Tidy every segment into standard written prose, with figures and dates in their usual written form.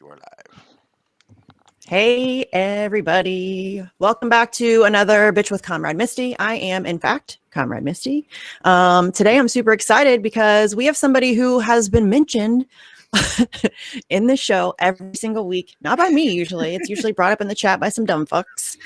You are live. Hey, everybody. Welcome back to another Bitch with Comrade Misty. I am, in fact, Comrade Misty. Today, I'm super excited because we have somebody who has been mentioned in the show every single week. Not by me, usually. It's usually brought up in the chat by some dumb fucks.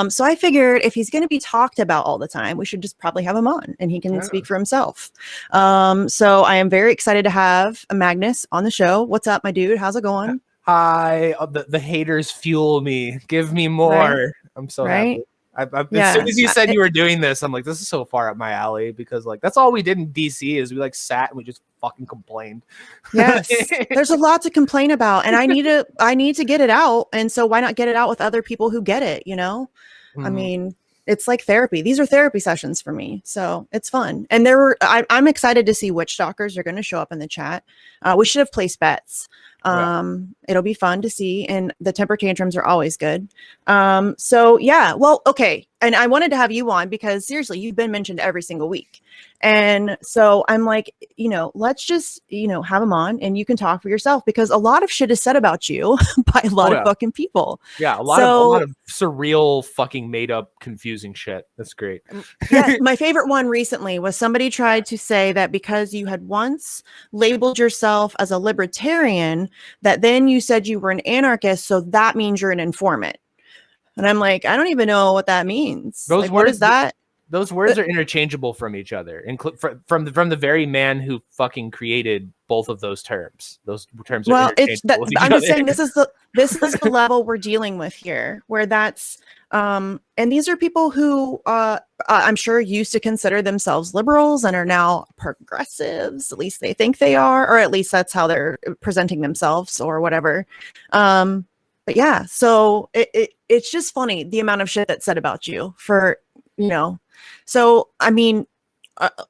So I figured if he's going to be talked about all the time, we should just probably have him on and he can speak for himself. So I am very excited to have Magnus on the show. What's up, my dude? How's it going? Hi, the haters fuel me. Give me more. Right? I'm so happy. As Yeah. soon as you said you were doing this, I'm like, this is so far up my alley because like that's all we did in DC is we like sat and we just fucking complained. Yes, there's a lot to complain about, and I need to get it out. And so why not get it out with other people who get it? You know, I mean, it's like therapy. These are therapy sessions for me, so it's fun. And I'm excited to see which stalkers are going to show up in the chat. We should have placed bets. It'll be fun to see, and the temper tantrums are always good. So yeah, well, okay. And I wanted to have you on because seriously, you've been mentioned every single week. And so I'm like, let's just, have him on and you can talk for yourself because a lot of shit is said about you by a lot of fucking people. Yeah. A lot of surreal fucking made up confusing shit. That's great. Yes, my favorite one recently was somebody tried to say that because you had once labeled yourself as a libertarian, that then you said you were an anarchist. So that means you're an informant. And I'm like, I don't even know what that means. Those words, what is that? Those words are interchangeable from each other, from the very man who fucking created both of those terms. Those terms are interchangeable. I'm just saying this is the level we're dealing with here, where that's and these are people who I'm sure used to consider themselves liberals and are now progressives. At least they think they are, or at least that's how they're presenting themselves, or whatever. But yeah, so it's just funny the amount of shit that's said about you for. So, I mean,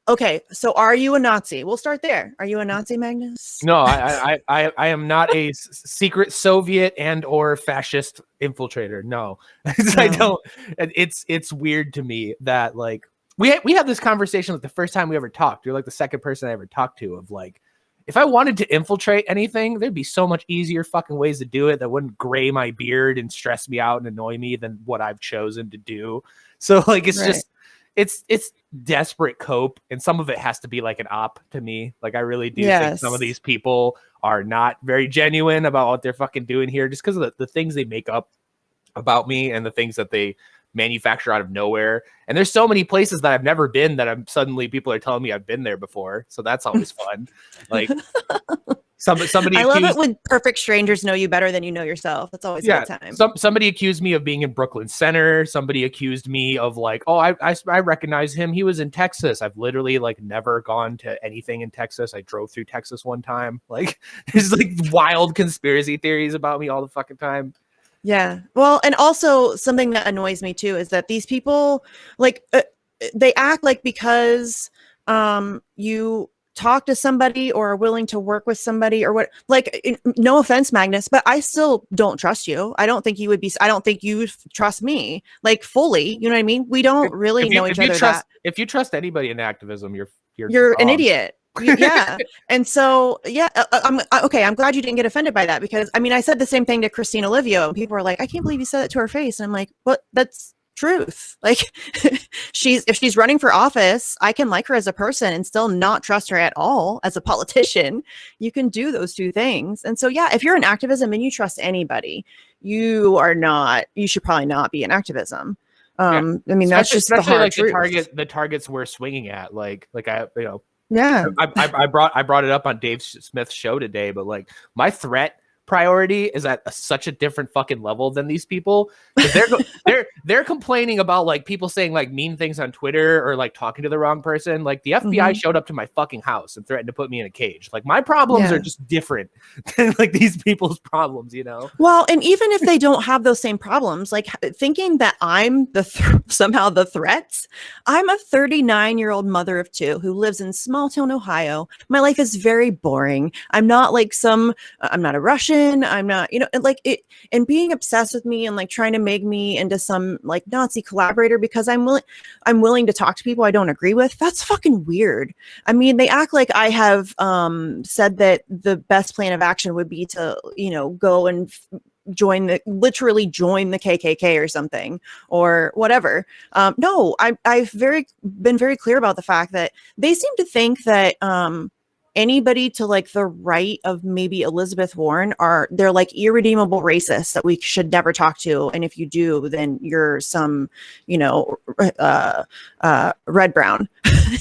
okay. So are you a Nazi? We'll start there. Are you a Nazi, Magnus? No, I am not a secret Soviet and or fascist infiltrator. No, I don't. It's weird to me that like we had this conversation like the first time we ever talked. You're like the second person I ever talked to of like, if I wanted to infiltrate anything, there'd be so much easier fucking ways to do it that wouldn't gray my beard and stress me out and annoy me than what I've chosen to do. So like, it's just, it's desperate cope. And some of it has to be like an op to me. Like I really do think some of these people are not very genuine about what they're fucking doing here just because of the things they make up about me and the things that they manufacture out of nowhere. And there's so many places that I've never been that I'm suddenly people are telling me I've been there before. So that's always fun. Like somebody I love it when perfect strangers know you better than you know yourself. That's always a good time. Somebody accused me of being in Brooklyn Center. Somebody accused me of like, oh, I recognize him. He was in Texas. I've literally like never gone to anything in Texas. I drove through Texas one time. Like there's like wild conspiracy theories about me all the fucking time. Yeah. Well, and also something that annoys me too is that these people like they act like because you talk to somebody or are willing to work with somebody or what, like, no offense, Magnus, but I still don't trust you. I don't think you trust me like fully. You know what I mean? We don't really know each other. If you trust anybody in activism, you're an idiot. Yeah. And so, yeah, I'm glad you didn't get offended by that because I mean, I said the same thing to Christina Livio and people were like, I can't believe you said it to her face. And I'm like, what? That's truth. Like if she's running for office, I can like her as a person and still not trust her at all as a politician. You can do those two things. And so, yeah, if you're in activism and you trust anybody, you should probably not be in activism. I mean, that's just the hard truth. The targets we're swinging at, like I, yeah, I brought it up on Dave Smith's show today, but like my threat priority is at such a different fucking level than these people. They're complaining about like people saying like mean things on Twitter or like talking to the wrong person. Like the FBI showed up to my fucking house and threatened to put me in a cage. Like my problems are just different than like these people's problems, you know? Well, and even if they don't have those same problems, like thinking that I'm somehow the threats. I'm a 39-year-old mother of two who lives in small town Ohio. My life is very boring. I'm not like I'm not a Russian. religion. I'm not, and like it, and being obsessed with me and like trying to make me into some like Nazi collaborator because I'm willing to talk to people I don't agree with. That's fucking weird. I mean, they act like I have said that the best plan of action would be to, go and literally join the KKK or something or whatever. No, I've been very clear about the fact that they seem to think that anybody to like the right of maybe Elizabeth Warren they're like irredeemable racists that we should never talk to. And if you do, then you're some, red brown.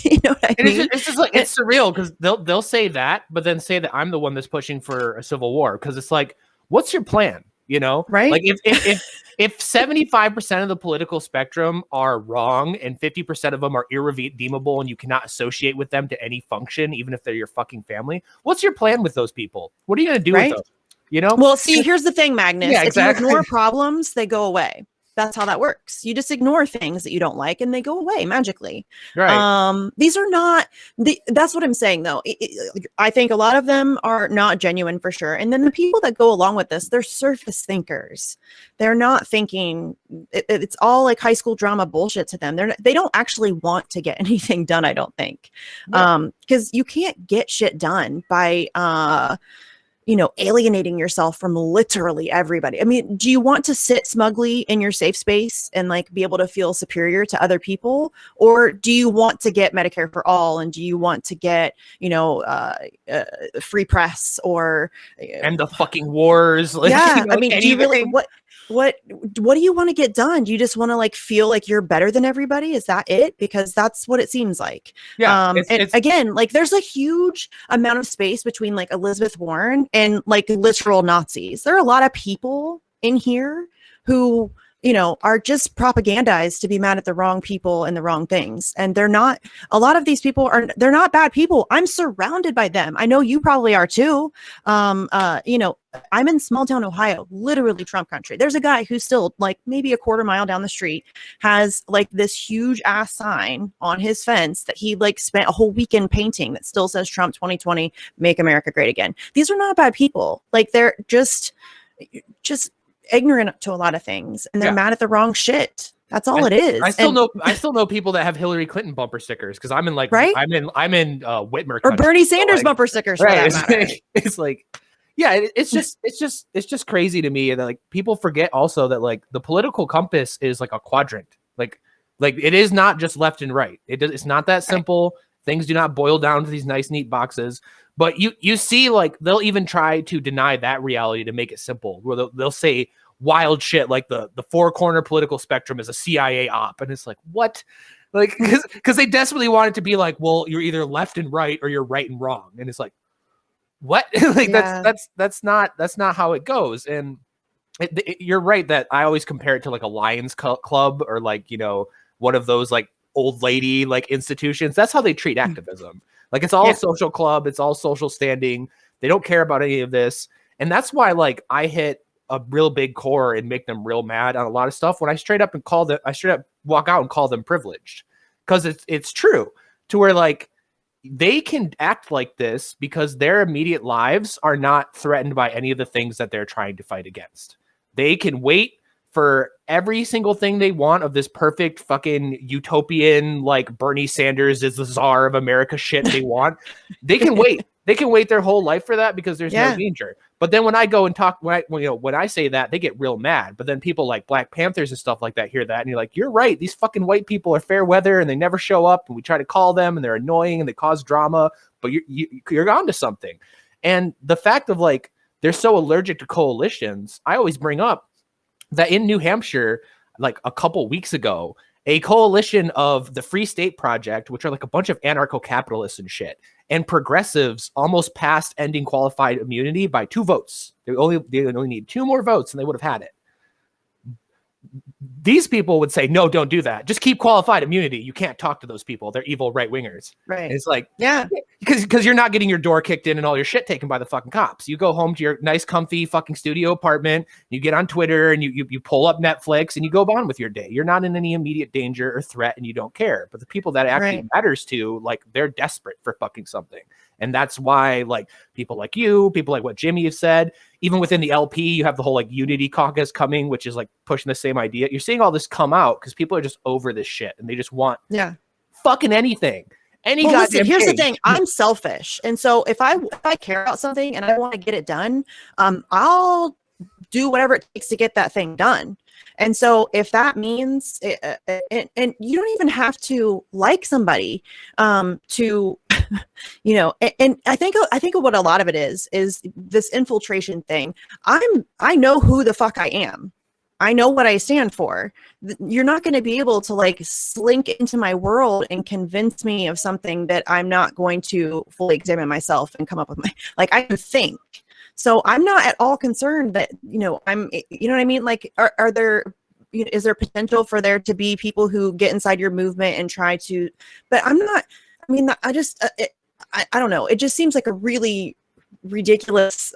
You know what I mean? It's just like, it's surreal because they'll say that, but then say that I'm the one that's pushing for a civil war. Because it's like, what's your plan? Right? Like if 75% of the political spectrum are wrong and 50% of them are irredeemable and you cannot associate with them to any function, even if they're your fucking family, what's your plan with those people? What are you going to do with them? Well, see, here's the thing, Magnus. Yeah, exactly. If you ignore problems, they go away. That's how that works. You just ignore things that you don't like and they go away magically. Right. These are not, that's what I'm saying though. I think a lot of them are not genuine for sure. And then the people that go along with this, they're surface thinkers. They're not thinking, it's all like high school drama bullshit to them. They don't actually want to get anything done, I don't think. Yeah. Because you can't get shit done by, alienating yourself from literally everybody. I mean, do you want to sit smugly in your safe space and like be able to feel superior to other people? Or do you want to get Medicare for all? And do you want to get, free press or end the fucking wars? Like, yeah. I mean, do you really, what do you want to get done? Do you just want to like feel like you're better than everybody? Is that it? Because that's what it seems like. Yeah. And again, like there's a huge amount of space between like Elizabeth Warren and like literal Nazis. There are a lot of people in here who, are just propagandized to be mad at the wrong people and the wrong things. And they're not, a lot of these people they're not bad people. I'm surrounded by them. I know you probably are too. I'm in small town Ohio, literally Trump country. There's a guy who's still like maybe a quarter mile down the street has like this huge ass sign on his fence that he like spent a whole weekend painting that still says Trump 2020, make America great again. These are not bad people. Like they're just ignorant to a lot of things and they're mad at the wrong shit. That's all it is. I still know people that have Hillary Clinton bumper stickers because I'm in like I'm in Whitmer country, or Bernie Sanders bumper stickers. Right. It's like yeah, it's just crazy to me. And like people forget also that like the political compass is like a quadrant. Like it is not just left and right. It's not that simple. Right. Things do not boil down to these nice, neat boxes. But you see, like they'll even try to deny that reality to make it simple. Where they'll say wild shit like the four corner political spectrum is a CIA op, and it's like what, like because they desperately want it to be like, well, you're either left and right or you're right and wrong, and it's like what, like that's not how it goes. And you're right that I always compare it to like a Lions club or like one of those like old lady like institutions. That's how they treat activism. Like it's all a social club. It's all social standing. They don't care about any of this. And that's why like I hit a real big core and make them real mad on a lot of stuff when I straight up walk out and call them privileged. Because it's true to where like they can act like this because their immediate lives are not threatened by any of the things that they're trying to fight against. They can wait for every single thing they want of this perfect fucking utopian, like Bernie Sanders is the czar of America shit they want. They can wait. They can wait their whole life for that because there's no danger. But then when I go and talk, when I say that, they get real mad. But then people like Black Panthers and stuff like that hear that, and you're like, you're right. These fucking white people are fair weather, and they never show up. And we try to call them, and they're annoying, and they cause drama. But you're onto something. And the fact of like they're so allergic to coalitions, I always bring up that in New Hampshire, like a couple weeks ago, a coalition of the Free State Project, which are like a bunch of anarcho-capitalists and shit, and progressives almost passed ending qualified immunity by 2 votes. They only need 2 more votes and they would have had it. These people would say, no, don't do that. Just keep qualified immunity. You can't talk to those people. They're evil right-wingers. Right. And it's like, yeah, because you're not getting your door kicked in and all your shit taken by the fucking cops. You go home to your nice, comfy fucking studio apartment. You get on Twitter and you pull up Netflix and you go on with your day. You're not in any immediate danger or threat and you don't care. But the people that it actually matters to, like, they're desperate for fucking something. And that's why like people like you, people like what Jimmy have said, even within the LP, you have the whole like Unity caucus coming, which is like pushing the same idea. You're seeing all this come out because people are just over this shit and they just want fucking anything. Well, listen, here's the thing. I'm selfish. And so if I care about something and I want to get it done, I'll do whatever it takes to get that thing done. And so if that means, and you don't even have to like somebody to, you know, and I think what a lot of it is this infiltration thing. I know who the fuck I am. I know what I stand for. You're not going to be able to like slink into my world and convince me of something that I'm not going to fully examine myself and come up with like I can think. So I'm not at all concerned that, you know, you know what I mean? Like, are there, you know, is there potential for there to be people who get inside your movement and try to, but I'm not, I mean, I just, I don't know. It just seems like a really ridiculous,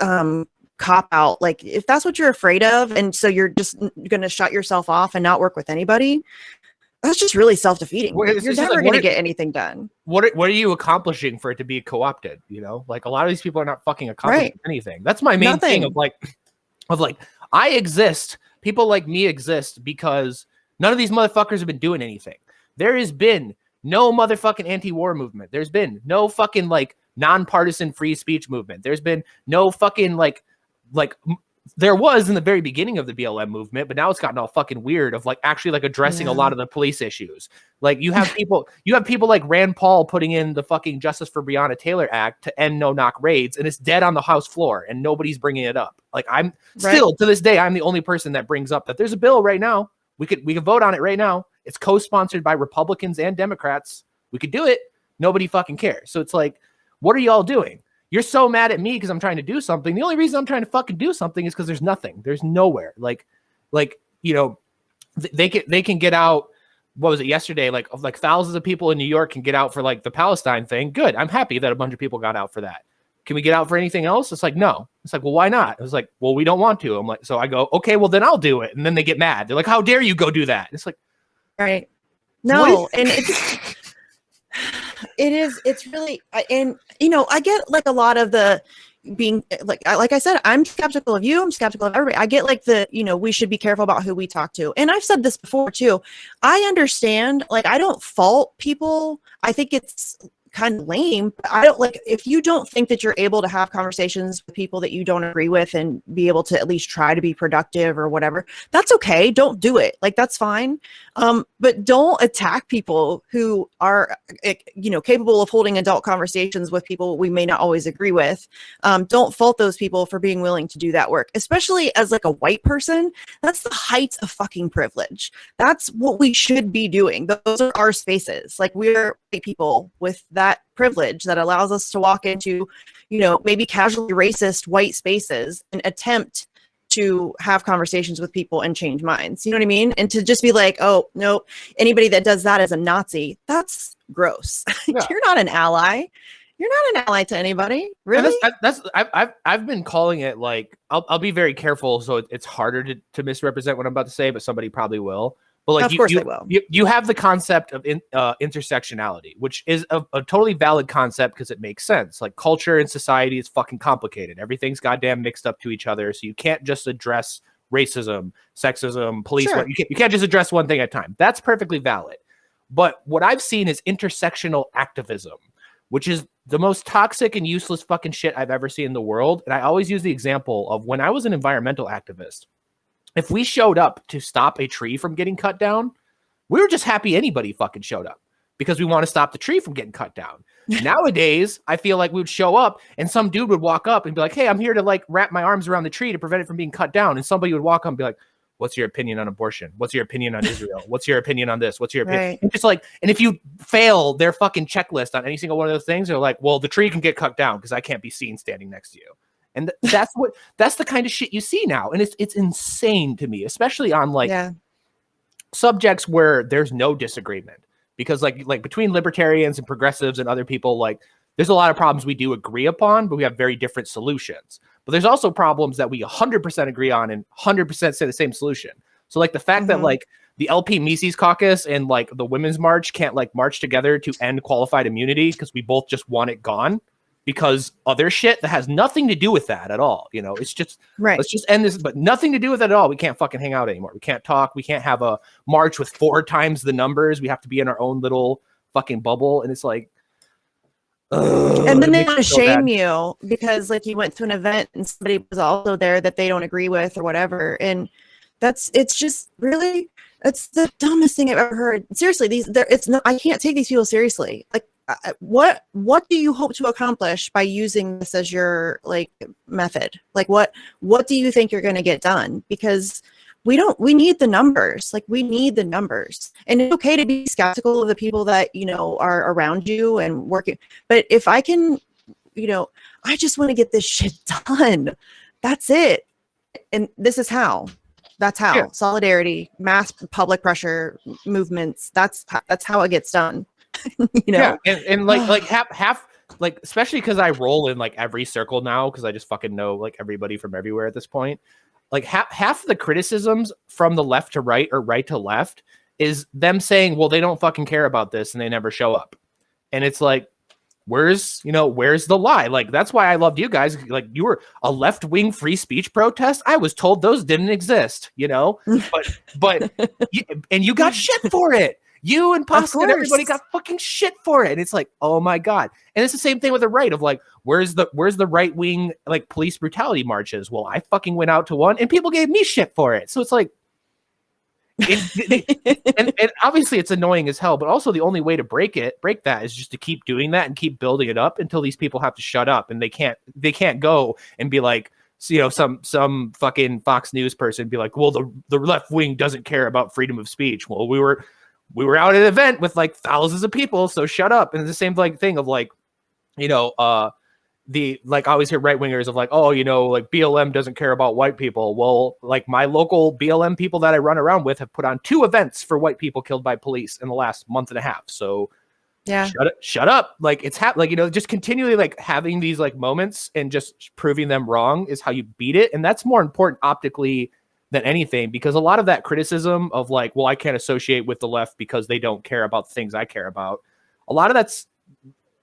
cop out. Like if that's what you're afraid of and so you're just going to shut yourself off and not work with anybody, that's just really self-defeating. You're never going to get anything done. What are you accomplishing for it to be co-opted? You know, like a lot of these people are not fucking accomplishing anything. That's my main thing of like I exist. People like me exist because none of these motherfuckers have been doing anything. There has been no motherfucking anti-war movement. There's been no fucking like nonpartisan free speech movement. There's been no fucking like there was in the very beginning of the BLM movement, but now it's gotten all fucking weird of like actually like addressing a lot of the police issues. Like you have people like Rand Paul putting in the fucking Justice for Breonna Taylor Act to end no-knock raids, and it's dead on the House floor, and nobody's bringing it up. Like I'm still to this day, I'm the only person that brings up that there's a bill right now. We could vote on it right now. It's co-sponsored by Republicans and Democrats. We could do it. Nobody fucking cares. So it's like, what are y'all doing? You're so mad at me because I'm trying to do something. The only reason I'm trying to fucking do something is because there's nothing. There's nowhere. Like, you know, they can get out. What was it yesterday? Like thousands of people in New York can get out for like the Palestine thing. Good. I'm happy that a bunch of people got out for that. Can we get out for anything else? It's like, no. It's like, well, why not? It was like, well, we don't want to. I'm like, so I go, okay, well then I'll do it. And then they get mad. They're like, how dare you go do that? It's like, right. No. And it's really, and you know, I get like a lot of the being like I said, I'm skeptical of you. I'm skeptical of everybody. I get like you know, we should be careful about who we talk to. And I've said this before too. I understand, like, I don't fault people. I think it's kind of lame. But I don't like, if you don't think that you're able to have conversations with people that you don't agree with and be able to at least try to be productive or whatever, that's okay. Don't do it. Like, that's fine. But don't attack people who are, you know, capable of holding adult conversations with people we may not always agree with. Don't fault those people for being willing to do that work, especially as like a white person. That's the height of fucking privilege. That's what we should be doing. Those are our spaces. Like, we're white people with that privilege that allows us to walk into, you know, maybe casually racist white spaces and attempt to have conversations with people and change minds. You know what I mean? And to just be like, oh, no, anybody that does that is a Nazi. That's gross. Yeah. You're not an ally. You're not an ally to anybody. Really? I've been calling it, like, I'll be very careful. So it's harder to misrepresent what I'm about to say, but somebody probably will. But like, of course they will. You have the concept of intersectionality, which is a totally valid concept because it makes sense. Like, culture and society is fucking complicated. Everything's goddamn mixed up to each other. So you can't just address racism, sexism, police. Sure. You can't just address one thing at a time. That's perfectly valid. But what I've seen is intersectional activism, which is the most toxic and useless fucking shit I've ever seen in the world. And I always use the example of when I was an environmental activist. If we showed up to stop a tree from getting cut down, we were just happy anybody fucking showed up because we want to stop the tree from getting cut down. Nowadays, I feel like we would show up and some dude would walk up and be like, hey, I'm here to like wrap my arms around the tree to prevent it from being cut down. And somebody would walk up and be like, what's your opinion on abortion? What's your opinion on Israel? What's your opinion on this? What's your opinion? Right. And just like, and if you fail their fucking checklist on any single one of those things, they're like, well, the tree can get cut down because I can't be seen standing next to you. And that's the kind of shit you see now. And it's insane to me, especially on like subjects where there's no disagreement, because like between libertarians and progressives and other people, like there's a lot of problems we do agree upon, but we have very different solutions. But there's also problems that we 100% agree on and 100% say the same solution. So like the fact that like the LP Mises caucus and like the Women's March can't like march together to end qualified immunity because we both just want it gone, because other shit that has nothing to do with that at all. You know, it's just, Right. let's just end this, but nothing to do with it at all. We can't fucking hang out anymore. We can't talk. We can't have a march with 4 times the numbers. We have to be in our own little fucking bubble. And it's like, and then they want to shame you because like you went to an event and somebody was also there that they don't agree with or whatever. And it's just really, it's the dumbest thing I've ever heard. Seriously, I can't take these people seriously. Like, what do you hope to accomplish by using this as your like method? Like, what do you think you're going to get done? Because we need the numbers. Like, we need the numbers. And it's okay to be skeptical of the people that, you know, are around you and working. But if I can, you know, I just want to get this shit done. That's it. And this is how. That's how. Yeah. Solidarity, mass public pressure movements. That's how it gets done. You know? Yeah. And like half like, especially because I roll in like every circle now because I just fucking know like everybody from everywhere at this point. Like half the criticisms from the left to right or right to left is them saying, well, they don't fucking care about this and they never show up. And it's like, where's the lie? Like, that's why I loved you guys. Like, you were a left-wing free speech protest. I was told those didn't exist, you know, but you got shit for it. You and Pasta and everybody got fucking shit for it. And it's like, oh my God. And it's the same thing with the right of like, where's the right wing, like police brutality marches? Well, I fucking went out to one and people gave me shit for it. So it's like, and obviously it's annoying as hell, but also the only way to break that is just to keep doing that and keep building it up until these people have to shut up and they can't go and be like, you know, some fucking Fox News person be like, well, the left wing doesn't care about freedom of speech. Well, we were out at an event with like thousands of people, so shut up. And it's the same like thing of like, you know, the like I always hear right wingers of like, oh, you know, like BLM doesn't care about white people. Well, like my local BLM people that I run around with have put on 2 events for white people killed by police in the last month and a half. So yeah, shut up. Like it's like, you know, just continually like having these like moments and just proving them wrong is how you beat it. And that's more important optically than anything, because a lot of that criticism of like, well, I can't associate with the left because they don't care about things I care about. A lot of that's,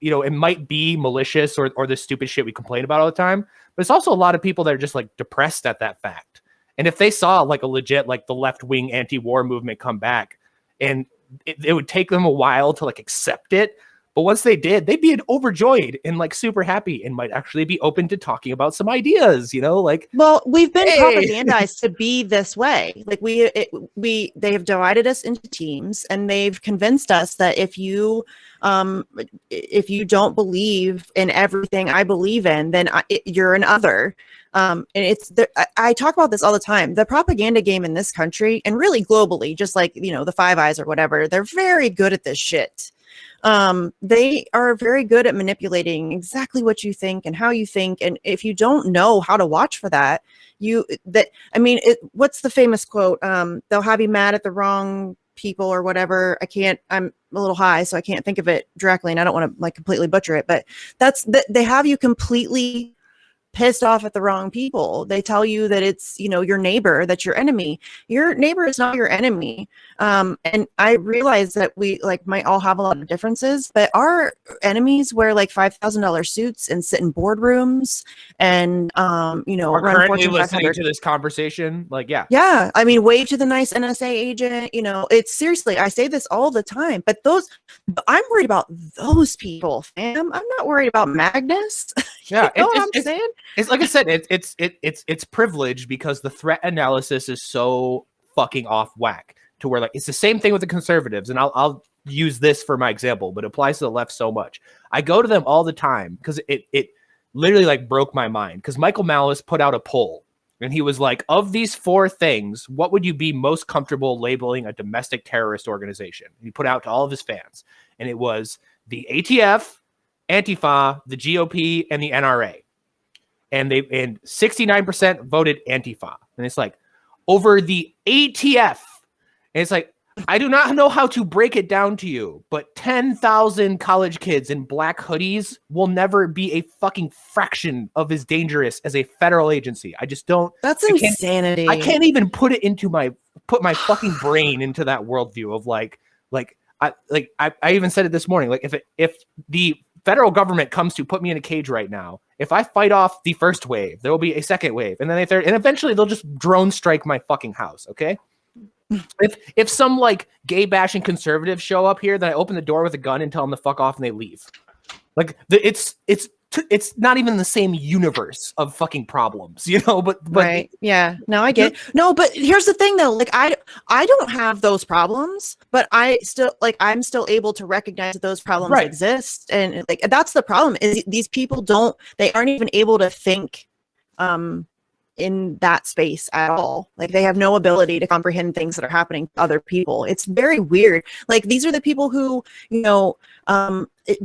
you know, it might be malicious or the stupid shit we complain about all the time, but it's also a lot of people that are just like depressed at that fact. And if they saw like a legit, like the left wing anti-war movement come back, and it would take them a while to like accept it. But once they did, they'd be overjoyed and like super happy and might actually be open to talking about some ideas, you know, like, well, we've been propagandized to be this way. Like they have divided us into teams and they've convinced us that if you don't believe in everything I believe in, then you're an other. And I talk about this all the time. The propaganda game in this country and really globally, just like, you know, the Five Eyes or whatever, they're very good at this shit. They are very good at manipulating exactly what you think and how you think. And if you don't know how to watch for that, what's the famous quote? They'll have you mad at the wrong people or whatever. I'm a little high, so I can't think of it directly and I don't want to like completely butcher it, but they have you completely pissed off at the wrong people. They tell you that it's, you know, your neighbor, that's your enemy. Your neighbor is not your enemy. And I realize that we like might all have a lot of differences, but our enemies wear like $5,000 suits and sit in boardrooms and, you know, are currently listening to this conversation. Like, yeah. I mean, wave to the nice NSA agent, you know, it's seriously, I say this all the time, but I'm worried about those people, fam. I'm not worried about Magnus. Yeah. You know what I'm saying? It's like I said, it's privilege because the threat analysis is so fucking off whack to where like it's the same thing with the conservatives. And I'll use this for my example, but it applies to the left so much. I go to them all the time because it literally like broke my mind because Michael Malice put out a poll and he was like, of these 4 things, what would you be most comfortable labeling a domestic terrorist organization? He put out to all of his fans, and it was the ATF, Antifa, the GOP, and the NRA. And 69% voted Antifa. And it's like, over the ATF. And it's like, I do not know how to break it down to you, but 10,000 college kids in black hoodies will never be a fucking fraction of as dangerous as a federal agency. I just don't. That's insanity. I can't even put my fucking brain into that worldview of I even said it this morning. Like if the federal government comes to put me in a cage right now, if I fight off the first wave, there will be a second wave, and then a third, and eventually they'll just drone strike my fucking house. Okay. If some like gay bashing conservatives show up here, then I open the door with a gun and tell them to fuck off, and they leave. Like it's not even the same universe of fucking problems, you know. But right, yeah, no, I get it. No, but here's the thing though, like I don't have those problems, but I'm still able to recognize that those problems exist, and like that's the problem is these people they aren't even able to think in that space at all. Like they have no ability to comprehend things that are happening to other people. It's very weird. Like these are the people who, you know,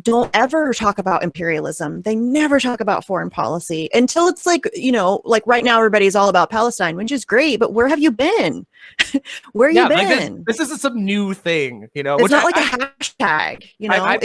don't ever talk about imperialism. They never talk about foreign policy until it's like, you know, like right now everybody's all about Palestine, which is great, but where have you been? Where have you been? Like this isn't some new thing, you know. It's not like a hashtag, you know.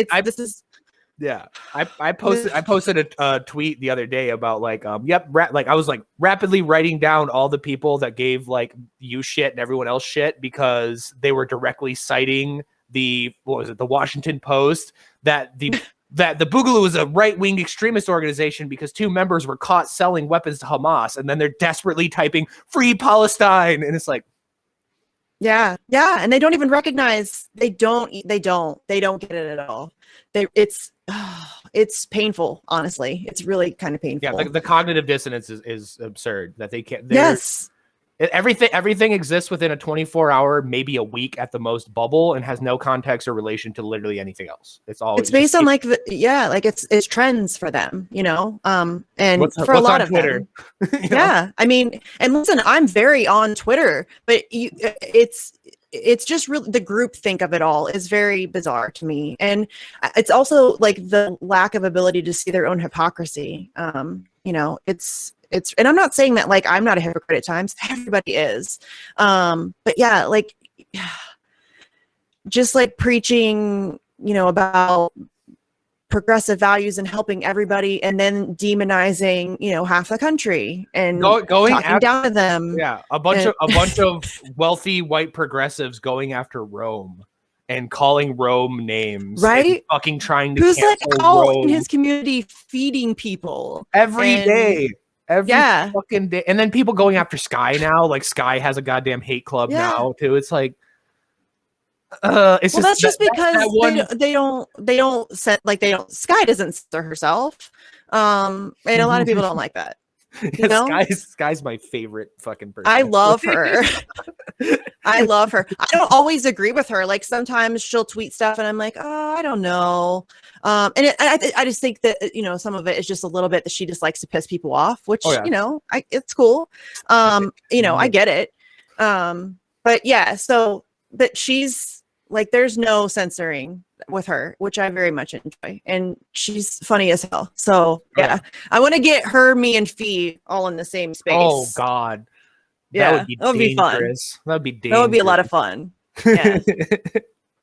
Yeah, I posted a tweet the other day about like like I was like rapidly writing down all the people that gave like you shit and everyone else shit because they were directly citing the Washington Post that the Boogaloo is a right-wing extremist organization because 2 members were caught selling weapons to Hamas, and then they're desperately typing "Free Palestine," and it's like, yeah, and they don't even recognize. They don't get it at all. It's painful, honestly. It's really kind of painful. Yeah, the cognitive dissonance is absurd that they can't. Yes. Everything exists within a 24-hour, maybe a week at the most bubble, and has no context or relation to literally anything else. It's based on like it's trends for them, you know. And for a lot of Twitter, yeah. I mean, and listen, I'm very on Twitter, but it's just really the group think of it all is very bizarre to me, and it's also like the lack of ability to see their own hypocrisy. You know, it's and I'm not saying that like I'm not a hypocrite at times. Everybody is, but yeah, like just like preaching, you know, about progressive values and helping everybody, and then demonizing, you know, half the country and going talking down to them. Yeah, a bunch of wealthy white progressives going after Rome and calling Rome names, right? Fucking trying to who's like out Rome in his community feeding people every day. Every fucking day. And then people going after Sky now, like Sky has a goddamn hate club now too. It's like it's just because they don't Sky doesn't censor herself. And a lot of people don't like that. You know? Sky's my favorite fucking person. I love her. I love her. I don't always agree with her. Like sometimes she'll tweet stuff and I'm like, oh, I don't know. And I just think that, you know, some of it is just a little bit that she just likes to piss people off, which, you know, it's cool. You know, I get it. But yeah, but she's like, there's no censoring with her, which I very much enjoy. And she's funny as hell. So yeah, I want to get her, me, and Fee all in the same space. Oh God. Yeah, that would be fun. That would be dangerous. That would be a lot of fun. Yeah.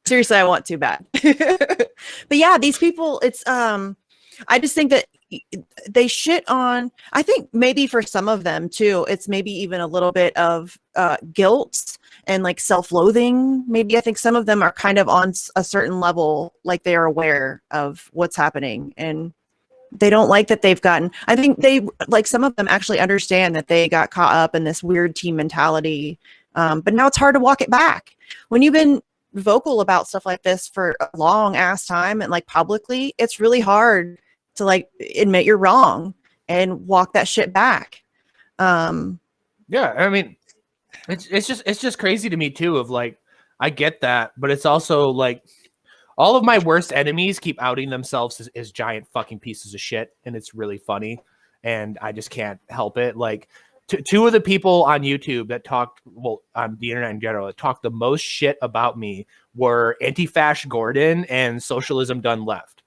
Seriously, I want to bad. But yeah, these people, it's I just think that they shit on, I think maybe for some of them too, it's maybe even a little bit of guilt and like self-loathing. Maybe I think some of them are kind of on a certain level, like they are aware of what's happening and they don't like that they've gotten, I think they like some of them actually understand that they got caught up in this weird team mentality. But now it's hard to walk it back. When you've been vocal about stuff like this for a long ass time and like publicly, it's really hard to like admit you're wrong and walk that shit back. Yeah, I mean, it's just crazy to me too. Of like, I get that, but it's also like all of my worst enemies keep outing themselves as giant fucking pieces of shit, and it's really funny, and I just can't help it. Like, two of the people on YouTube that talked, well, on the internet in general, that talked the most shit about me were Anti-Fash Gordon and Socialism Done Left,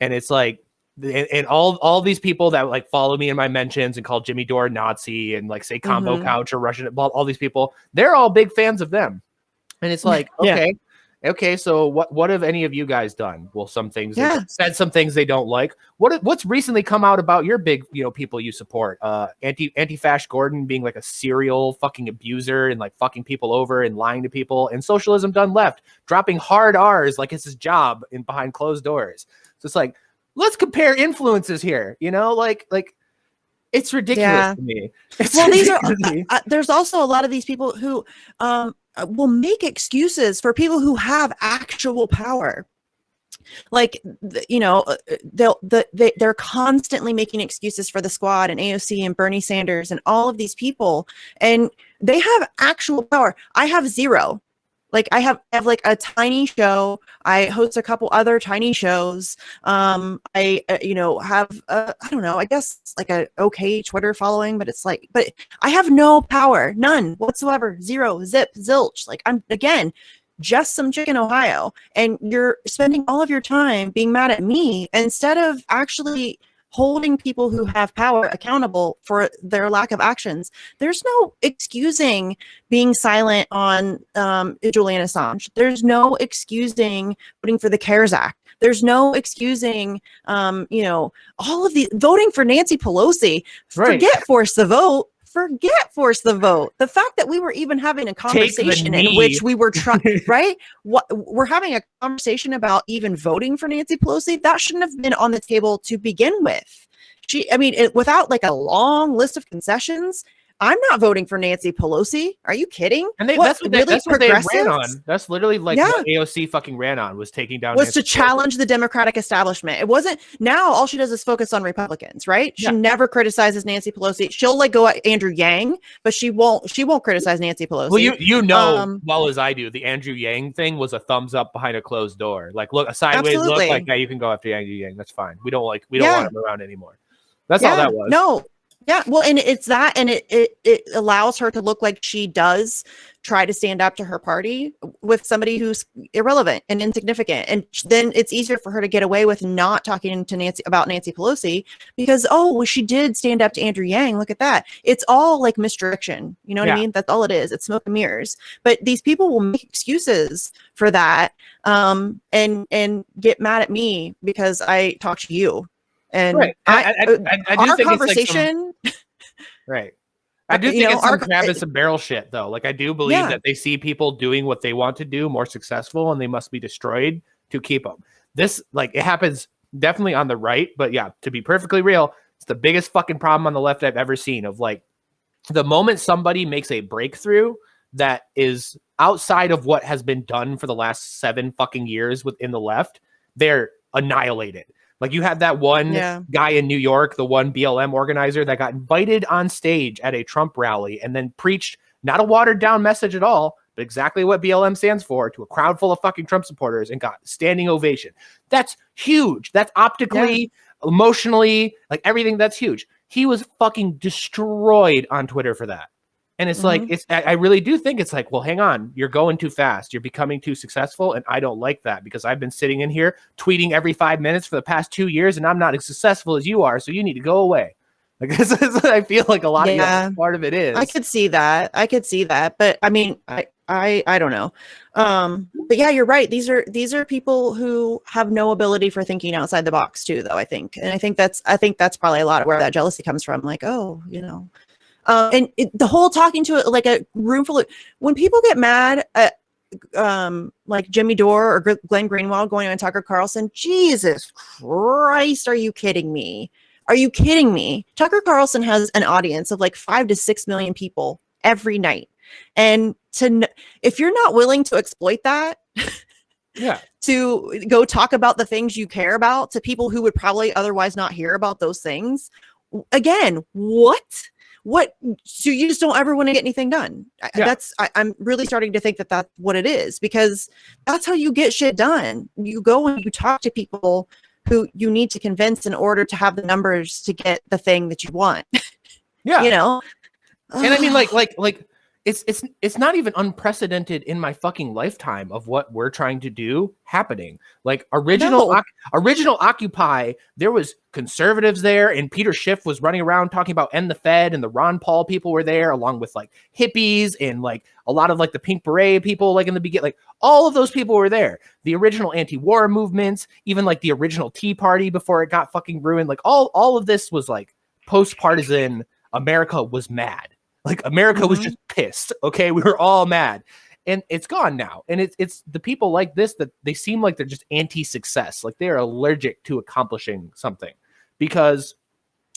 and it's like. And all these people that like follow me in my mentions and call Jimmy Dore Nazi and like say Combo Couch or Russian, all these people, they're all big fans of them. And it's like, okay, so what have any of you guys done? Well, some things said some things they don't like. What's recently come out about your big, you know, people you support? Anti-Fash Gordon being like a serial fucking abuser and like fucking people over and lying to people, and Socialism Done Left dropping hard R's like it's his job in behind closed doors. So it's like, let's compare influences here. You know, like it's ridiculous to me. Well, these are there's also a lot of these people who will make excuses for people who have actual power. Like, you know, they're constantly making excuses for the Squad and AOC and Bernie Sanders and all of these people, and they have actual power. I have zero. Like, I have like a tiny show. I host a couple other tiny shows. I you know, have I don't know, I guess like a okay Twitter following, but it's like, but I have no power, none whatsoever, zero, zip, zilch. Like, I'm, again, just some chick in Ohio, and you're spending all of your time being mad at me instead of actually holding people who have power accountable for their lack of actions. There's no excusing being silent on Julian Assange. There's no excusing voting for the CARES Act. There's no excusing, you know, all of the voting for Nancy Pelosi. Right. Forget force the vote. Forget force the vote. The fact that we were even having a conversation in which we were trying, right? What we're having a conversation about even voting for Nancy Pelosi, that shouldn't have been on the table to begin with. I mean, without like a long list of concessions, I'm not voting for Nancy Pelosi. Are you kidding? And that's what they ran on. That's literally like what AOC fucking ran on, was taking down. Was Nancy to challenge the Democratic establishment. It wasn't. Now all she does is focus on Republicans, right? She never criticizes Nancy Pelosi. She'll like go at Andrew Yang, but she won't criticize Nancy Pelosi. Well, you know well as I do, the Andrew Yang thing was a thumbs up behind a closed door. Like, look, a sideways look, like, yeah, you can go after Andrew Yang. That's fine. We don't want him around anymore. That's all that was. No. Yeah, well, and it's that, and it allows her to look like she does try to stand up to her party with somebody who's irrelevant and insignificant, and then it's easier for her to get away with not talking to Nancy about Nancy Pelosi because, oh, well, she did stand up to Andrew Yang. Look at that. It's all like misdirection. You know what I mean? That's all it is. It's smoke and mirrors. But these people will make excuses for that, and get mad at me because I talk to you. And right. I do think conversation, it's like right. I do think it's some crab and some barrel shit, though. Like, I do believe that they see people doing what they want to do more successful, and they must be destroyed to keep them. This, like, it happens definitely on the right, but yeah, to be perfectly real, it's the biggest fucking problem on the left I've ever seen. Of like, the moment somebody makes a breakthrough that is outside of what has been done for the last 7 fucking years within the left, they're annihilated. Like, you had that one guy in New York, the one BLM organizer that got invited on stage at a Trump rally and then preached not a watered down message at all, but exactly what BLM stands for, to a crowd full of fucking Trump supporters, and got standing ovation. That's huge. That's optically, emotionally, like everything. That's huge. He was fucking destroyed on Twitter for that. And it's like, I really do think it's like, well, hang on, you're going too fast. You're becoming too successful. And I don't like that, because I've been sitting in here tweeting every 5 minutes for the past 2 years, and I'm not as successful as you are. So you need to go away. Like, this is what I feel like a lot of part of it is. I could see that. But I mean, I don't know. But yeah, you're right. These are people who have no ability for thinking outside the box too, though, I think. And I think that's probably a lot of where that jealousy comes from. Like, oh, you know. And the whole talking to it like a room full of, when people get mad at like Jimmy Dore or Glenn Greenwald going on Tucker Carlson, Jesus Christ, are you kidding me? Are you kidding me? Tucker Carlson has an audience of like 5 to 6 million people every night, and if you're not willing to exploit that, to go talk about the things you care about to people who would probably otherwise not hear about those things, again, what? So you just don't ever want to get anything done. I'm really starting to think that that's what it is, because that's how you get shit done. You go and you talk to people who you need to convince in order to have the numbers to get the thing that you want. Yeah. You know? And I mean, like it's not even unprecedented in my fucking lifetime of what we're trying to do happening. Like, original Occupy, there was conservatives there, and Peter Schiff was running around talking about end the Fed, and the Ron Paul people were there, along with like hippies and like a lot of like the Pink Beret people, like in the beginning, like all of those people were there. The original anti-war movements, even like the original Tea Party before it got fucking ruined. Like all of this was like post-partisan. America was mad. Like, America was just pissed. Okay. We were all mad. and it's gone now. And it's the people like this that they seem like they're just anti-success, like they're allergic to accomplishing something. Because,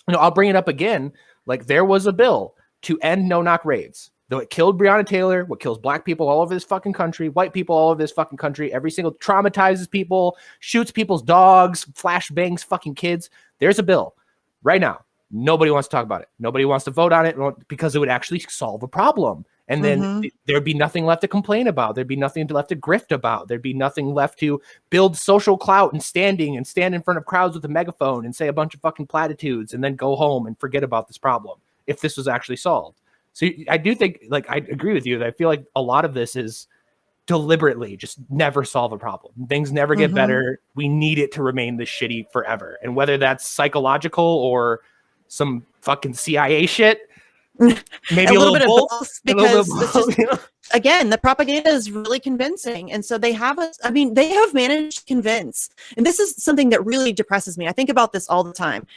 I'll bring it up again. Like, there was a bill to end no-knock raids. Though it killed Breonna Taylor, what kills black people all over this fucking country, white people all over this fucking country, every single traumatizes people, shoots people's dogs, flashbangs fucking kids. There's a bill right now. Nobody wants to talk about it. Nobody wants to vote on it because it would actually solve a problem. And then there'd be nothing left to complain about. There'd be nothing left to grift about. There'd be nothing left to build social clout and stand in front of crowds with a megaphone and say a bunch of fucking platitudes and then go home and forget about this problem if this was actually solved. So I do think, like, I agree with you that I feel like a lot of this is deliberately just never solve a problem. Things never get better. We need it to remain this shitty forever. And whether that's psychological or some fucking CIA shit, maybe a little bit of both, because again, the propaganda is really convincing. And so they have managed to convince, and this is something that really depresses me. I think about this all the time.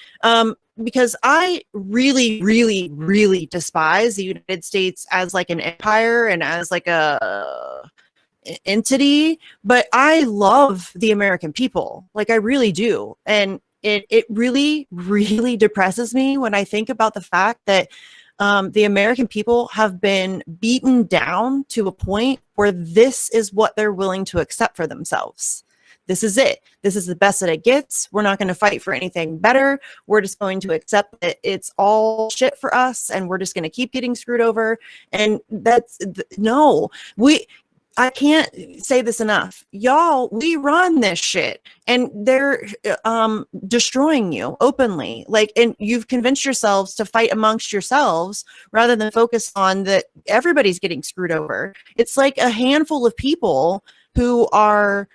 Because I really, really, really despise the United States as like an empire and as like a entity, but I love the American people. Like, I really do. And it really, really depresses me when I think about the fact that the American people have been beaten down to a point where this is what they're willing to accept for themselves. This is it. This is the best that it gets. We're not going to fight for anything better. We're just going to accept that it's all shit for us, and we're just going to keep getting screwed over. And I can't say this enough. Y'all, we run this shit, and they're destroying you openly. Like, and you've convinced yourselves to fight amongst yourselves rather than focus on that everybody's getting screwed over. It's like a handful of people who are,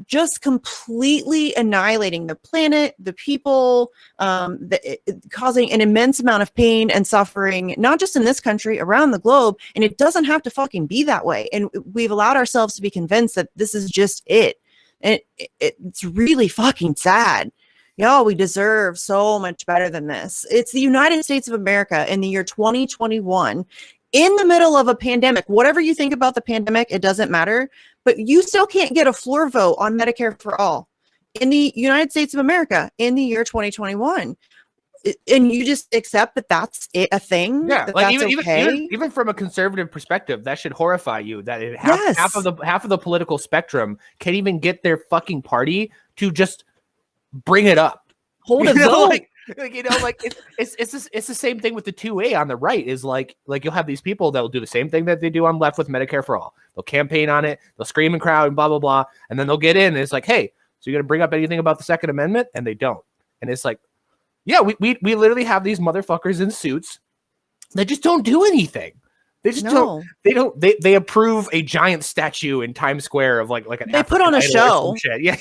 just completely annihilating the planet, the people, causing an immense amount of pain and suffering, not just in this country, around the globe. And it doesn't have to fucking be that way. And we've allowed ourselves to be convinced that this is just it. And it's really fucking sad. Y'all, we deserve so much better than this. It's the United States of America in the year 2021. In the middle of a pandemic. Whatever you think about the pandemic, it doesn't matter, but you still can't get a floor vote on Medicare for all in the United States of America in the year 2021. And you just accept that that's a thing. Yeah, like that's even from a conservative perspective, that should horrify you. That half of the political spectrum can't even get their fucking party to just bring it up. Hold a vote. It's the same thing with the 2A on the right. Is like you'll have these people that will do the same thing that they do on left with Medicare for all. They'll campaign on it, they'll scream and crowd and blah blah blah, and then they'll get in and it's like, hey, so you're gonna bring up anything about the Second Amendment? And they don't. And it's like, yeah, we literally have these motherfuckers in suits that just don't do anything. They just don't. They approve a giant statue in Times Square of like an. They put on a show. Yeah,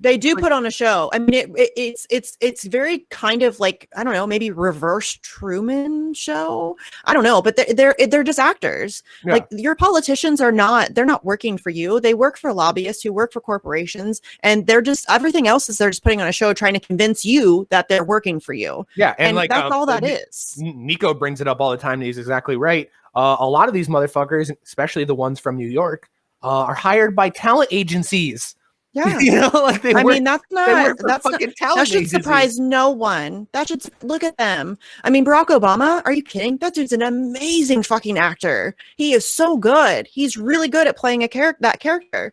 They do put on a show. I mean, it's very kind of like, I don't know, maybe reverse Truman Show. I don't know, but they're just actors. Yeah. Like, your politicians they're not working for you. They work for lobbyists who work for corporations, and they're just, everything else is they're just putting on a show trying to convince you that they're working for you. Yeah, and like that's all that is. Nico brings it up all the time, and he's exactly right. A lot of these motherfuckers, especially the ones from New York, are hired by talent agencies. Yeah, like that should surprise no one. That should, look at them. I mean, Barack Obama, are you kidding? That dude's an amazing fucking actor. He is so good. He's really good at playing that character.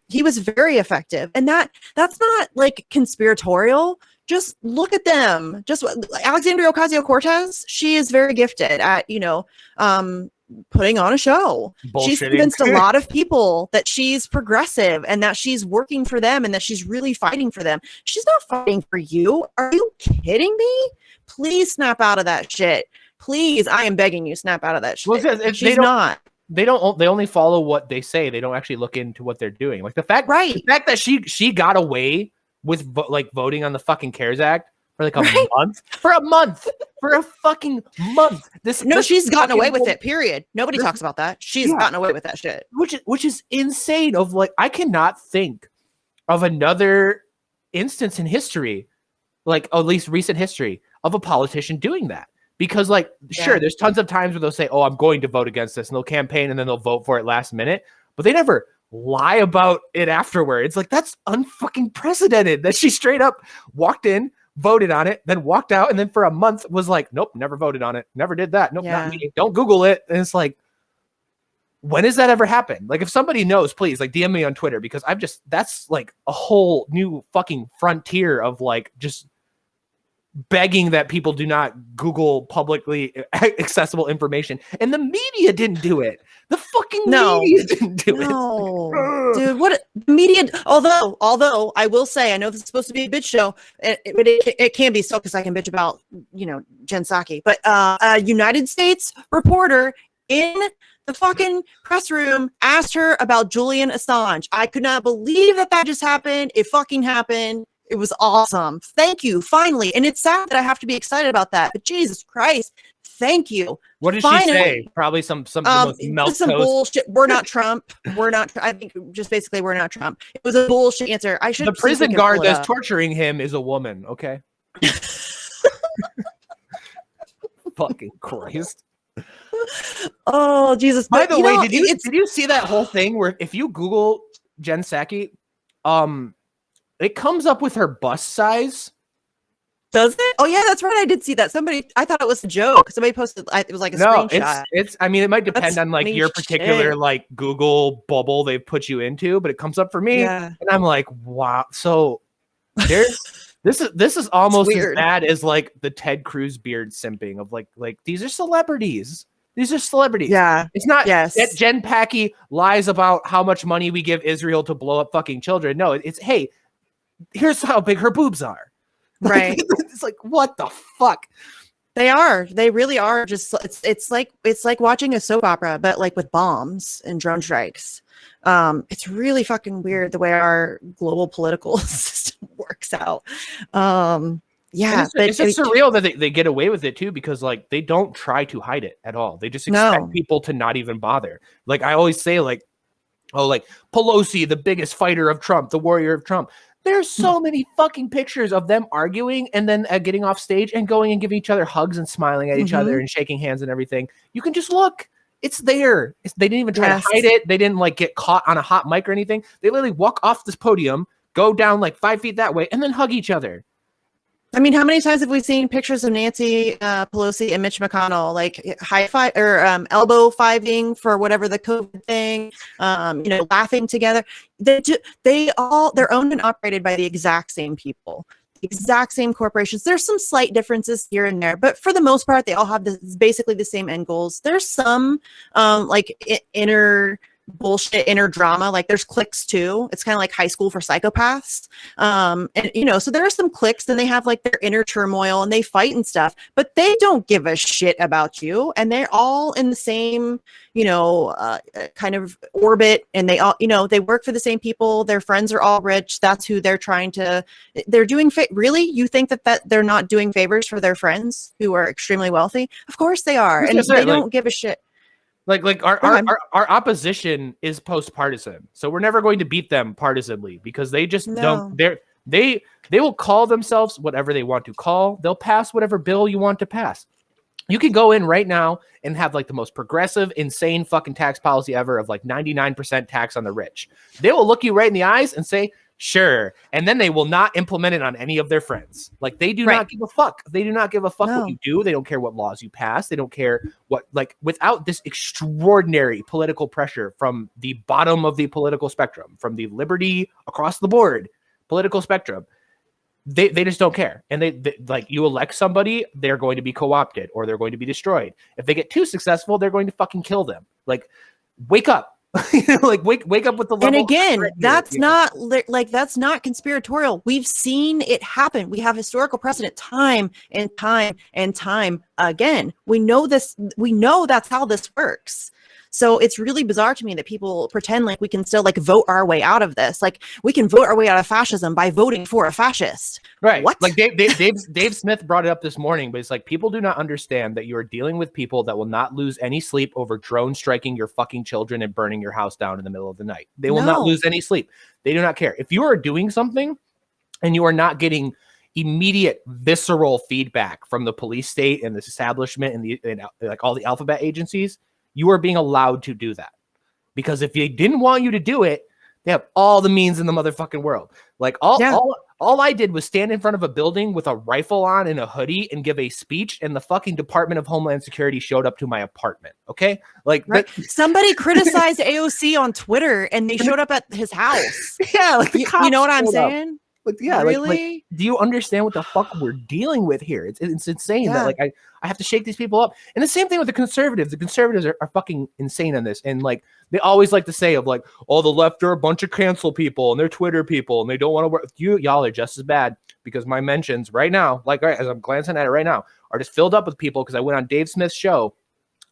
He was very effective, and that's not like conspiratorial. Just look at them. Just Alexandria Ocasio-Cortez. She is very gifted at putting on a show. She's convinced a lot of people that she's progressive and that she's working for them and that she's really fighting for them. She's not fighting for you. Are you kidding me? Please snap out of that shit. Please, I am begging you, snap out of that shit. Well, she's not. They only follow what they say. They don't actually look into what they're doing. Like the fact that she got away with voting on the fucking CARES Act for like for a fucking month. She's gotten away with it. Period. Nobody talks about that. She's gotten away with that shit, which is insane. Of like, I cannot think of another instance in history, like at least recent history, of a politician doing that. because like, sure, there's tons of times where they'll say, oh, I'm going to vote against this, and they'll campaign and then they'll vote for it last minute, but they never lie about it afterward. It's like, that's unfucking precedented that she straight up walked in, voted on it, then walked out, and then for a month was like, nope, never voted on it, never did that, nope, not me, don't Google it. And it's like, when has that ever happened? Like, if somebody knows, please, like, DM me on Twitter, because that's like a whole new fucking frontier of like just begging that people do not Google publicly accessible information. And the media didn't do it. The fucking media didn't do it. Dude, what media? Although I will say, I know this is supposed to be a bitch show, but it can be so, because I can bitch about, Jen Psaki, but a United States reporter in the fucking press room asked her about Julian Assange. I could not believe that just happened. It fucking happened. It was awesome. Thank you. Finally. And it's sad that I have to be excited about that, but Jesus Christ, thank you. What did she say? Probably some bullshit. We're not Trump. I think just basically we're not Trump. It was a bullshit answer. I should. The prison guard that's torturing him is a woman. Okay. Fucking Christ. Oh Jesus! By the way, did you see that whole thing where if you Google Jen Psaki, it comes up with her bust size? Does it? Oh yeah, that's right. I did see that. I thought it was a joke. Somebody posted. It was like a screenshot. It's. I mean, it might depend on like your particular like Google bubble they've put you into, but it comes up for me, and I'm like, wow. So there's. This is almost as bad as like the Ted Cruz beard simping of like these are celebrities. These are celebrities. Yeah. It's not that Jen Psaki lies about how much money we give Israel to blow up fucking children. No, it's, hey, here's how big her boobs are. Right. It's like, what the fuck? They are. They really are. Just it's like watching a soap opera, but like with bombs and drone strikes. It's really fucking weird the way our global political system works out. Yeah, it's just surreal that they get away with it too, because like they don't try to hide it at all. They just expect people to not even bother. Like I always say, like, oh, like Pelosi, the biggest fighter of Trump, the warrior of Trump. There's so many fucking pictures of them arguing and then getting off stage and going and giving each other hugs and smiling at each other and shaking hands and everything. You can just look. It's there. They didn't even try to hide it. They didn't like get caught on a hot mic or anything. They literally walk off this podium, go down like 5 feet that way, and then hug each other. I mean, how many times have we seen pictures of Nancy Pelosi and Mitch McConnell, like high five or elbow fiving for whatever the COVID thing, laughing together? They're owned and operated by the exact same people, the exact same corporations. There's some slight differences here and there, but for the most part, they all have basically the same end goals. There's some inner bullshit, inner drama, like there's cliques too. It's kind of like high school for psychopaths, so there are some cliques, and they have like their inner turmoil and they fight and stuff, but they don't give a shit about you, and they're all in the same kind of orbit, and they all they work for the same people. Their friends are all rich. That's who they're doing really? You think that they're not doing favors for their friends who are extremely wealthy? Of course they are, and they don't give a shit. Like our opposition is post-partisan, so we're never going to beat them partisanly, because they just don't. They will call themselves whatever they want to call. They'll pass whatever bill you want to pass. You can go in right now and have like the most progressive, insane fucking tax policy ever of like 99% tax on the rich. They will look you right in the eyes and say, sure. And then they will not implement it on any of their friends. Like they do not give a fuck. They do not give a fuck what you do. They don't care what laws you pass. They don't care what, like, without this extraordinary political pressure from the bottom of the political spectrum, from the liberty across the board political spectrum, they just don't care. And they like, you elect somebody, they're going to be co-opted or they're going to be destroyed. If they get too successful, they're going to fucking kill them. Like, wake up. Like wake up with the level. And again, that's not conspiratorial. We've seen it happen. We have historical precedent time and time and time again. We know this. We know that's how this works. So it's really bizarre to me that people pretend like we can still like vote our way out of this. Like we can vote our way out of fascism by voting for a fascist. Right. What? Like Dave Smith brought it up this morning, but it's like, people do not understand that you are dealing with people that will not lose any sleep over drone striking your fucking children and burning your house down in the middle of the night. They will not lose any sleep. They do not care. If you are doing something and you are not getting immediate visceral feedback from the police state and the establishment and like all the alphabet agencies, you are being allowed to do that. Because if they didn't want you to do it, they have all the means in the motherfucking world. Like all I did was stand in front of a building with a rifle on and a hoodie and give a speech, and the fucking Department of Homeland Security showed up to my apartment. Okay, like somebody criticized AOC on Twitter, and they showed up at his house. Yeah, like you know what I'm saying? Like, yeah, really? Like, do you understand what the fuck we're dealing with here? It's insane that like I have to shake these people up. And the same thing with the conservatives. The conservatives are fucking insane on this. And like they always like to say of like, oh, the left are a bunch of cancel people and they're Twitter people and they don't want to work with you. Y'all are just as bad, because my mentions right now, like as I'm glancing at it right now, are just filled up with people because I went on Dave Smith's show.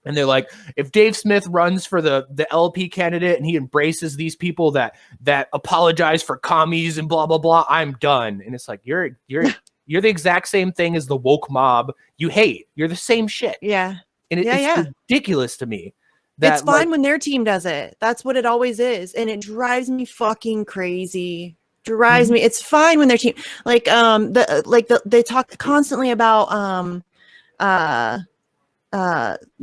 And they're like, if Dave Smith runs for the LP candidate and he embraces these people that apologize for commies and blah, blah, blah, I'm done. And it's like, you're the exact same thing as the woke mob you hate. You're the same shit. Yeah. And it's ridiculous to me. It's fine when their team does it. That's what it always is. And it drives me fucking crazy. Me. It's fine when their team, like, they talk constantly about,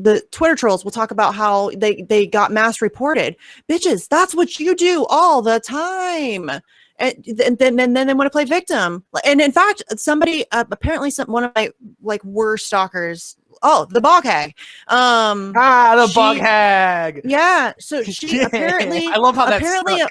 the Twitter trolls will talk about how they got mass reported. Bitches, that's what you do all the time. And then they want to play victim. And in fact, somebody apparently one of my like worst stalkers. Oh, the bog hag. The bog hag. Yeah. So she apparently I love how that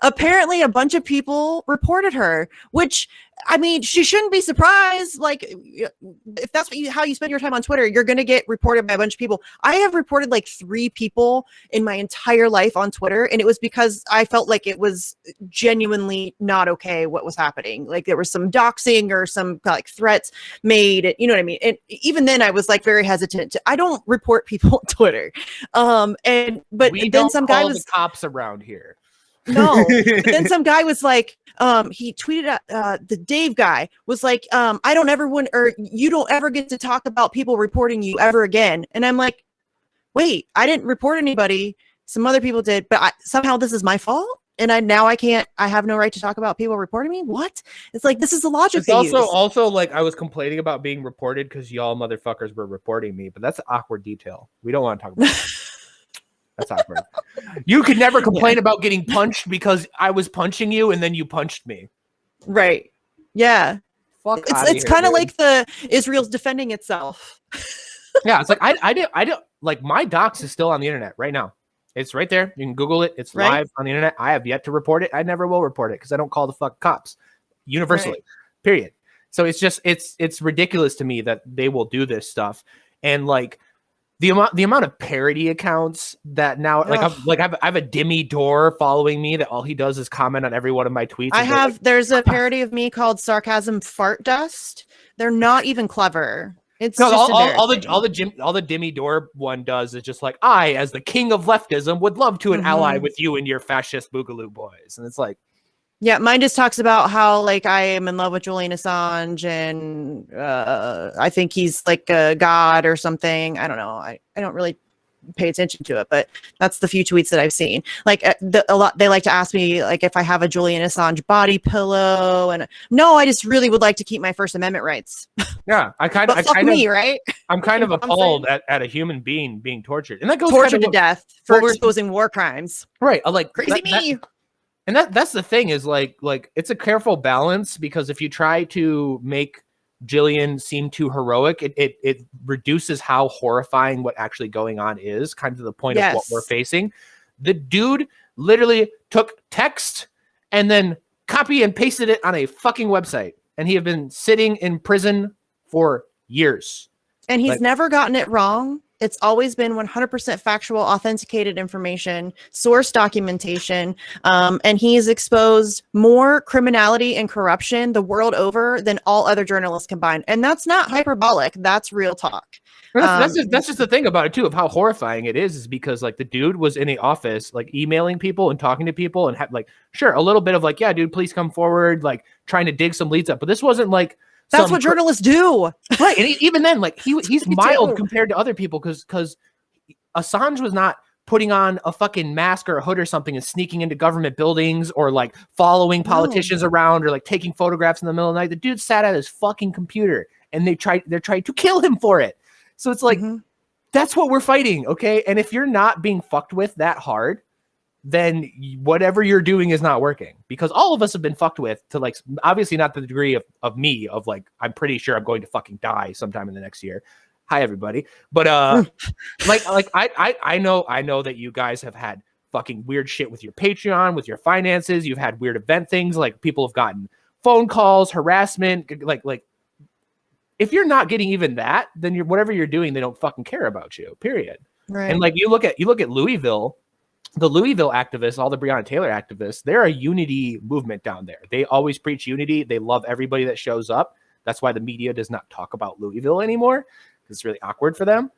apparently a bunch of people reported her, which I mean, she shouldn't be surprised. Like, if that's how you spend your time on Twitter, you're going to get reported by a bunch of people. I have reported like 3 people in my entire life on Twitter, and it was because I felt like it was genuinely not okay what was happening. Like there was some doxing or some like threats made. You know what I mean? And even then, I was like very hesitant. I don't report people on Twitter. But then some guy was the cops around here. No. But then some guy was like, he tweeted at the Dave guy was like, I don't ever want, or you don't ever get to talk about people reporting you ever again. And I'm like, wait, I didn't report anybody. Some other people did, but somehow this is my fault. And I can't, I have no right to talk about people reporting me. What? It's like, this is the logic. It's also like I was complaining about being reported because y'all motherfuckers were reporting me, but that's an awkward detail. We don't want to talk about that. That's awkward. You could never complain about getting punched because I was punching you and then you punched me. Right. Yeah. Fuck it's kind of like the Israel's defending itself. Yeah. It's like, I don't like my docs is still on the internet right now. It's right there. You can Google it. It's live on the internet. I have yet to report it. I never will report it because I don't call the fuck cops universally, period. So it's just, it's ridiculous to me that they will do this stuff. And like, the amount of parody accounts that now, I have a Demi Door following me that all he does is comment on every one of my tweets. There's a parody of me called Sarcasm Fart Dust. They're not even clever. It's just all the Demi Door one does is just like, I, as the king of leftism, would love to ally with you and your fascist boogaloo boys, and it's like. Yeah, mine just talks about how like I am in love with Julian Assange and I think he's like a god or something. I don't know. I don't really pay attention to it, but that's the few tweets that I've seen. Like a lot, they like to ask me like if I have a Julian Assange body pillow, and no, I just really would like to keep my First Amendment rights. Yeah, I'm kind of appalled at a human being being tortured, and that goes tortured to death for exposing war crimes. Right, like crazy me. And that's the thing is like it's a careful balance, because if you try to make Jillian seem too heroic, it reduces how horrifying what actually going on is, kind of to the point of what we're facing. The dude literally took text and then copy and pasted it on a fucking website, and he had been sitting in prison for years. And he's never gotten it wrong. It's always been 100% factual, authenticated information, source documentation, and he's exposed more criminality and corruption the world over than all other journalists combined. And that's not hyperbolic. That's real talk. That's just the thing about it too, of how horrifying it is because like the dude was in the office, like emailing people and talking to people and had like, sure, a little bit of like, yeah, dude, please come forward, like trying to dig some leads up. But this wasn't like, that's what journalists do. Right. And even then, like he's mild compared to other people because Assange was not putting on a fucking mask or a hood or something and sneaking into government buildings or like following politicians around or like taking photographs in the middle of the night. The dude sat at his fucking computer and they're trying to kill him for it. So it's like, that's what we're fighting. Okay. And if you're not being fucked with that hard, then whatever you're doing is not working, because all of us have been fucked with to like, obviously not the degree of me, of like, I'm pretty sure I'm going to fucking die sometime in the next year. Hi everybody. But I know that you guys have had fucking weird shit with your Patreon, with your finances. You've had weird event things, like people have gotten phone calls, harassment, like if you're not getting even that, then whatever you're doing, they don't fucking care about you, period. Right. And like you look at Louisville, the Louisville activists, all the Breonna Taylor activists, they're a unity movement down there. They always preach unity. They love everybody that shows up. That's why the media does not talk about Louisville anymore, because it's really awkward for them.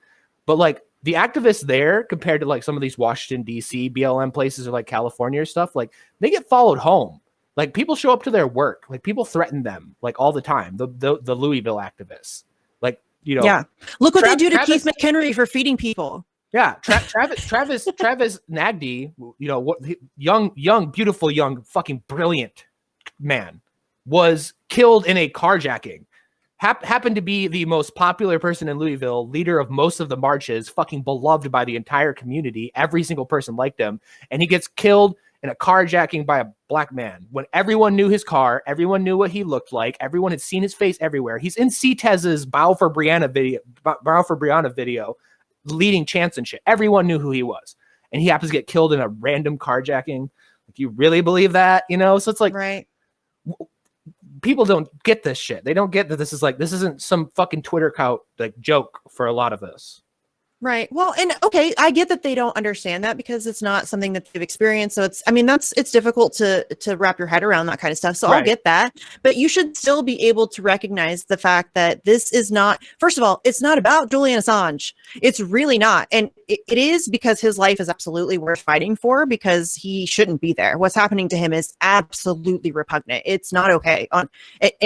But like the activists there, compared to like some of these Washington, D.C. BLM places or like California or stuff, like they get followed home. Like people show up to their work. Like people threaten them like all the time. The Louisville activists, like, you know. Yeah. Look what they do to Keith McHenry for feeding people. Yeah, Travis Nagdi, you know, what young, beautiful, young, fucking brilliant man, was killed in a carjacking. Happened to be the most popular person in Louisville, leader of most of the marches, fucking beloved by the entire community. Every single person liked him, and he gets killed in a carjacking by a black man. When everyone knew his car, everyone knew what he looked like, everyone had seen his face everywhere. He's in CTES's Bow for Breonna video. Leading chants and shit. Everyone knew who he was, and he happens to get killed in a random carjacking. Like, you really believe that? You know, so it's like, right. People don't get this shit. They don't get that this isn't some fucking Twitter account like joke for a lot of this. Right. Well, and okay, I get that they don't understand that because it's not something that they've experienced. So it's difficult to wrap your head around that kind of stuff. So I'll get that, but you should still be able to recognize the fact that this is not, first of all, it's not about Julian Assange. It's really not. And it is, because his life is absolutely worth fighting for, because he shouldn't be there. What's happening to him is absolutely repugnant. It's not okay.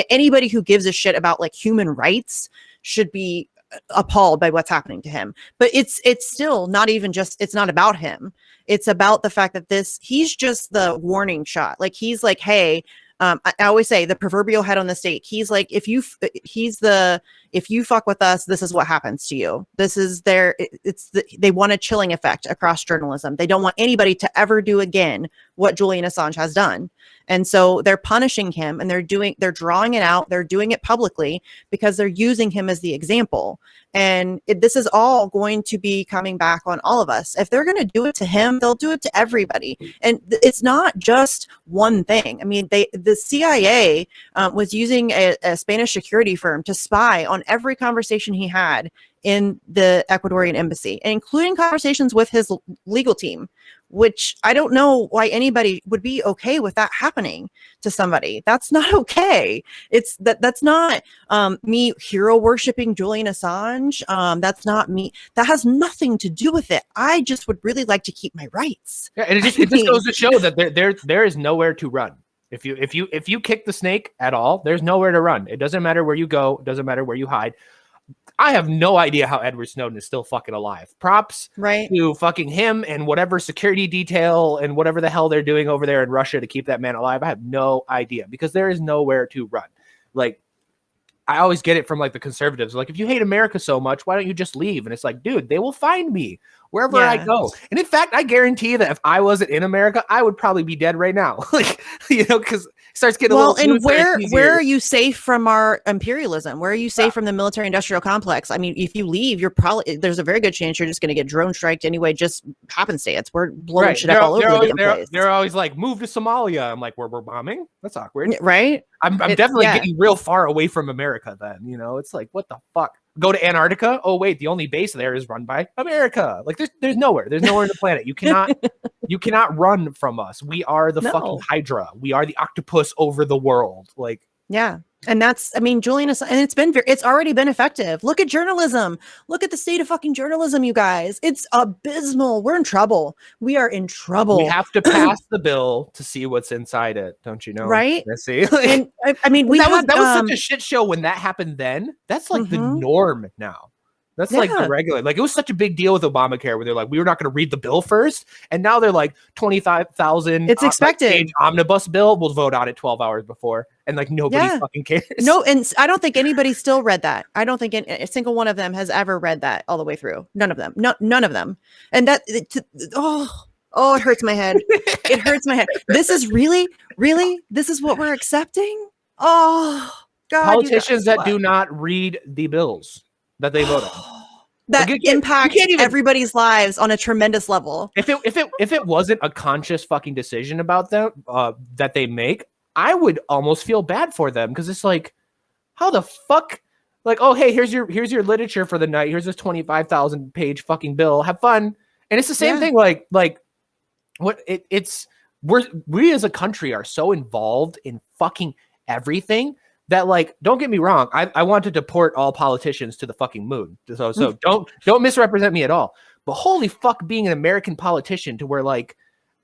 Anybody who gives a shit about like human rights should be appalled by what's happening to him. But it's still not even just, it's not about him. It's about the fact that he's just the warning shot. Like, he's like, hey, I always say the proverbial head on the stake. He's like, if you fuck with us, this is what happens to you. This is they want a chilling effect across journalism. They don't want anybody to ever do again what Julian Assange has done. And so they're punishing him, and they're drawing it out. They're doing it publicly because they're using him as the example. And this is all going to be coming back on all of us. If they're going to do it to him, they'll do it to everybody. And it's not just one thing. I mean, the CIA was using a Spanish security firm to spy on every conversation he had in the Ecuadorian embassy, including conversations with his legal team, which I don't know why anybody would be okay with that happening to somebody. That's not okay. That's not me hero worshiping Julian Assange. That's not me. That has nothing to do with it. I just would really like to keep my rights. Yeah, and it just goes to show that there is nowhere to run. If you kick the snake at all, there's nowhere to run. It doesn't matter where you go. It doesn't matter where you hide. I have no idea how Edward Snowden is still fucking alive. Props to fucking him and whatever security detail and whatever the hell they're doing over there in Russia to keep that man alive. I have no idea, because there is nowhere to run. Like, I always get it from like the conservatives. Like, if you hate America so much, why don't you just leave? And it's like, dude, they will find me wherever I go. And in fact, I guarantee that if I wasn't in America, I would probably be dead right now. Like, you know, because it starts getting a little. And where are you safe from our imperialism? Where are you safe from the military industrial complex? I mean, if you leave, there's a very good chance you're just going to get drone striked anyway, just happenstance. We're blowing shit up all over the damn place. They're always like, move to Somalia. I'm like, we're bombing? That's awkward. Right? I'm definitely getting real far away from America then, you know? It's like, what the fuck? Go to Antarctica? Oh, wait, the only base there is run by America. Like, there's nowhere. There's nowhere on the planet. You cannot run from us. We are the fucking Hydra. We are the octopus over the world. Like, yeah. And that's, I mean, Julian, and it's already been effective. Look at journalism. Look at the state of fucking journalism, you guys. It's abysmal. We're in trouble. We are in trouble. We have to pass the bill to see what's inside it. Don't you know? Right. Let's see. And I mean, that was such a shit show when that happened then. That's like the norm now. That's like the regular. Like, it was such a big deal with Obamacare where they're like, we were not going to read the bill first, and now they're like 25,000. It's expected. Omnibus bill. We'll vote on it 12 hours before, and like nobody fucking cares. No, and I don't think anybody still read that. I don't think a single one of them has ever read that all the way through. None of them. None of them. And that. Oh, it hurts my head. It hurts my head. This is really. This is what we're accepting. Oh God! Politicians that do not read the bills that they vote on. That impacts everybody's lives on a tremendous level. If it wasn't a conscious fucking decision about them that they make, I would almost feel bad for them, because it's like, how the fuck? Like, oh hey, here's your literature for the night. Here's this 25,000 page fucking bill. Have fun. And it's the same thing. Like what we as a country are so involved in fucking everything that, like, don't get me wrong, I want to deport all politicians to the fucking moon. So don't misrepresent me at all. But holy fuck, being an American politician, to where, like,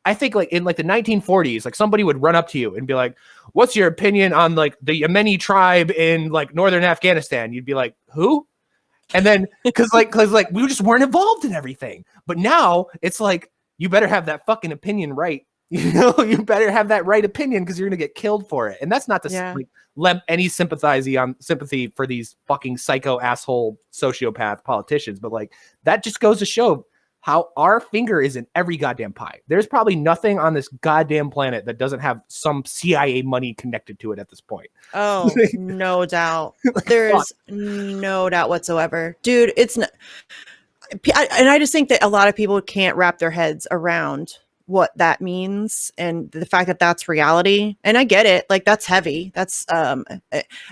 I think like in like the 1940s, like somebody would run up to you and be like, "What's your opinion on like the Yemeni tribe in like northern Afghanistan?" You'd be like, "Who?" And then because we just weren't involved in everything. But now it's like, you better have that fucking opinion right. You know, you better have that right opinion, because you're gonna get killed for it. And that's not to let any sympathy for these fucking psycho asshole sociopath politicians, but like, that just goes to show how our finger is in every goddamn pie. There's probably nothing on this goddamn planet that doesn't have some CIA money connected to it at this point. Oh, no doubt. There's no doubt whatsoever, dude. It's not. And I just think that a lot of people can't wrap their heads around what that means, and the fact that that's reality. And I get it. Like, that's heavy. That's and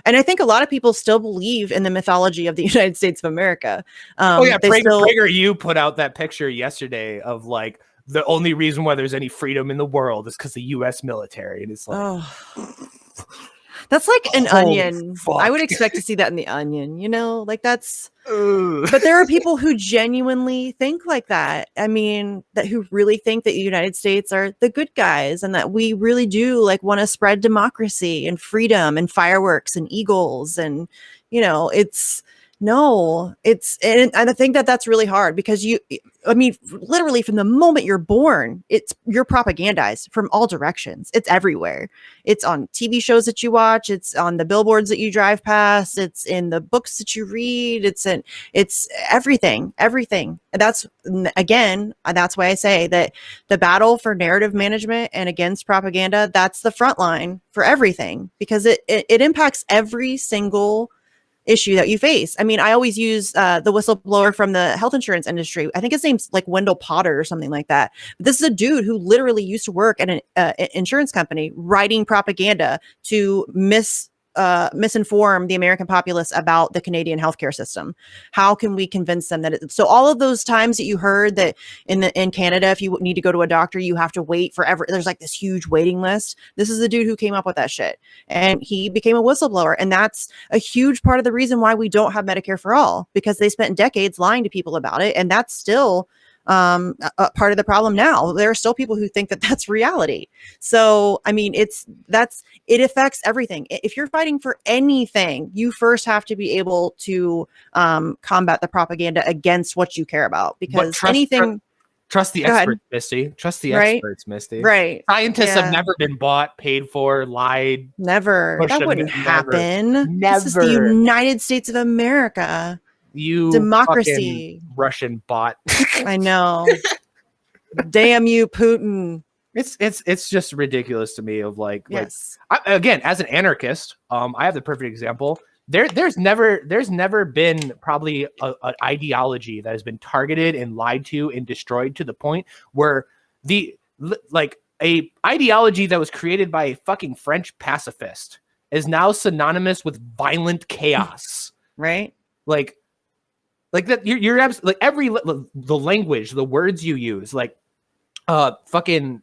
I think a lot of people still believe in the mythology of the United States of America. Prager, you put out that picture yesterday of like, the only reason why there's any freedom in the world is because the U.S. military. And it's like, that's like an onion. Fuck. I would expect to see that in the Onion, you know, like that's, but there are people who genuinely think like that. I mean, who really think that the United States are the good guys, and that we really do like want to spread democracy and freedom and fireworks and eagles. And, you know, and I think that that's really hard, because literally from the moment you're born, you're propagandized from all directions. It's everywhere. It's on TV shows that you watch. It's on the billboards that you drive past. It's in the books that you read. It's everything. And that's why I say that the battle for narrative management and against propaganda, that's the front line for everything, because it impacts every single issue that you face. I mean, I always use the whistleblower from the health insurance industry. I think his name's like Wendell Potter or something like that. But this is a dude who literally used to work at an insurance company writing propaganda to misinform the American populace about the Canadian healthcare system. How can we convince them that so all of those times that you heard that in Canada, if you need to go to a doctor, you have to wait forever. There's like this huge waiting list. This is the dude who came up with that shit, and he became a whistleblower. And that's a huge part of the reason why we don't have Medicare for all, because they spent decades lying to people about it. And that's still a part of the problem now. There are still people who think that that's reality. So, I mean, it affects everything. If you're fighting for anything, you first have to be able to combat the propaganda against what you care about, because trust the experts, Misty. Trust the experts, Misty. Right. Scientists have never been bought, paid for, lied. Never. That wouldn't happen. Never. This is the United States of America. You democracy, Russian bot. I know. Damn you, Putin. It's just ridiculous to me. Of like, yes. Again, as an anarchist, I have the perfect example. There's never been probably an ideology that has been targeted and lied to and destroyed to the point where a ideology that was created by a fucking French pacifist is now synonymous with violent chaos. Right? Like that, you're absolutely like the language, the words you use, like Reason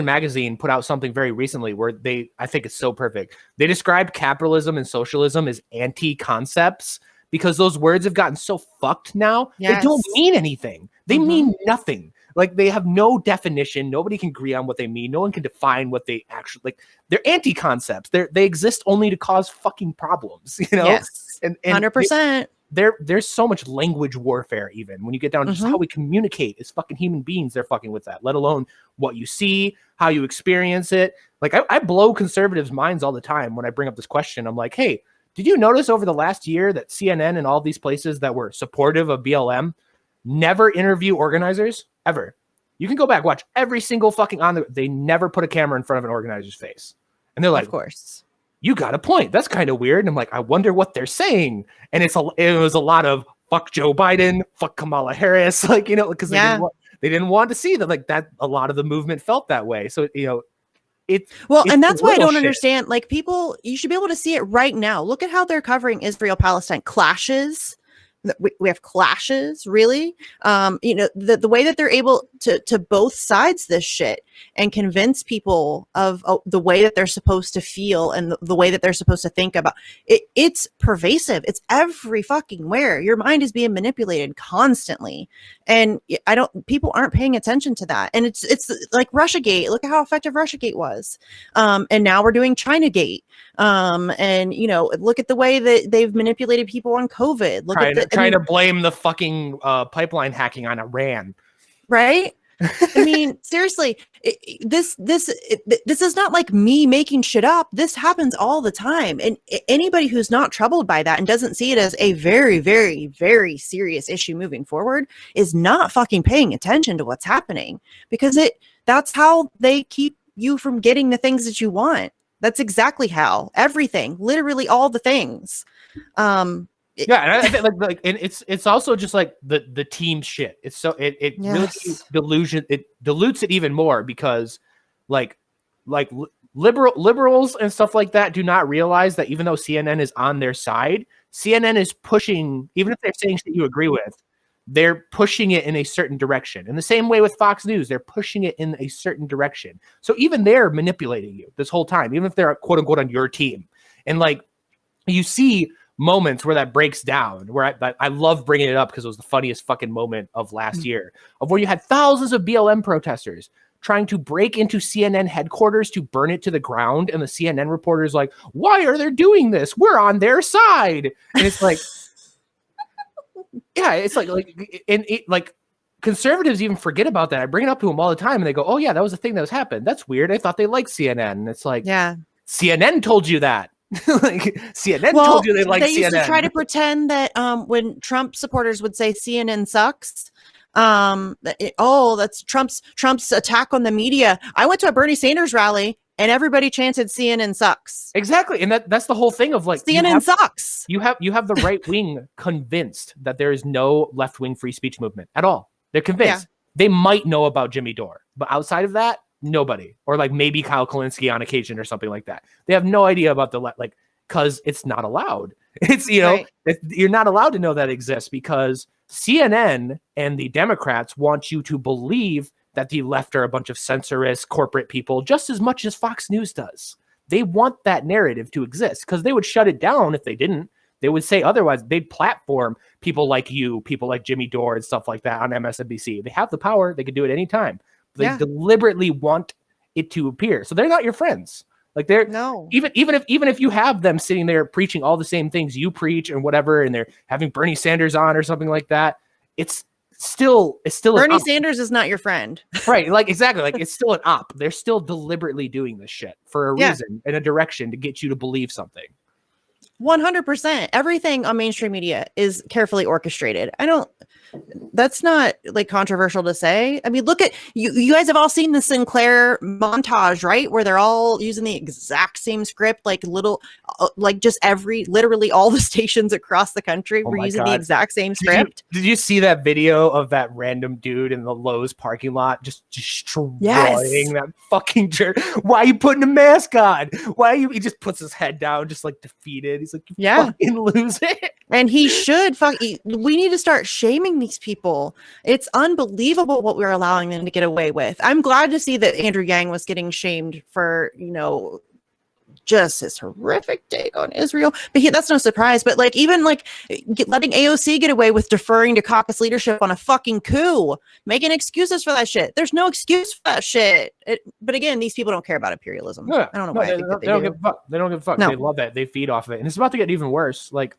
Magazine put out something very recently where I think it's so perfect. They described capitalism and socialism as anti-concepts, because those words have gotten so fucked now. Yes. They don't mean anything. They mean nothing. Like, they have no definition. Nobody can agree on what they mean. No one can define what they actually like. They're anti-concepts. They exist only to cause fucking problems, you know? Yes. And 100%. there's so much language warfare, even when you get down to just how we communicate as fucking human beings. They're fucking with that, let alone what you see, how you experience it. Like I blow conservatives' minds all the time when I bring up this question. I'm like, hey, did you notice over the last year that CNN and all these places that were supportive of BLM never interview organizers ever? You can go back, watch every single fucking they never put a camera in front of an organizer's face. And they're like, of course, you got a point. That's kind of weird. And I'm like, I wonder what they're saying. And it was a lot of fuck Joe Biden, fuck Kamala Harris, like, because they didn't want to see that, like, that a lot of the movement felt that way. So, and that's why I don't understand. Like, people, you should be able to see it right now. Look at how they're covering Israel-Palestine clashes. We have clashes, really. The way that they're able to both sides this shit and convince people of the way that they're supposed to feel and the way that they're supposed to think about it. It's pervasive. It's every fucking where. Your mind is being manipulated constantly, and people aren't paying attention to that. And it's like Russiagate. Look at how effective Russiagate was. And now we're doing Chinagate. And look at the way that they've manipulated people on COVID. Trying to blame the fucking pipeline hacking on Iran, right? I mean, seriously, this is not like me making shit up. This happens all the time, and anybody who's not troubled by that and doesn't see it as a very, very, very serious issue moving forward is not fucking paying attention to what's happening, because that's how they keep you from getting the things that you want. That's exactly how. Everything, literally all the things. And I think like and it's also just like the team shit. It's so it yes. really dilutes it even more, because like liberals and stuff like that do not realize that even though CNN is on their side, CNN is pushing, even if they're saying shit you agree with, they're pushing it in a certain direction. In the same way with Fox News, they're pushing it in a certain direction. So even they're manipulating you this whole time, even if they're quote unquote on your team. And like you see moments where that breaks down, where I love bringing it up because it was the funniest fucking moment of last year, of where you had thousands of BLM protesters trying to break into CNN headquarters to burn it to the ground. And the CNN reporter's like, why are they doing this? We're on their side. And it's like, yeah, it's like conservatives even forget about that. I bring it up to them all the time and they go, oh yeah, that was a thing that was happened. That's weird. I thought they liked CNN. And it's like, yeah, CNN told you that. Like CNN told you they like CNN. They used to try to pretend that when Trump supporters would say CNN sucks, that's Trump's attack on the media. I went to a Bernie Sanders rally and everybody chanted CNN sucks. Exactly. And that's the whole thing of like CNN sucks. You have the right wing convinced that there is no left wing free speech movement at all. They're convinced. Yeah. They might know about Jimmy Dore, but outside of that, nobody. Or like maybe Kyle Kalinske on occasion or something like that. They have no idea about because it's not allowed. It's right. You're not allowed to know that exists, because CNN and the Democrats want you to believe that the left are a bunch of censorious corporate people just as much as Fox News does. They want that narrative to exist, because they would shut it down if they didn't. They would say otherwise. They'd platform people like you, people like Jimmy Dore and stuff like that on MSNBC. They have the power. They could do it anytime. They deliberately want it to appear. So they're not your friends. Like even if you have them sitting there preaching all the same things you preach and whatever, and they're having Bernie Sanders on or something like that, it's still Bernie Sanders is not your friend. Right. Like exactly. Like it's still an op. They're still deliberately doing this shit for a reason and a direction to get you to believe something. 100%. Everything on mainstream media is carefully orchestrated. That's not like controversial to say. I mean, look at you guys have all seen the Sinclair montage, right? Where they're all using the exact same script, like literally all the stations across the country were using the exact same script. Did you see that video of that random dude in the Lowe's parking lot just destroying that fucking jerk? Why are you putting a mask on? He just puts his head down, just like defeated. He's like, you fucking lose it. And he should we need to start shaming these people. It's unbelievable what we're allowing them to get away with. I'm glad to see that Andrew Yang was getting shamed for, just his horrific take on Israel. But that's no surprise. But letting AOC get away with deferring to caucus leadership on a fucking coup, making excuses for that shit. There's no excuse for that shit. But again, these people don't care about imperialism. Yeah. I don't know why. They don't give a fuck. They don't give a fuck. No. They love that. They feed off of it. And it's about to get even worse. Like,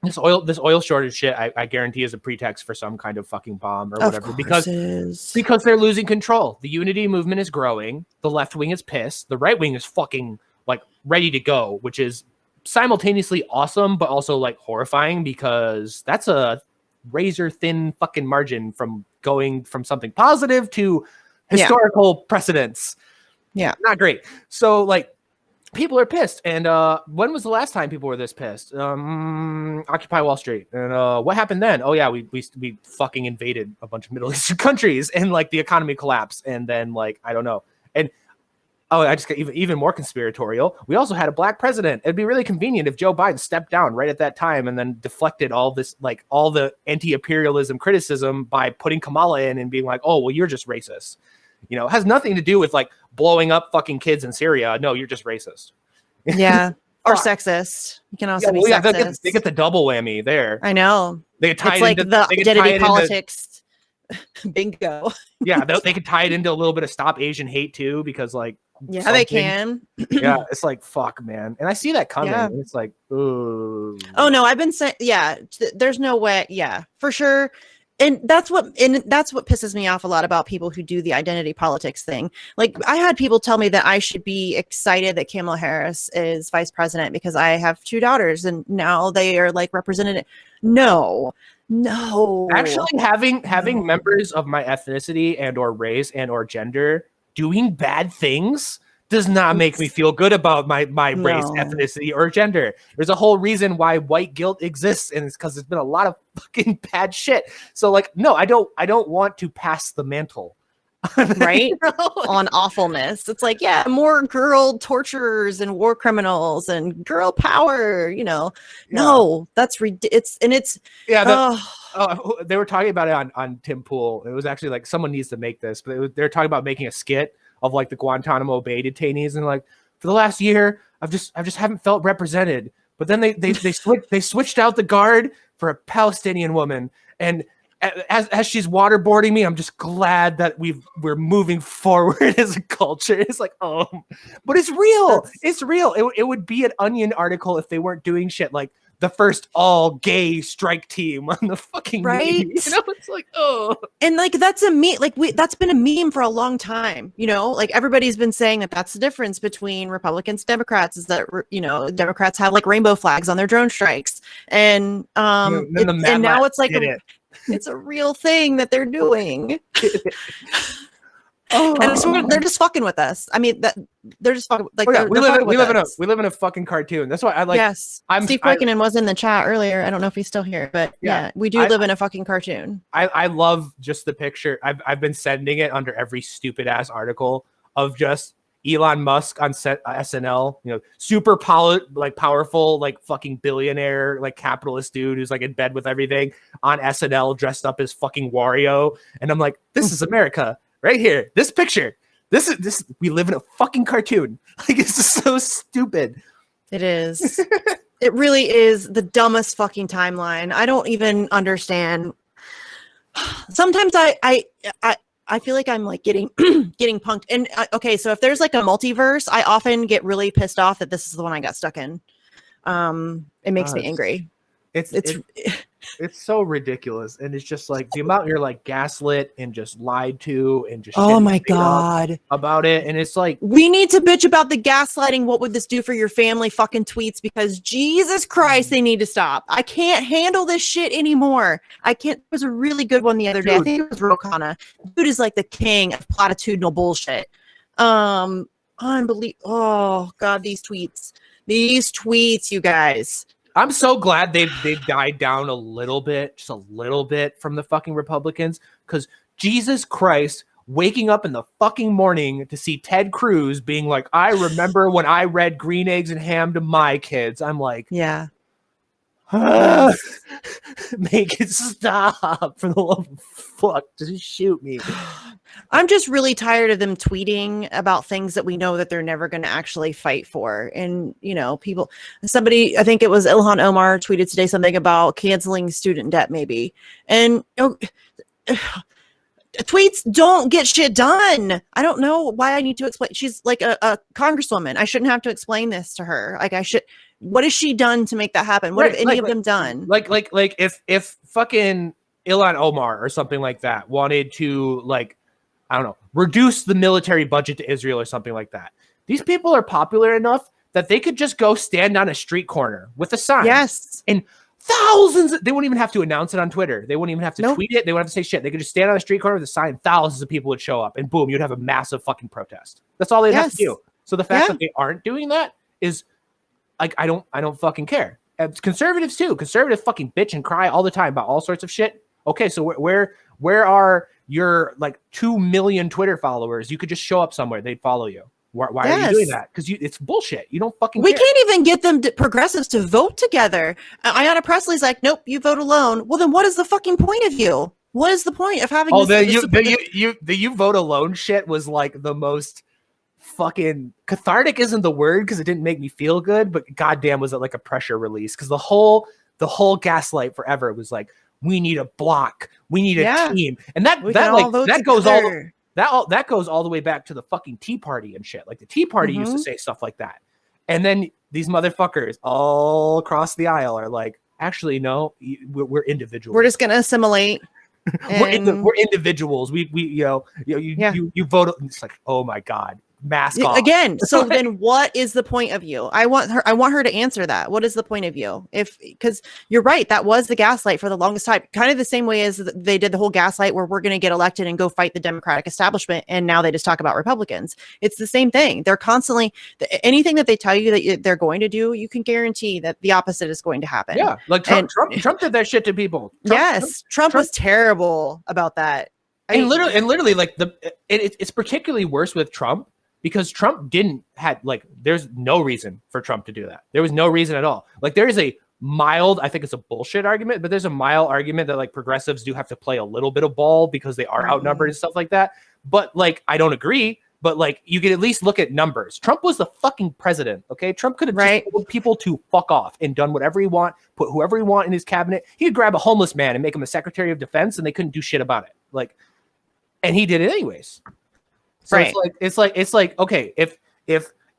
This oil shortage shit, I guarantee is a pretext for some kind of fucking bomb or whatever, because they're losing control. The unity movement is growing. The left wing is pissed. The right wing is fucking like ready to go, which is simultaneously awesome, but also like horrifying, because that's a razor thin fucking margin from going from something positive to historical precedents. Yeah. Not great. So like, people are pissed. And when was the last time people were this pissed? Occupy Wall Street. And what happened then? Oh yeah, we fucking invaded a bunch of Middle Eastern countries, and like the economy collapsed. And then like, I don't know. And I just got even more conspiratorial. We also had a black president. It'd be really convenient if Joe Biden stepped down right at that time and then deflected all this, like all the anti-imperialism criticism by putting Kamala in and being like, oh, well, you're just racist. You know, it has nothing to do with like blowing up fucking kids in Syria. No, you're just racist. Yeah. Or sexist. You can also be sexist. They get the double whammy there. I know. They tie it's like the identity politics bingo. Yeah, they could tie it into a little bit of Stop Asian Hate too, because like, yeah, they can. Yeah, it's like, fuck, man. And I see that coming. Yeah. And it's like, ooh. Oh no, I've been saying, there's no way. Yeah, for sure. And that's what pisses me off a lot about people who do the identity politics thing. Like, I had people tell me that I should be excited that Kamala Harris is vice president because I have 2 daughters and now they are like represented. No. Actually, having members of my ethnicity and or race and or gender doing bad things does not make me feel good about my race, ethnicity, or gender. There's a whole reason why white guilt exists, and it's because there's been a lot of fucking bad shit. So like, no, I don't want to pass the mantle. Right? On awfulness. It's like, yeah, more girl torturers and war criminals and girl power, you know. Yeah. No, that's ridiculous. They were talking about it on Tim Pool. It was actually like, someone needs to make this, but they're talking about making a skit of like the Guantanamo Bay detainees, and like, for the last year, I just haven't felt represented. But then they switched out the guard for a Palestinian woman, and as she's waterboarding me, I'm just glad that we're moving forward as a culture. It's like, oh, but it's real. It's real. It would be an Onion article if they weren't doing shit like the first all gay strike team on the fucking right. Meme. You know, it's like, oh, and like that's a meme. Like that's been a meme for a long time. You know, like everybody's been saying that's the difference between Republicans and Democrats is that, you know, Democrats have like rainbow flags on their drone strikes, and and now it's like it's a real thing that they're doing. Oh, and they're just fucking with us. I mean, they're just fucking like we live in a fucking cartoon. That's why I like. Yes, Steve Quickenen was in the chat earlier. I don't know if he's still here, but yeah, we do live in a fucking cartoon. I love just the picture. I've been sending it under every stupid ass article of just Elon Musk on SNL. You know, super powerful, like fucking billionaire, like capitalist dude who's like in bed with everything on SNL, dressed up as fucking Wario, and I'm like, this is America. Right here, this picture. This is we live in a fucking cartoon. Like, it's just so stupid. It is. It really is the dumbest fucking timeline. I don't even understand. Sometimes I feel like I'm like getting punked. And okay, so if there's like a multiverse, I often get really pissed off that this is the one I got stuck in. It makes me angry. It's so ridiculous, and it's just like the amount you're like gaslit and just lied to and just oh my god about it, and it's like, we need to bitch about the gaslighting. What would this do for your family? Fucking tweets, because Jesus Christ, they need to stop. I can't handle this shit anymore. I can't. There was a really good one the other day. I think it was Rokana. Dude is like the king of platitudinal bullshit. Unbelievable. Oh god, these tweets, you guys. I'm so glad they've died down a little bit, just a little bit from the fucking Republicans, because Jesus Christ, waking up in the fucking morning to see Ted Cruz being like, I remember when I read Green Eggs and Ham to my kids. I'm like, yeah. Make it stop, for the love of fuck, just shoot me. I'm just really tired of them tweeting about things that we know that they're never going to actually fight for. And, you know, somebody, I think it was Ilhan Omar, tweeted today something about canceling student debt maybe. And tweets don't get shit done. I don't know why I need to explain. She's like a congresswoman. I shouldn't have to explain this to her. Like What has she done to make that happen? What have any of them done? Like if fucking Ilhan Omar or something like that wanted to, like, I don't know, reduce the military budget to Israel or something like that. These people are popular enough that they could just go stand on a street corner with a sign. Yes. And thousands, they wouldn't even have to announce it on Twitter. They wouldn't even have to tweet it. They wouldn't have to say shit. They could just stand on a street corner with a sign. Thousands of people would show up and boom, you'd have a massive fucking protest. That's all they'd have to do. So the fact that they aren't doing that is like, I don't fucking care. And conservatives too. Conservatives fucking bitch and cry all the time about all sorts of shit. Okay, so where are your like 2 million Twitter followers? You could just show up somewhere, they'd follow you. Why are you doing that? Because it's bullshit. You don't fucking care. Can't even get them progressives to vote together. Ayanna Pressley's like, nope, you vote alone. Well, then what is the fucking point of you? What is the point of having the you vote alone shit was like the most fucking cathartic isn't the word because it didn't make me feel good, but goddamn was it like a pressure release, because the whole gaslight forever was like, we need a block, we need a team, and that goes all the way back to the fucking Tea Party and shit. Like the Tea Party used to say stuff like that, and then these motherfuckers all across the aisle are like, actually no, we're individuals, we're just gonna assimilate. We're individuals. We you vote. It's like, oh my god, mask off again. So then what is the point of you? I want her to answer that. What is the point of you? Because you're right, that was the gaslight for the longest time, kind of the same way as they did the whole gaslight where we're going to get elected and go fight the Democratic establishment, and now they just talk about Republicans. It's the same thing. They're constantly, anything that they tell you that they're going to do, you can guarantee that the opposite is going to happen. Yeah, like Trump did that shit to people. Trump was terrible about that. Literally like it's particularly worse with Trump, because Trump there's no reason for Trump to do that. There was no reason at all. Like there is a mild, I think it's a bullshit argument, but there's a mild argument that like progressives do have to play a little bit of ball because they are outnumbered and stuff like that. But like, I don't agree, but like you can at least look at numbers. Trump was the fucking president. Okay. Trump could have just told people to fuck off and done whatever he want, put whoever he want in his cabinet. He could grab a homeless man and make him a secretary of defense and they couldn't do shit about it. Like, and he did it anyways. So it's like, okay, if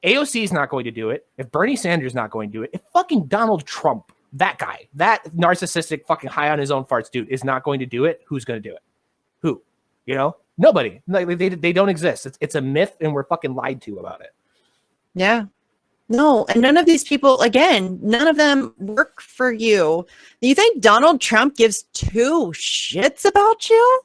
AOC is not going to do it, if Bernie Sanders is not going to do it, if fucking Donald Trump, that guy, that narcissistic fucking high on his own farts dude is not going to do it, who's going to do it? Who? You know? Nobody. Like they don't exist. It's a myth, and we're fucking lied to about it. Yeah. No, and none of these people, again, none of them work for you. Do you think Donald Trump gives two shits about you?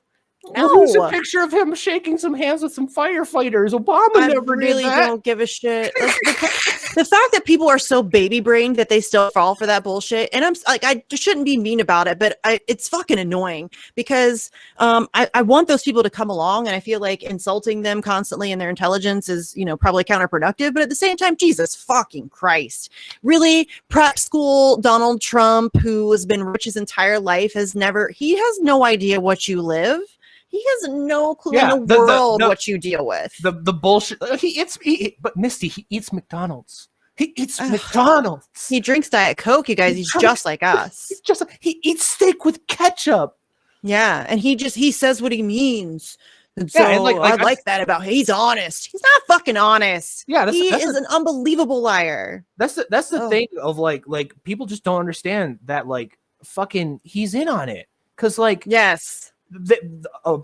No. Well, there's a picture of him shaking some hands with some firefighters. Obama never did that. I don't give a shit. The fact that people are so baby brained that they still fall for that bullshit, and I'm like, I shouldn't be mean about it, but it's fucking annoying because I want those people to come along, and I feel like insulting them constantly and their intelligence is, probably counterproductive. But at the same time, Jesus fucking Christ, really, prep school Donald Trump, who has been rich his entire life, he has no idea what you live. He has no clue in the world what you deal with. The bullshit. But Misty, he eats McDonald's. He eats McDonald's. He drinks Diet Coke, you guys. He's just like us. He eats steak with ketchup. Yeah, and he says what he means. And so I like that about him. He's honest. He's not fucking honest. Yeah, he is an unbelievable liar. That's the thing of like people just don't understand that like fucking he's in on it, because like yes.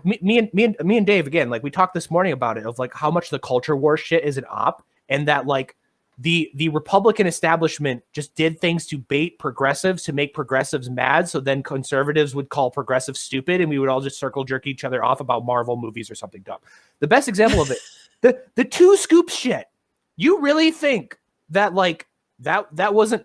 Me and Dave, again, like we talked this morning about it, of like how much the culture war shit is an op, and that like the Republican establishment just did things to bait progressives, to make progressives mad, so then conservatives would call progressives stupid and we would all just circle jerk each other off about Marvel movies or something dumb. The best example of it, the two scoops shit. You really think that like that wasn't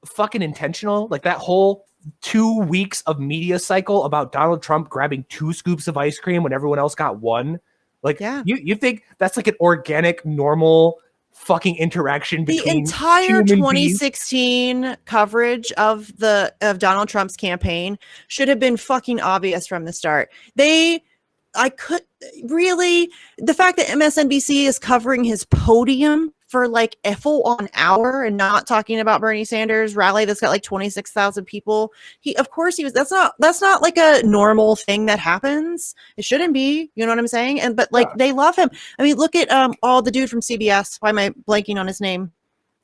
fucking intentional? Like that whole 2 weeks of media cycle about Donald Trump grabbing 2 scoops of ice cream when everyone else got 1. Like, you think that's like an organic, normal fucking interaction between the entire 2016 coverage of Donald Trump's campaign should have been fucking obvious from the start. The fact that MSNBC is covering his podium for like a full-on hour and not talking about Bernie Sanders' rally that's got like 26,000 people. That's not like a normal thing that happens. It shouldn't be, you know what I'm saying? But they love him. I mean, look at the dude from CBS. Why am I blanking on his name?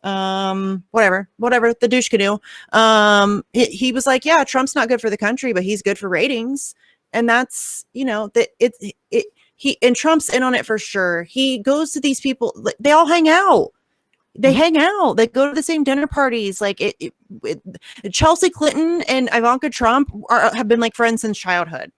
whatever the douche canoe. He was like, yeah, Trump's not good for the country, but he's good for ratings. And that's, you know, that he and Trump's in on it for sure. He goes to these people, they all hang out. They hang out. They go to the same dinner parties. Like Chelsea Clinton and Ivanka Trump have been like friends since childhood.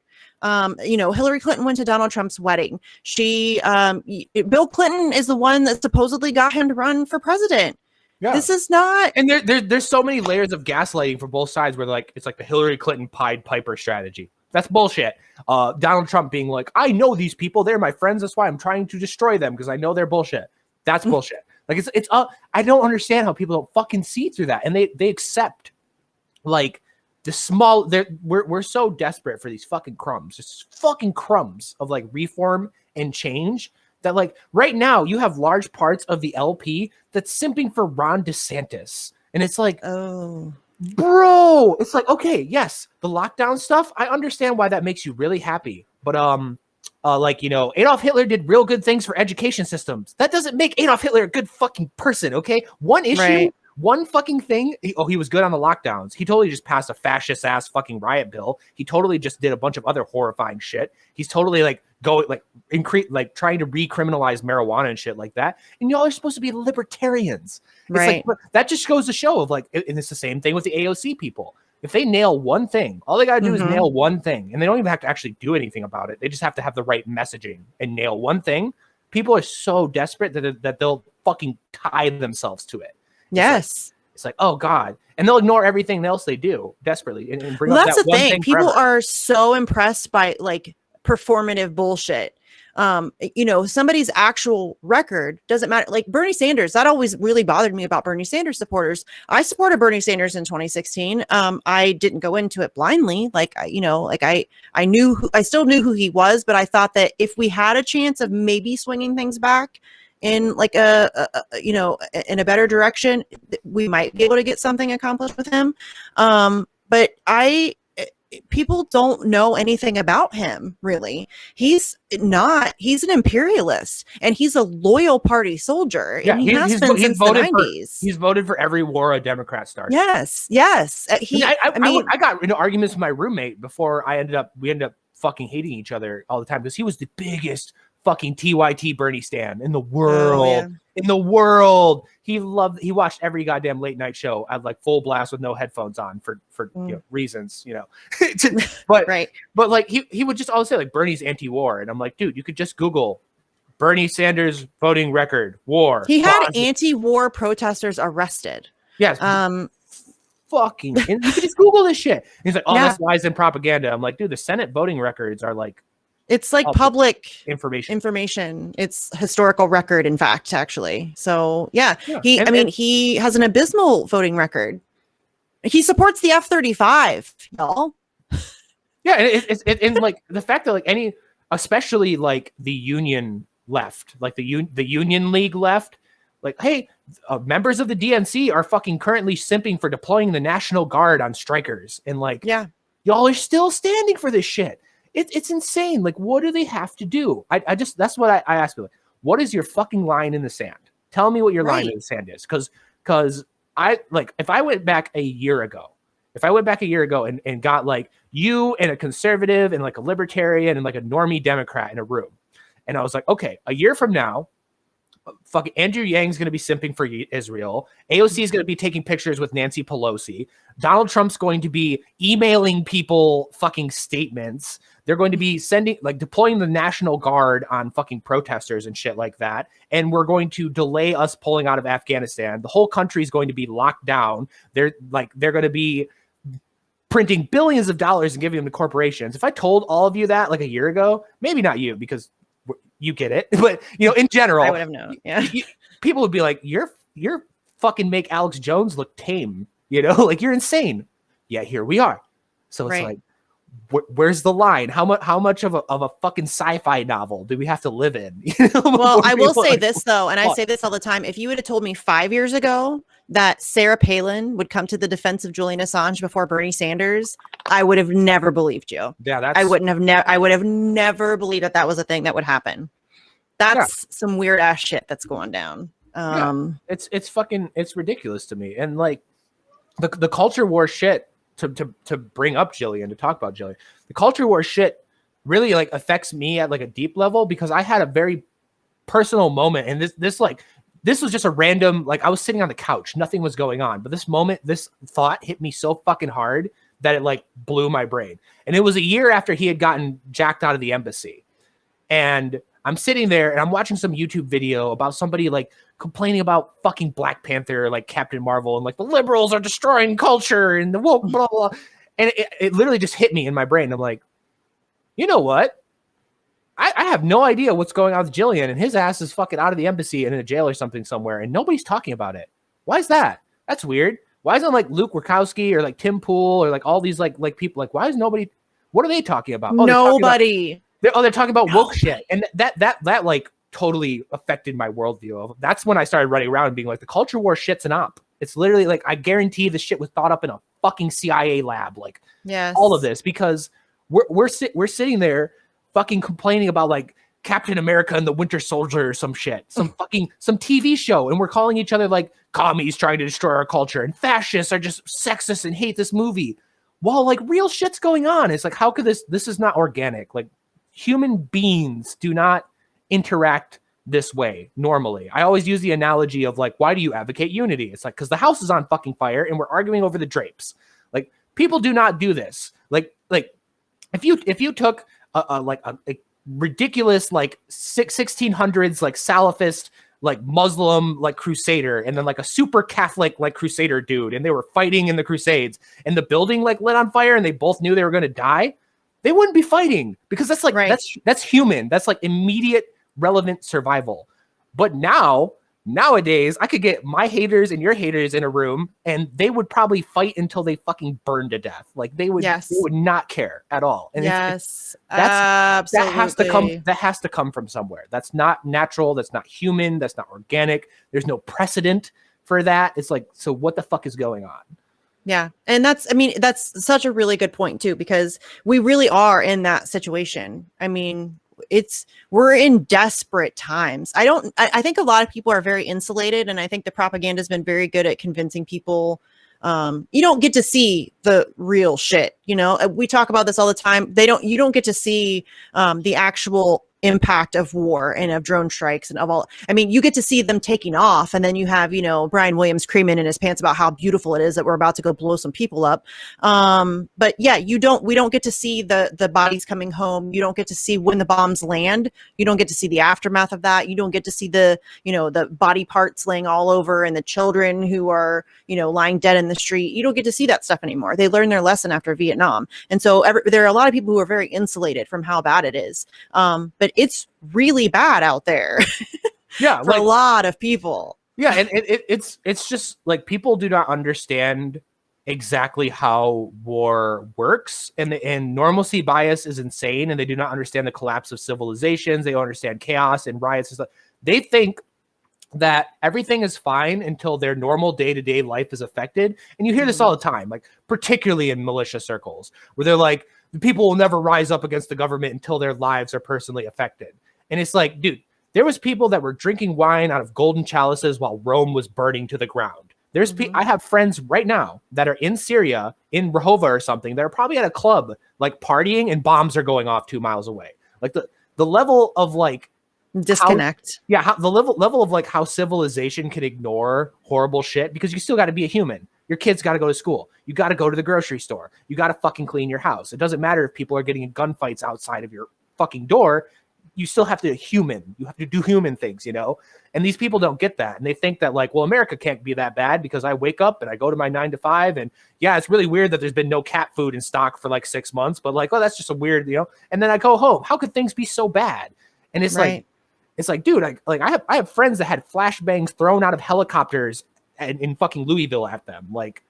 You know, Hillary Clinton went to Donald Trump's wedding. Bill Clinton is the one that supposedly got him to run for president. Yeah. This is not. And there's so many layers of gaslighting for both sides where like it's like the Hillary Clinton Pied Piper strategy. That's bullshit. Donald Trump being like, I know these people. They're my friends. That's why I'm trying to destroy them because I know they're bullshit. That's bullshit. Like it's I don't understand how people don't fucking see through that. And they accept like the small we're so desperate for these fucking crumbs, just fucking crumbs of like reform and change that like right now you have large parts of the LP that's simping for Ron DeSantis. And it's like, oh, bro, it's like, okay, yes, the lockdown stuff, I understand why that makes you really happy. But like, you know, Adolf Hitler did real good things for education systems. That doesn't make Adolf Hitler a good fucking person, okay? One issue, right. One fucking thing. He was good on the lockdowns. He totally just passed a fascist ass fucking riot bill. He totally just did a bunch of other horrifying shit. He's totally like trying to recriminalize marijuana and shit like that. And y'all are supposed to be libertarians. Right. It's like, that just goes to show of like, and it's the same thing with the AOC people. If they nail one thing, all they got to do is nail one thing, and they don't even have to actually do anything about it. They just have to have the right messaging and nail one thing. People are so desperate that they'll fucking tie themselves to it. Yes. It's like, oh God. And they'll ignore everything else they do desperately and bring up that's that the thing. People forever. are so impressed by like performative bullshit. You know, somebody's actual record doesn't matter. Like Bernie Sanders, that always really bothered me about Bernie Sanders supporters. I supported Bernie Sanders in 2016. I didn't go into it blindly. Like, I still knew who he was, but I thought that if we had a chance of maybe swinging things back in like in a better direction, we might be able to get something accomplished with him. But people don't know anything about him, really. He's an imperialist, and he's a loyal party soldier. Yeah, and he has been since the 90s. He's voted for every war a Democrat started. Yes. I got into arguments with my roommate before we ended up fucking hating each other all the time because he was the biggest fucking TYT Bernie stan in the world. Oh, yeah. In the world. He watched every goddamn late night show at like full blast with no headphones on for you know, reasons, you know. But right. But like he would just always say like Bernie's anti-war, and I'm like, dude, you could just Google Bernie Sanders voting record war. He had anti-war protesters arrested. Yes. Fucking, and you could just Google this shit. And he's like, oh, yeah. That's lies and propaganda. I'm like, dude, the Senate voting records are like, it's like public information. It's historical record, in fact, actually. So yeah. He has an abysmal voting record. He supports the F-35, y'all. Yeah, and it's like the fact that like especially like the Union left, like the Union League left, like, hey, members of the DNC are fucking currently simping for deploying the National Guard on strikers, and like, yeah, y'all are still standing for this shit. It's insane. Like, what do they have to do? I just, that's what I ask people. What is your fucking line in the sand? Tell me what your line in the sand is. Because I, like, if I went back a year ago and got like you and a conservative and like a libertarian and like a normie Democrat in a room, and I was like, okay, a year from now, fucking Andrew Yang's going to be simping for Israel. AOC is going to be taking pictures with Nancy Pelosi. Donald Trump's going to be emailing people fucking statements. They're going to be deploying the National Guard on fucking protesters and shit like that. And we're going to delay us pulling out of Afghanistan. The whole country is going to be locked down. They're going to be printing billions of dollars and giving them to corporations. If I told all of you that like a year ago, maybe not you, because you get it, but you know, in general, I would have known. Yeah, people would be like, "You're fucking make Alex Jones look tame," you know, like you're insane. Yeah, here we are. So it's like, where's the line? How much of a fucking sci-fi novel do we have to live in? You know, well, I will say this though, and I say this all the time. If you would have told me 5 years ago that Sarah Palin would come to the defense of Julian Assange before Bernie Sanders, I would have never believed you. Yeah, I would have never believed that was a thing that would happen. That's some weird ass shit that's going down. It's ridiculous to me. And like the culture war shit, to bring up Jillian, to talk about Jillian, the culture war shit really like affects me at like a deep level, because I had a very personal moment, and this was just a random, like I was sitting on the couch, nothing was going on, but this thought hit me so fucking hard that it like blew my brain. And it was a year after he had gotten jacked out of the embassy, and I'm sitting there and I'm watching some YouTube video about somebody like complaining about fucking Black Panther, like Captain Marvel, and like the liberals are destroying culture and the woke blah blah, and it literally just hit me in my brain. I'm like, you know what? I have no idea what's going on with Jillian, and his ass is fucking out of the embassy and in a jail or something somewhere, and nobody's talking about it. Why is that? That's weird. Why isn't like Luke Wachowski or like Tim Pool or like all these like people, like why is nobody? What are they talking about? Oh, nobody. They're talking about woke shit, and that like totally affected my worldview. That's when I started running around and being like, the culture war shit's an op. It's literally like, I guarantee this shit was thought up in a fucking CIA lab. Like, yes, all of this, because we're sitting there fucking complaining about like Captain America and the Winter Soldier or some shit, some TV show, and we're calling each other like commies trying to destroy our culture, and fascists are just sexist and hate this movie, while like real shit's going on. It's like, how could this is not organic. Like, human beings do not interact this way normally. I always use the analogy of like, why do you advocate unity? It's like, because the house is on fucking fire and we're arguing over the drapes. Like, people do not do this. Like if you took a ridiculous like 1600s like Salafist like Muslim like crusader, and then like a super Catholic like crusader dude, and they were fighting in the Crusades, and the building like lit on fire and they both knew they were going to die, they wouldn't be fighting, because that's like that's human. That's like immediate relevant survival. But nowadays, I could get my haters and your haters in a room, and they would probably fight until they fucking burn to death. Like, they would not care at all. And absolutely. That has to come from somewhere. That's not natural. That's not human. That's not organic. There's no precedent for that. It's like, so what the fuck is going on? Yeah. And that's such a really good point too, because we really are in that situation. I mean, we're in desperate times. I think a lot of people are very insulated, and I think the propaganda has been very good at convincing people. You don't get to see the real shit. You know, we talk about this all the time. You don't get to see the actual impact of war and of drone strikes and of all. I mean, you get to see them taking off, and then you have, you know, Brian Williams screaming in his pants about how beautiful it is that we're about to go blow some people up. But yeah, we don't get to see the bodies coming home. You don't get to see when the bombs land. You don't get to see the aftermath of that. You don't get to see the body parts laying all over, and the children who are, you know, lying dead in the street. You don't get to see that stuff anymore. They learned their lesson after Vietnam. And so there are a lot of people who are very insulated from how bad it is. But it's really bad out there. Yeah, for a lot of people. Yeah, and it's just like, people do not understand exactly how war works, and normalcy bias is insane, and they do not understand the collapse of civilizations. They don't understand chaos and riots and stuff. They think that everything is fine until their normal day-to-day life is affected. And you hear this all the time, like particularly in militia circles, where they're like, the people will never rise up against the government until their lives are personally affected. And it's like, dude, there was people that were drinking wine out of golden chalices while Rome was burning to the ground. There's I have friends right now that are in Syria, in Rehova or something, that are probably at a club, like partying, and bombs are going off 2 miles away. Like the level of like disconnect. The level of like how civilization can ignore horrible shit, because you still got to be a human. Your kids got to go to school. You got to go to the grocery store. You got to fucking clean your house. It doesn't matter if people are getting in gunfights outside of your fucking door. You still have to human. You have to do human things, you know? And these people don't get that. And they think that like, well, America can't be that bad because I wake up and I go to my 9 to 5. And yeah, it's really weird that there's been no cat food in stock for like 6 months, but like, oh, that's just a weird, you know? And then I go home. How could things be so bad? And it's like, dude, I have friends that had flashbangs thrown out of helicopters in fucking Louisville at them. Like,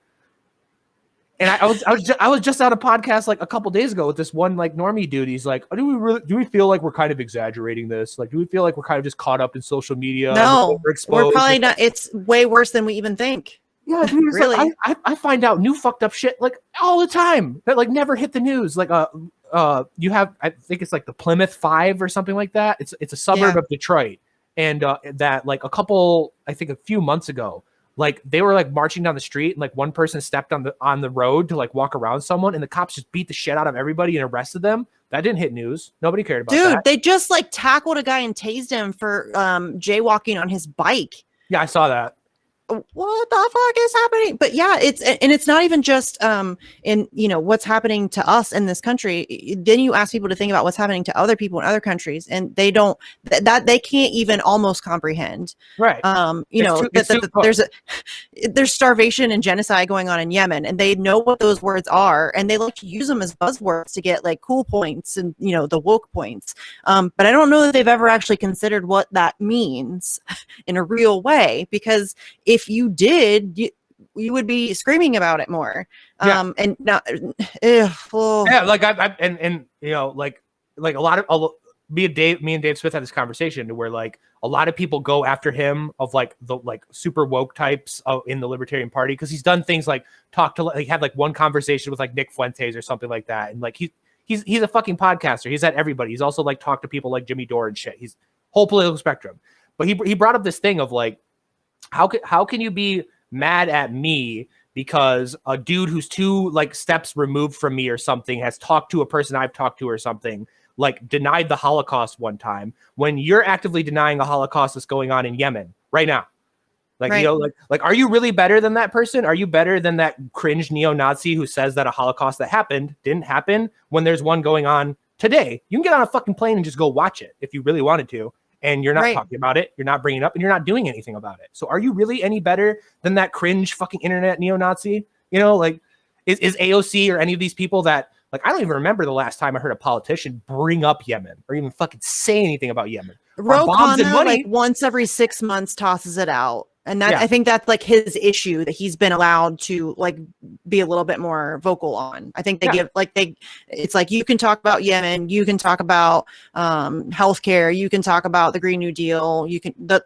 and I was just on a podcast like a couple days ago with this one like normie dude. He's like, oh, do we feel like we're kind of exaggerating this? Like, do we feel like we're kind of just caught up in social media? No, we're probably not. It's way worse than we even think. Yeah, dude, really. Like, I find out new fucked up shit like all the time that like never hit the news. Like you have, I think it's like the Plymouth 5 or something like that. It's a suburb of Detroit, and that like I think a few months ago, like they were like marching down the street and like one person stepped on the road to like walk around someone, and the cops just beat the shit out of everybody and arrested them. That didn't hit news. Nobody cared about that. Dude, they just like tackled a guy and tased him for jaywalking on his bike. Yeah, I saw that. What the fuck is happening? But yeah, it's not even just in what's happening to us in this country. Then you ask people to think about what's happening to other people in other countries, and they don't that they can't even almost comprehend. Right. There's starvation and genocide going on in Yemen, and they know what those words are, and they like to use them as buzzwords to get like cool points and the woke points. But I don't know that they've ever actually considered what that means in a real way, because if you did, you would be screaming about it more. And not like like a lot of me and Dave Smith had this conversation where like a lot of people go after him of like the like super woke types in the Libertarian Party, because he's done things like had like one conversation with like Nick Fuentes or something like that, and like he's a fucking podcaster. He's at everybody. He's also like talked to people like Jimmy Dore and shit. He's whole political spectrum. But he brought up this thing of like, how can you be mad at me because a dude who's 2 like steps removed from me or something has talked to a person I've talked to or something, like denied the Holocaust one time, when you're actively denying a Holocaust that's going on in Yemen right now? Like, right. Like, are you really better than that person? Are you better than that cringe neo-Nazi who says that a Holocaust that happened didn't happen when there's one going on today? You can get on a fucking plane and just go watch it if you really wanted to. And you're not talking about it, you're not bringing it up, and you're not doing anything about it. So are you really any better than that cringe fucking internet neo-Nazi? Like, is AOC or any of these people that, like, I don't even remember the last time I heard a politician bring up Yemen or even fucking say anything about Yemen. Ro Khanna, like once every 6 months tosses it out. And that I think that's like his issue, that he's been allowed to like be a little bit more vocal on. I think it's like, you can talk about Yemen, you can talk about healthcare, you can talk about the Green New Deal,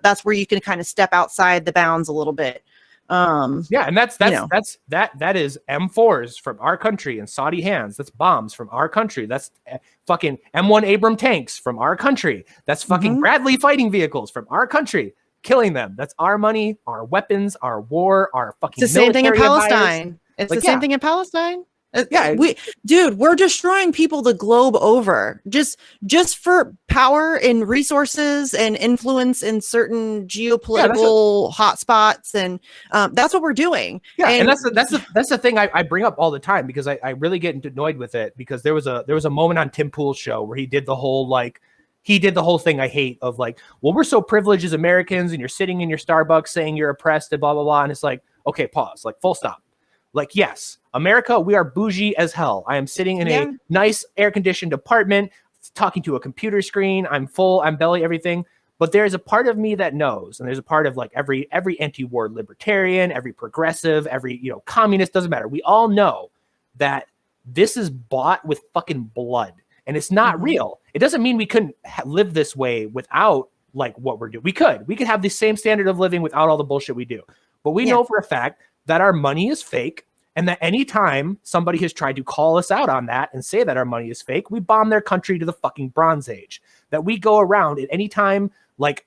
that's where you can kind of step outside the bounds a little bit. And that is M4s from our country in Saudi hands. That's bombs from our country. That's fucking M1 Abram tanks from our country. That's fucking Bradley fighting vehicles from our country. Killing them. That's our money, our weapons, our war, our fucking. It's the same thing in Palestine. It's the same thing in Palestine. We're destroying people the globe over just for power and resources and influence in certain geopolitical hotspots, and that's what we're doing. Yeah, and that's the thing I bring up all the time, because I really get annoyed with it, because there was a moment on Tim Pool's show where he did the whole thing I hate of like, well, we're so privileged as Americans, and you're sitting in your Starbucks saying you're oppressed and blah, blah, blah. And it's like, okay, pause, like full stop. Like, yes, America, we are bougie as hell. I am sitting in a nice air conditioned apartment, talking to a computer screen. I'm full, I'm belly, everything. But there's a part of me that knows, and there's a part of like every anti-war libertarian, every progressive, every, communist, doesn't matter. We all know that this is bought with fucking blood. And it's not real. It doesn't mean we couldn't live this way without like what we're doing. We could have the same standard of living without all the bullshit we do. But we know for a fact that our money is fake, and that anytime somebody has tried to call us out on that and say that our money is fake, we bomb their country to the fucking Bronze Age. That we go around at any time, like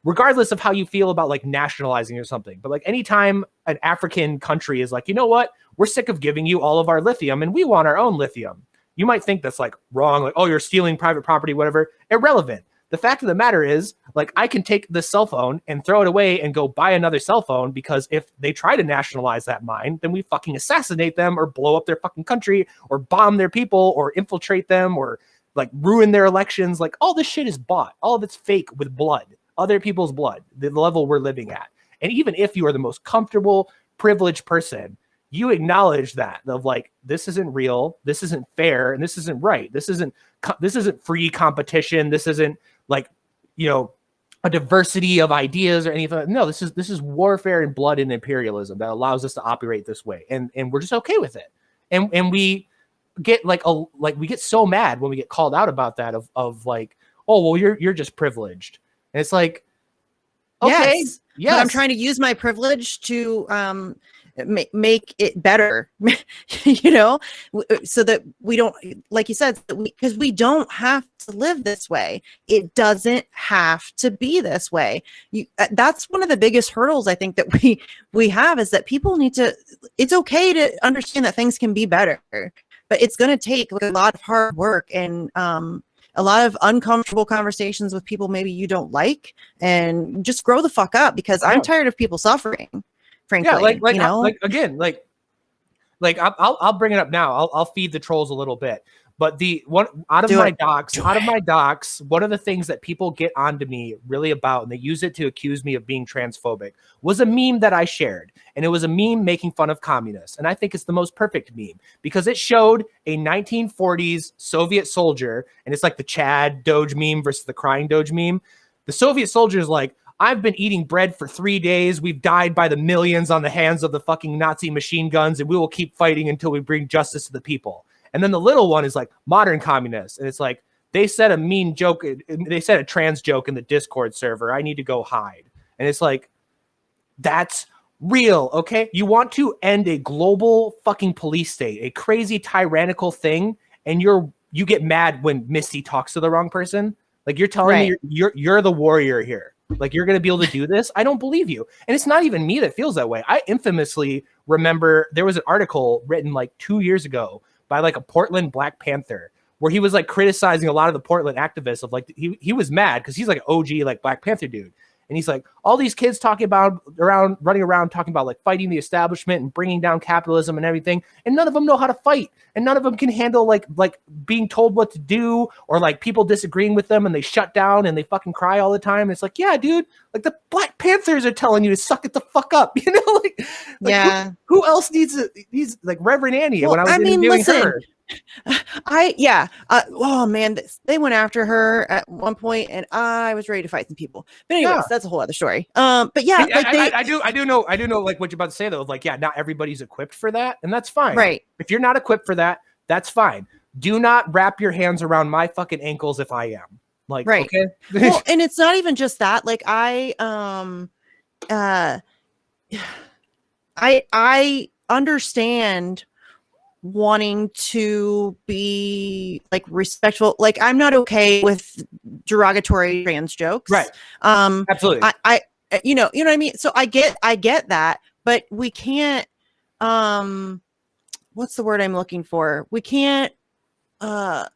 regardless of how you feel about like nationalizing or something, but like anytime an African country is like, you know what, we're sick of giving you all of our lithium and we want our own lithium. You might think that's like wrong, like, oh, you're stealing private property, whatever. Irrelevant. The fact of the matter is, like, I can take this cell phone and throw it away and go buy another cell phone, because if they try to nationalize that mine, then we fucking assassinate them or blow up their fucking country or bomb their people or infiltrate them or like ruin their elections. Like, all this shit is bought. All of it's fake with blood, other people's blood, the level we're living at. And even if you are the most comfortable, privileged person, you acknowledge that of like, this isn't real, this isn't fair, and this isn't right. This isn't free competition. This isn't like, a diversity of ideas or anything. No, this is warfare and blood and imperialism that allows us to operate this way. And we're just okay with it. And we get we get so mad when we get called out about that of like, oh, well, you're just privileged. And it's like, okay, yes. But I'm trying to use my privilege to make it better, you know, so that we don't, like you said, because we don't have to live this way. It doesn't have to be this way. That's one of the biggest hurdles I think that we have, is that people need to, it's okay to understand that things can be better, but it's going to take a lot of hard work and a lot of uncomfortable conversations with people maybe you don't like, and just grow the fuck up, because I'm tired of people suffering. Frankly, like you know, again, I'll bring it up now. I'll feed the trolls a little bit. But the one out of my docs, one of the things that people get onto me really about, and they use it to accuse me of being transphobic, was a meme that I shared. And it was a meme making fun of communists. And I think it's the most perfect meme, because it showed a 1940s Soviet soldier, and it's like the Chad Doge meme versus the crying Doge meme. The Soviet soldier is like, I've been eating bread for 3 days. We've died by the millions on the hands of the fucking Nazi machine guns, and we will keep fighting until we bring justice to the people. And then the little one is like modern communists. And it's like, they said a mean joke. They said a trans joke in the Discord server. I need to go hide. And it's like, that's real. Okay. You want to end a global fucking police state, a crazy tyrannical thing. And you get mad when Misty talks to the wrong person. Like, you're telling me you're the warrior here. Like, you're going to be able to do this? I don't believe you. And it's not even me that feels that way. I infamously remember there was an article written like 2 years ago by like a Portland Black Panther, where he was like criticizing a lot of the Portland activists of like, he was mad because he's like an OG like Black Panther dude. And he's like, all these kids running around talking about like fighting the establishment and bringing down capitalism and everything. And none of them know how to fight. And none of them can handle like being told what to do, or like people disagreeing with them and they shut down and they fucking cry all the time. It's like, yeah, dude, like the Black Panthers are telling you to suck it the fuck up. You know, like yeah. Who else needs like Reverend Annie? Well, when I was interviewing her. Oh man, they went after her at one point, and I was ready to fight some people. But anyways, that's a whole other story. But yeah, like I do know like what you're about to say though. Like, yeah, not everybody's equipped for that, and that's fine. Right. If you're not equipped for that, that's fine. Do not wrap your hands around my fucking ankles if I am. Like, right. Okay. Well, and it's not even just that. Like, I understand wanting to be like respectful. Like, I'm not okay with derogatory trans jokes. Right. Absolutely. I you know what I mean? So I get that, but we can't, what's the word I'm looking for? We can't, we have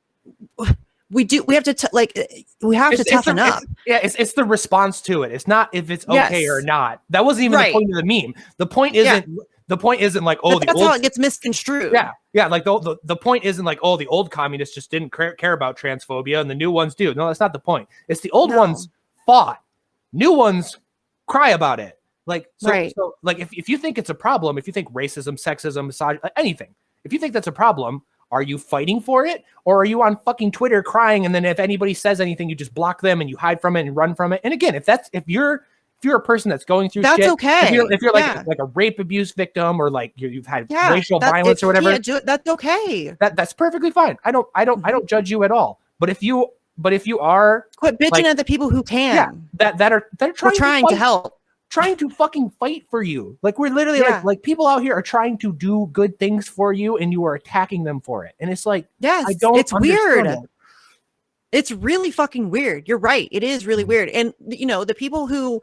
to toughen up. It's the response to it. It's not if it's okay or not. That wasn't even the point of the meme. The point isn't like, oh, that's how it gets misconstrued. Yeah. Like the point isn't like, oh, the old communists just didn't care about transphobia and the new ones do. No, that's not the point. It's the old ones fought. New ones cry about it. Like, so like if you think it's a problem, if you think racism, sexism, misogyny, anything, if you think that's a problem, are you fighting for it, or are you on fucking Twitter crying, and then if anybody says anything, you just block them and you hide from it and run from it? And again, if you're a person that's going through that's shit, okay. If you're like a rape abuse victim, or like you've had racial violence or whatever, that's okay. That's perfectly fine. I don't judge you at all. But if you are, quit bitching at the people who can. That are trying to help. Trying to fucking fight for you. Like, we're literally like people out here are trying to do good things for you, and you are attacking them for it. And it's like, it's weird. It's really fucking weird. You're right. It is really weird. And you know, the people who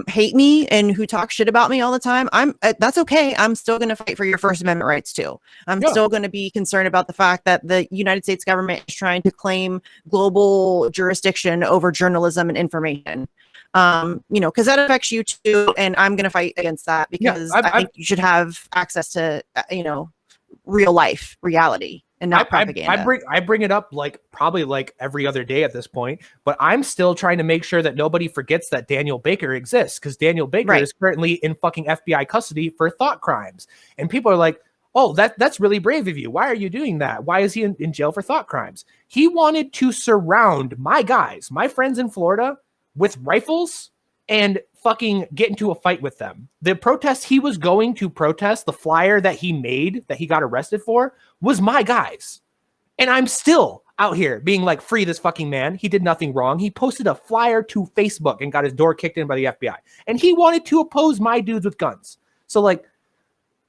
hate me and who talk shit about me all the time, that's okay. I'm still going to fight for your First Amendment rights too. I'm still going to be concerned about the fact that the United States government is trying to claim global jurisdiction over journalism and information. You know, because that affects you too, and I'm going to fight against that, because I think you should have access to, you know, real life reality and not propaganda. I bring it up like probably like every other day at this point, but I'm still trying to make sure that nobody forgets that Daniel Baker exists, because Daniel Baker is currently in fucking FBI custody for thought crimes, and people are like, oh, that's really brave of you. Why are you doing that? Why is he in jail for thought crimes? He wanted to surround my guys, my friends in Florida, with rifles and fucking get into a fight with them. The protest he was going to protest, the flyer that he made that he got arrested for, was my guys. And I'm still out here being like, free this fucking man. He did nothing wrong. He posted a flyer to Facebook and got his door kicked in by the FBI. And he wanted to oppose my dudes with guns. So like,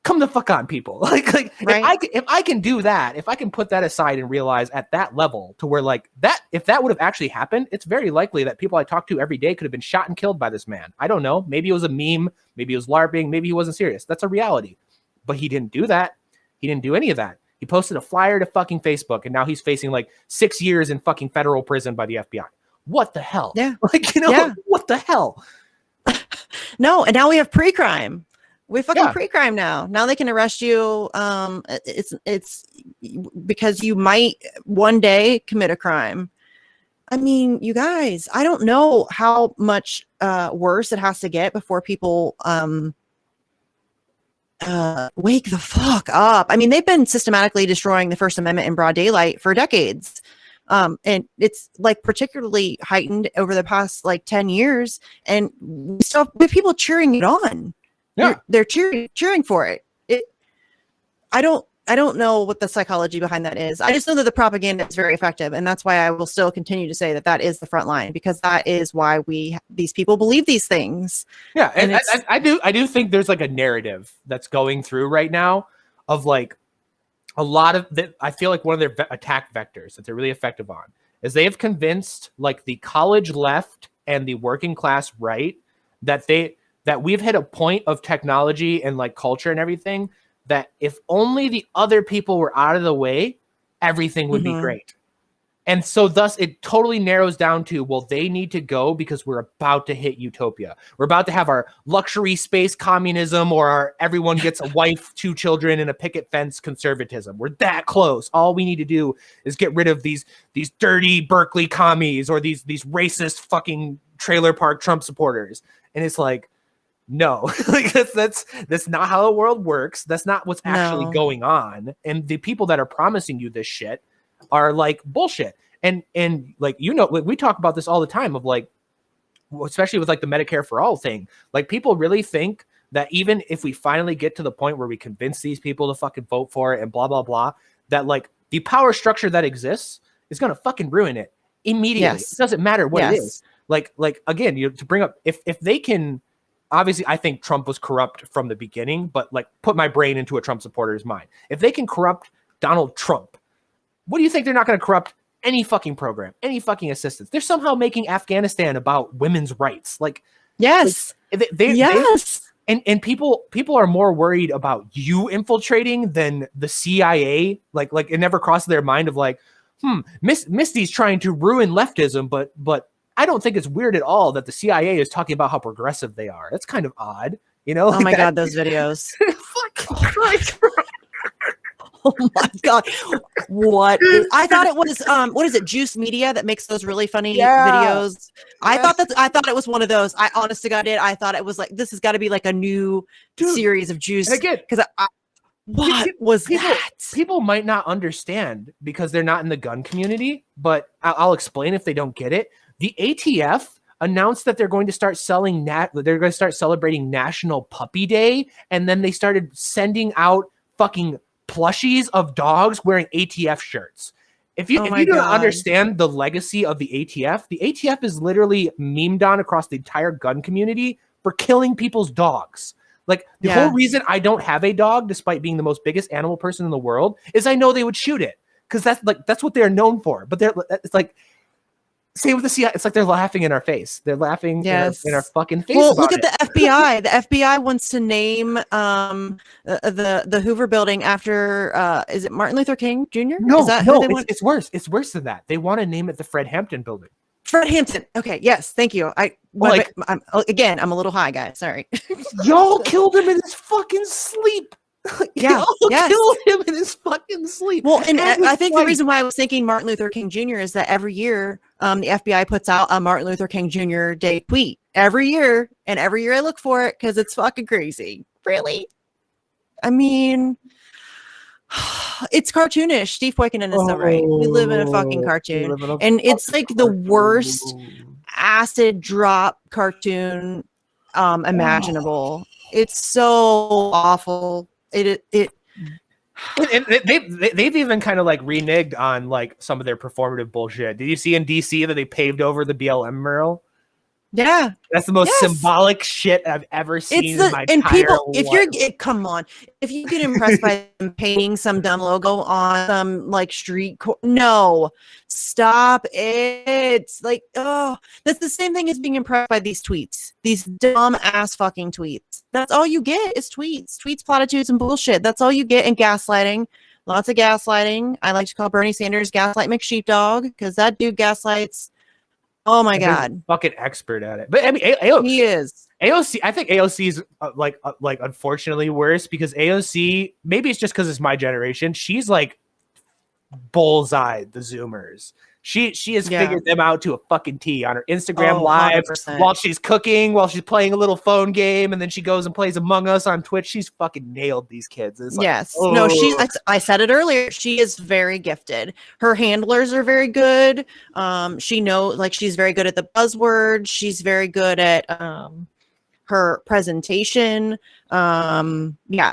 come the fuck on, people. Like Right. if I can do that, if I can put that aside and realize at that level to where like that, if that would have actually happened, it's very likely that people I talk to every day could have been shot and killed by this man. I don't know. Maybe it was a meme. Maybe it was LARPing. Maybe he wasn't serious. That's a reality. But he didn't do that. He didn't do any of that. He posted a flyer to fucking Facebook, and now he's facing like 6 years in fucking federal prison by the FBI. What the hell? Yeah. Like, you know, what the hell? No, and now we have pre-crime. We fucking pre-crime now. Now they can arrest you. It's because you might one day commit a crime. I mean, you guys, I don't know how much worse it has to get before people wake the fuck up. I mean, they've been systematically destroying the First Amendment in broad daylight for decades. And it's like particularly heightened over the past like 10 years. And we still have people cheering it on. Yeah. They're cheering for it. I don't know what the psychology behind that is. I just know that the propaganda is very effective. And that's why I will still continue to say that that is the front line, because that is why these people believe these things. Yeah. And I do think there's like a narrative that's going through right now of like a lot of that. I feel like one of their attack vectors that they're really effective on is they have convinced like the college left and the working class right that we've hit a point of technology and like culture and everything that if only the other people were out of the way, everything would be great. And so thus it totally narrows down to, well, they need to go because we're about to hit utopia. We're about to have our luxury space communism or our everyone gets a wife, 2 children, and a picket fence conservatism. We're that close. All we need to do is get rid of these dirty Berkeley commies or these racist fucking trailer park Trump supporters. And it's like, no, like that's not how the world works. That's not what's actually going on. And the people that are promising you this shit are like bullshit. And like, you know, like we talk about this all the time of like, especially with like the Medicare for all thing, like people really think that even if we finally get to the point where we convince these people to fucking vote for it and blah, blah, blah, that like the power structure that exists is going to fucking ruin it immediately. Yes. It doesn't matter what it is. Like again, you know, to bring up, if they can, obviously, I think Trump was corrupt from the beginning, but like put my brain into a Trump supporter's mind. If they can corrupt Donald Trump, what do you think they're not going to corrupt any fucking program, any fucking assistance? They're somehow making Afghanistan about women's rights. Like, yes, and people are more worried about you infiltrating than the CIA. Like it never crossed their mind of like, Misty's trying to ruin leftism, but I don't think it's weird at all that the CIA is talking about how progressive they are. That's kind of odd, you know? Oh my God, those videos. Fucking Christ. Oh my God. I thought it was, what is it? Juice Media that makes those really funny videos. I thought it was one of those. I honest to God did. I thought it was like, this has got to be like a new series of Juice. Because people might not understand because they're not in the gun community, but I'll explain if they don't get it. The ATF announced that they're going to start celebrating National Puppy Day, and then they started sending out fucking plushies of dogs wearing ATF shirts. If you don't understand the legacy of the ATF is literally memed on across the entire gun community for killing people's dogs. Like the whole reason I don't have a dog, despite being the most biggest animal person in the world, is I know they would shoot it because that's what they're known for. But it's like. Same with the CIA. It's like they're laughing in our face. They're laughing in our fucking face. Well, look at the FBI. The FBI wants to name the Hoover Building after is it Martin Luther King Jr.? No, it's worse. It's worse than that. They want to name it the Fred Hampton Building. Fred Hampton. Okay, yes, thank you. I'm a little high, guys. Sorry. Y'all killed him in his fucking sleep. Killed him in his fucking sleep. Well, and I think the reason why I was thinking Martin Luther King Jr. is that every year the FBI puts out a Martin Luther King Jr. Day tweet every year, and every year I look for it because it's fucking crazy. Really? I mean, it's cartoonish. Steve Poikonen is so right. We live in a fucking cartoon, and it's like the worst acid drop cartoon imaginable. It's so awful. And they've even kind of like reneged on like some of their performative bullshit. Did you see in DC that they paved over the BLM mural? Yeah. That's the most Yes. symbolic shit I've ever seen in my and entire people, if life. you're come on, if you get impressed by them painting some dumb logo on some like no, stop it. Like, oh, that's the same thing as being impressed by these tweets, these dumb ass fucking tweets. That's all you get is tweets, platitudes, and bullshit. That's all you get. And gaslighting, lots of gaslighting. I like to call Bernie Sanders Gaslight McSheepdog because that dude gaslights. Oh my God, fucking expert at it. But I mean, he is. AOC, I think AOC is like unfortunately worse because AOC, maybe it's just because it's my generation. She's like bullseye the Zoomers. She has figured them out to a fucking T on her Instagram live 100%. while she's cooking, while she's playing a little phone game, and then she goes and plays Among Us on Twitch. She's fucking nailed these kids. It's like, yes. No, I said it earlier. She is very gifted. Her handlers are very good. She's very good at the buzzwords. She's very good at her presentation.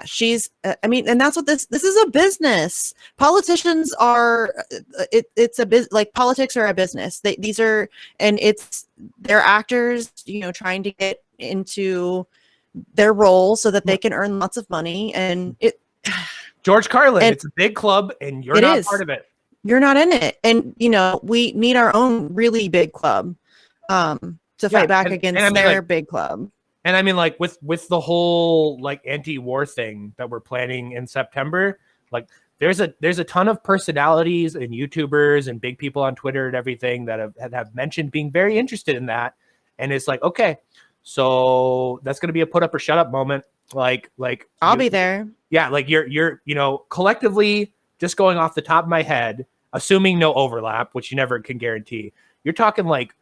She's I mean, and that's what this is a business. Politicians are it's a business. Like, politics are a business. They're actors, trying to get into their role so that they can earn lots of money. And George Carlin, it's a big club and you're not part of it. You're not in it. And we need our own really big club to fight back against their big club. And I mean, like with the whole like anti-war thing that we're planning in September, like there's a ton of personalities and YouTubers and big people on Twitter and everything that have mentioned being very interested in that. And it's like, okay, so that's going to be a put up or shut up moment. Like I'll be there. Yeah. Like you're, collectively, just going off the top of my head, assuming no overlap, which you never can guarantee, you're talking like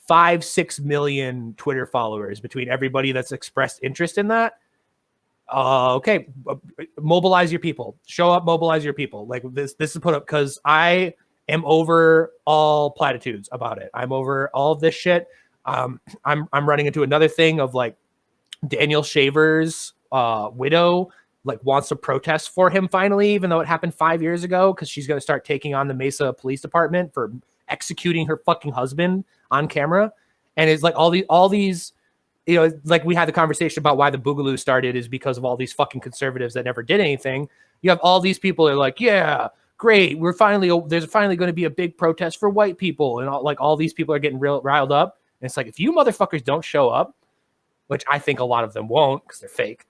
5-6 million Twitter followers between everybody that's expressed interest in that. Okay. Mobilize your people, show up, mobilize your people. Like this is put up because I am over all platitudes about it. I'm over all of this shit. I'm running into another thing of like Daniel Shaver's widow like wants to protest for him finally, even though it happened 5 years ago, because she's going to start taking on the Mesa Police Department for executing her fucking husband on camera. And it's like all these, like we had the conversation about why the Boogaloo started is because of all these fucking conservatives that never did anything. You have all these people that are like, yeah, great. There's finally going to be a big protest for white people. And all these people are getting riled up. And it's like, if you motherfuckers don't show up, which I think a lot of them won't because they're fake,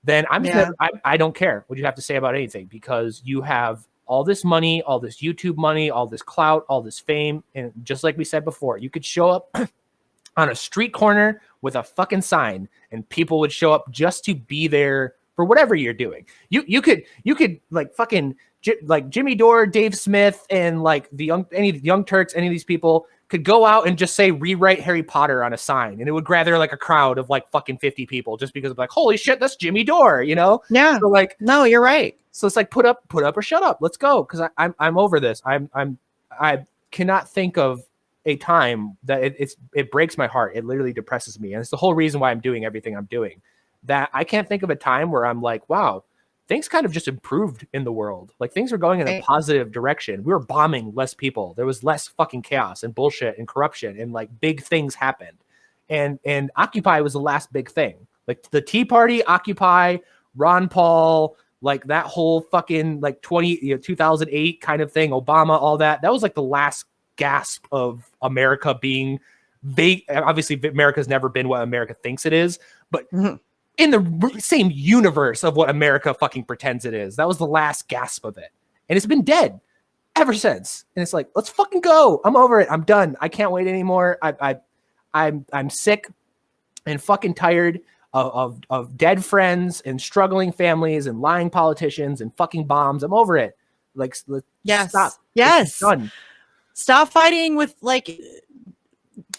then I don't care what you have to say about anything, because you have all this money, all this YouTube money, all this clout, all this fame. And just like we said before, you could show up on a street corner with a fucking sign and people would show up just to be there for whatever you're doing. You could like fucking like Jimmy Dore, Dave Smith, and like any Young Turks, any of these people could go out and just say rewrite Harry Potter on a sign, and it would gather like a crowd of like fucking 50 people just because of like, holy shit, that's Jimmy Dore, Yeah. So like, no, you're right. So it's like put up or shut up. Let's go, because I'm over this. I cannot think of a time that it breaks my heart. It literally depresses me, and it's the whole reason why I'm doing everything I'm doing. That I can't think of a time where I'm like, wow, things kind of just improved in the world. Like things were going in a positive direction. We were bombing less people. There was less fucking chaos and bullshit and corruption, and like big things happened. And Occupy was the last big thing. Like the Tea Party, Occupy, Ron Paul, like that whole fucking like 2008 kind of thing, Obama, all that. That was like the last gasp of America being vague. Obviously, America's never been what America thinks it is, but in the same universe of what America fucking pretends it is. That was the last gasp of it. And it's been dead ever since. And it's like, let's fucking go. I'm over it. I'm done. I can't wait anymore. I'm sick and fucking tired of dead friends and struggling families and lying politicians and fucking bombs. I'm over it. Like, yes. Stop. Yes. Done. Stop fighting with like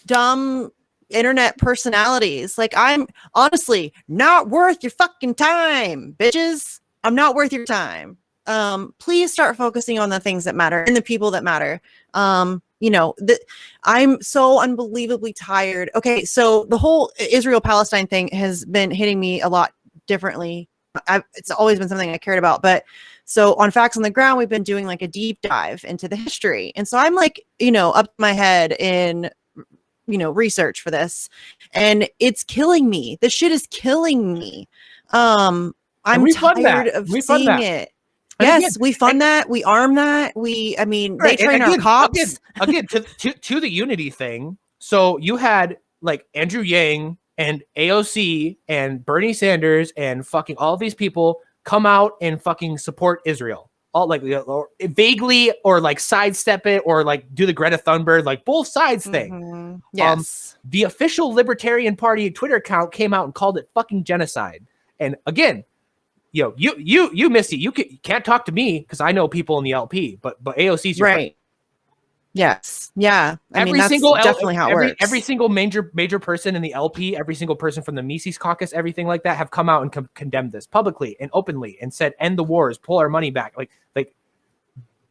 dumb internet personalities. Like, I'm honestly not worth your fucking time, bitches. I'm not worth your time. Please start focusing on the things that matter and the people that matter. I'm so unbelievably tired. Okay, so the whole Israel-Palestine thing has been hitting me a lot differently. It's always been something I cared about, but so on Facts on the Ground, we've been doing like a deep dive into the history. And so I'm like, up to my head in research for this, and it's killing me. This shit is killing me. I'm tired of seeing it. Yes, we fund that. We arm that. They train our cops. Again, to the unity thing. So you had like Andrew Yang and AOC and Bernie Sanders and fucking all these people come out and fucking support Israel. All like or vaguely or like sidestep it or like do the Greta Thunberg, like both sides thing. Yes. The official Libertarian Party Twitter account came out and called it fucking genocide. And again, you Misty, you can't talk to me because I know people in the LP, but AOC's your friend. Yes. Yeah. That's definitely how it works. Every single major person in the LP, every single person from the Mises caucus, everything like that have come out and condemned this publicly and openly and said, end the wars, pull our money back.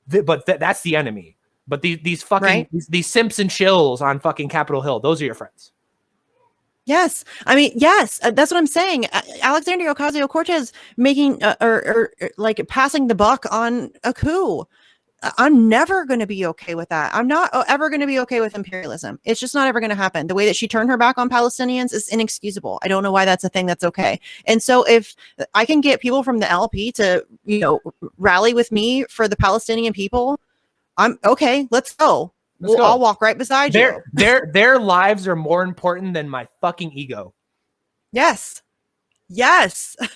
That's the enemy. But these fucking, these simps and shills on fucking Capitol Hill, those are your friends. Yes. Yes, that's what I'm saying. Alexandria Ocasio-Cortez making or passing the buck on a coup. I'm never going to be okay with that. I'm not ever going to be okay with imperialism. It's just not ever going to happen. The way that she turned her back on Palestinians is inexcusable. I don't know why that's a thing that's okay. And so if I can get people from the LP to, rally with me for the Palestinian people, I'm okay. Let's go. I'll walk right beside you. Their lives are more important than my fucking ego. Yes.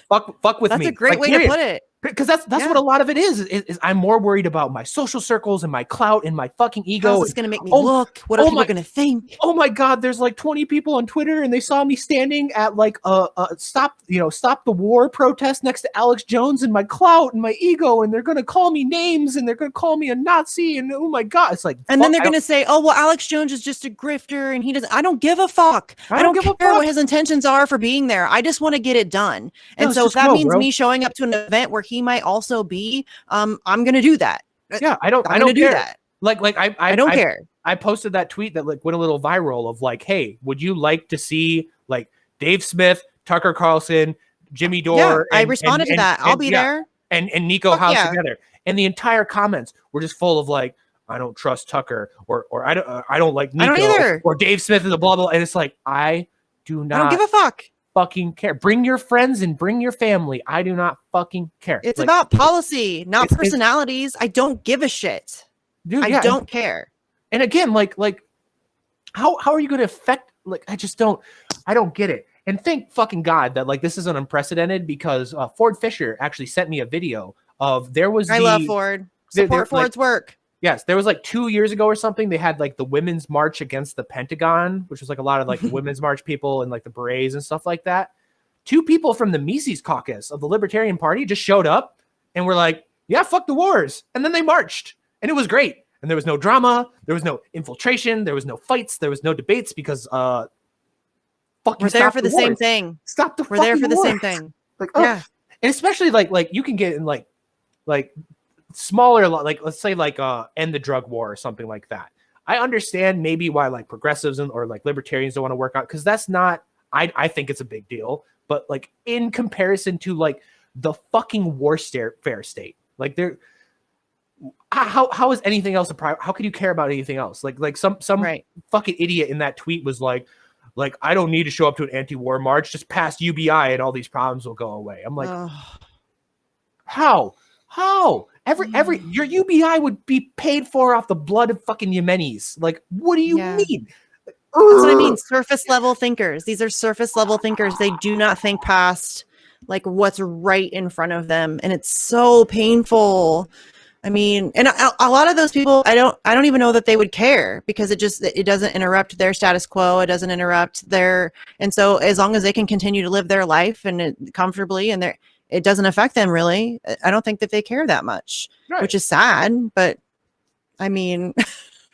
Fuck with me. That's a great way to put it. Because that's what a lot of it is I'm more worried about my social circles and my clout and my fucking ego. How's this going to make me look? What are people going to think? Oh my God, there's like 20 people on Twitter and they saw me standing at like stop the war protest next to Alex Jones and my clout and my ego, and they're going to call me names and they're going to call me a Nazi, and oh my God, it's like, and then they're going to say, oh, well, Alex Jones is just a grifter and he doesn't, I don't give a fuck. I don't care what his intentions are for being there. I just want to get it done. And so if that means me showing up to an event where he might also be, I'm gonna do that. Yeah, I don't care. Do that. I don't care. I posted that tweet that like went a little viral of like, hey, would you like to see like Dave Smith, Tucker Carlson, Jimmy Dore? I responded to that. I'll be there. And Nico House together. And the entire comments were just full of like, I don't trust Tucker, or I don't like Nico, I don't either. Or Dave Smith is a blah blah. And it's like, I don't give a fuck. Fucking care. Bring your friends and bring your family. I do not fucking care. It's about policy, not personalities. I don't give a shit. Dude, I don't care. And again, like how are you going to affect? Like, I don't get it. And thank fucking God that like this isn't unprecedented, because Ford Fisher actually sent me a video of I love Ford. Support Ford's work. Yes, there was like 2 years ago or something. They had like the Women's March against the Pentagon, which was like a lot of like the Women's March people and like the berets and stuff like that. 2 people from the Mises caucus of the Libertarian Party just showed up and were like, yeah, fuck the wars. And then they marched and it was great. And there was no drama. There was no infiltration. There was no fights. There was no debates because we're there for the same thing. Stop the We're there for the same thing. Like, yeah. And especially like you can get in like smaller, like let's say like end the drug war or something like that. I understand maybe why like progressives or like libertarians don't want to work out, because that's not, I think it's a big deal, but like in comparison to like the fucking warfare state, like there, how is anything else a priority? How could you care about anything else? Like some fucking idiot in that tweet was like I don't need to show up to an anti-war march, just pass UBI and all these problems will go away. I'm like, how? Every your UBI would be paid for off the blood of fucking Yemenis. Like, what do you mean? That's what I mean. Surface level thinkers. These are surface level thinkers. They do not think past like what's right in front of them, and it's so painful. I mean, and a lot of those people, I don't even know that they would care, because it doesn't interrupt their status quo. It doesn't interrupt and so as long as they can continue to live their life and comfortably, and it doesn't affect them really. I don't think that they care that much, which is sad. But I mean,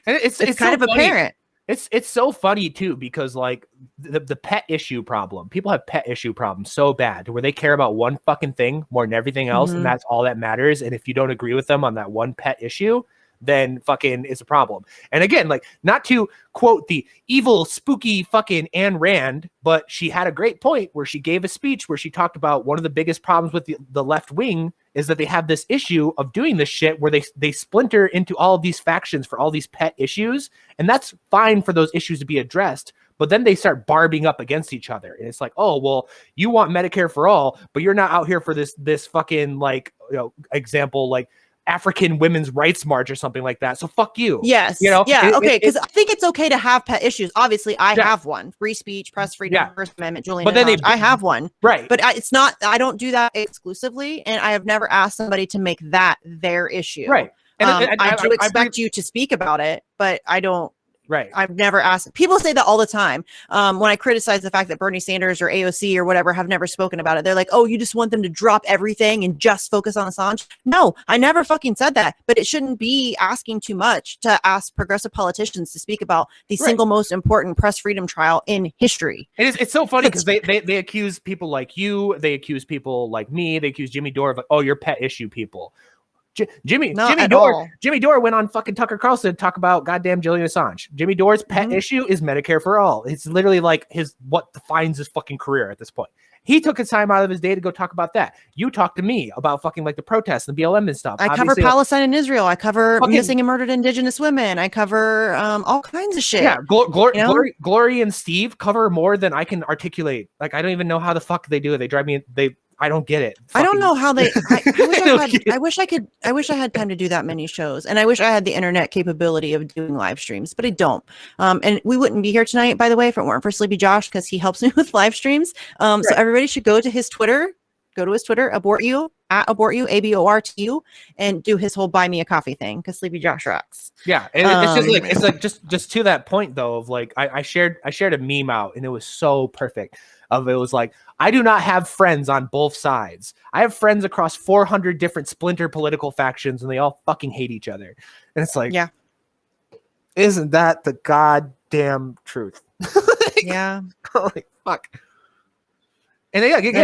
it's kind so of apparent. It's so funny too, because like the pet issue problem, people have pet issue problems so bad to where they care about one fucking thing more than everything else, and that's all that matters. And if you don't agree with them on that one pet issue, then fucking it's a problem. And again, like, not to quote the evil, spooky fucking Ayn Rand, but she had a great point where she gave a speech where she talked about one of the biggest problems with the left wing is that they have this issue of doing this shit where they splinter into all of these factions for all these pet issues, and that's fine for those issues to be addressed. But then they start barbing up against each other, and it's like, oh well, you want Medicare for all, but you're not out here for this fucking like, you know, example like African Women's Rights March or something like that. So fuck you. Yes. You know. Yeah. Okay. Because I think it's okay to have pet issues. Obviously, I have one: free speech, press freedom, Yeah. First Amendment. Julian But then Assange. I have one, right? But it's not. I don't do that exclusively, and I have never asked somebody to make that their issue. Right. And I do expect you to speak about it, but I don't. Right. I've never asked. People say that all the time. When I criticize the fact that Bernie Sanders or AOC or whatever have never spoken about it, they're like, "Oh, you just want them to drop everything and just focus on Assange." No, I never fucking said that. But it shouldn't be asking too much to ask progressive politicians to speak about the single most important press freedom trial in history. And it's so funny because they accuse people like you, they accuse people like me, they accuse Jimmy Dore of like, "Oh, you're pet issue people." Jimmy Dore went on fucking Tucker Carlson to talk about goddamn Julian Assange. Jimmy Dore's pet issue is Medicare for all. It's literally like what defines his fucking career at this point. He took his time out of his day to go talk about that. You talk to me about fucking like the protests and BLM and stuff. I cover Palestine and Israel. I cover missing and murdered Indigenous women. I cover all kinds of shit. Yeah, Glory and Steve cover more than I can articulate. Like I don't even know how the fuck they do it. They drive me. I don't get it. I don't know how they. I wish I had time to do that many shows, and I wish I had the internet capability of doing live streams, but I don't. And we wouldn't be here tonight, by the way, if it weren't for Sleepy Josh, because he helps me with live streams. So everybody should go to his Twitter. Go to his Twitter, @abortu, ABORTU, and do his whole buy me a coffee thing because Sleepy Josh rocks. Yeah, and it's like just to that point though of like I shared a meme out and it was so perfect. It was like, I do not have friends on both sides. I have friends across 400 different splinter political factions, and they all fucking hate each other. And it's like, yeah, isn't that the goddamn truth? Yeah, holy fuck. And again,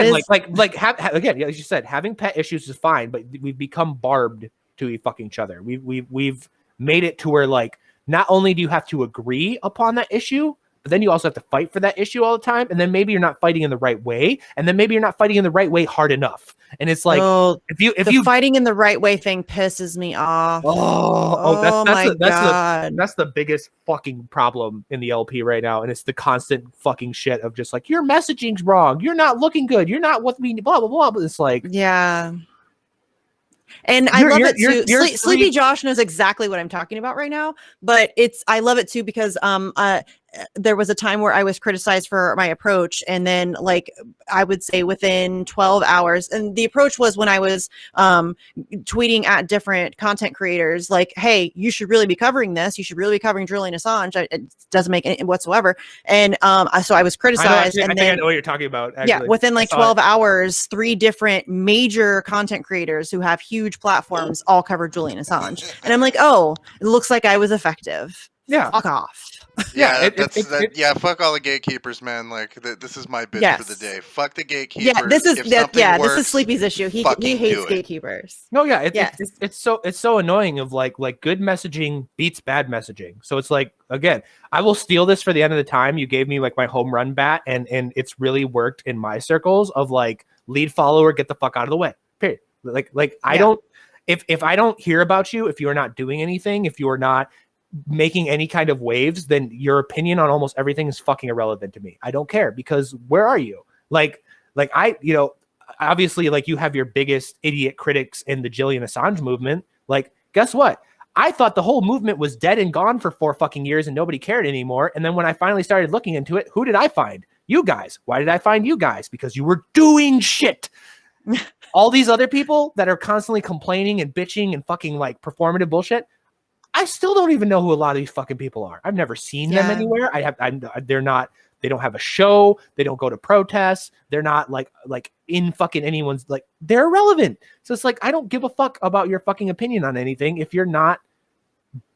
again, as you said, having pet issues is fine, but we've become barbed to fucking each other. We've made it to where like not only do you have to agree upon that issue, but then you also have to fight for that issue all the time. And then maybe you're not fighting in the right way. And then maybe you're not fighting in the right way hard enough. And it's like, if you fighting in the right way thing pisses me off. That's the biggest fucking problem in the LP right now. And it's the constant fucking shit of just like, your messaging's wrong. You're not looking good. You're not what we blah, blah, blah. But it's like, yeah. And I love it too. Sleepy Josh knows exactly what I'm talking about right now, but I love it too because there was a time where I was criticized for my approach, and then like I would say within 12 hours, and the approach was when I was tweeting at different content creators like, hey, you should really be covering this, you should really be covering Julian Assange, it doesn't make any whatsoever. And so I was criticized. I think I know what you're talking about, actually. Yeah, within like 12 hours 3 different major content creators who have huge platforms all covered Julian Assange, and I'm like, oh, it looks like I was effective. Yeah, fuck off. Yeah, fuck all the gatekeepers, man. Like this is my bitch for the day. Fuck the gatekeepers. Yeah, this is Sleepy's issue. He hates gatekeepers. No, yeah, it's so annoying. Of like good messaging beats bad messaging. So it's like, again, I will steal this for the end of the time. You gave me like my home run bat, and it's really worked in my circles of like lead follower, get the fuck out of the way. Period. I don't. If I don't hear about you, if you're not doing anything, if you're not making any kind of waves, then your opinion on almost everything is fucking irrelevant to me. I don't care, because where are you? Like obviously, like, you have your biggest idiot critics in the Julian Assange movement. Like, guess what? I thought the whole movement was dead and gone for 4 fucking years and nobody cared anymore. And then when I finally started looking into it, who did I find? You guys. Why did I find you guys? Because you were doing shit. All these other people that are constantly complaining and bitching and fucking like performative bullshit, I still don't even know who a lot of these fucking people are. I've never seen them anywhere. They don't have a show. They don't go to protests. They're not like in fucking anyone's, like, they're irrelevant. So it's like, I don't give a fuck about your fucking opinion on anything if you're not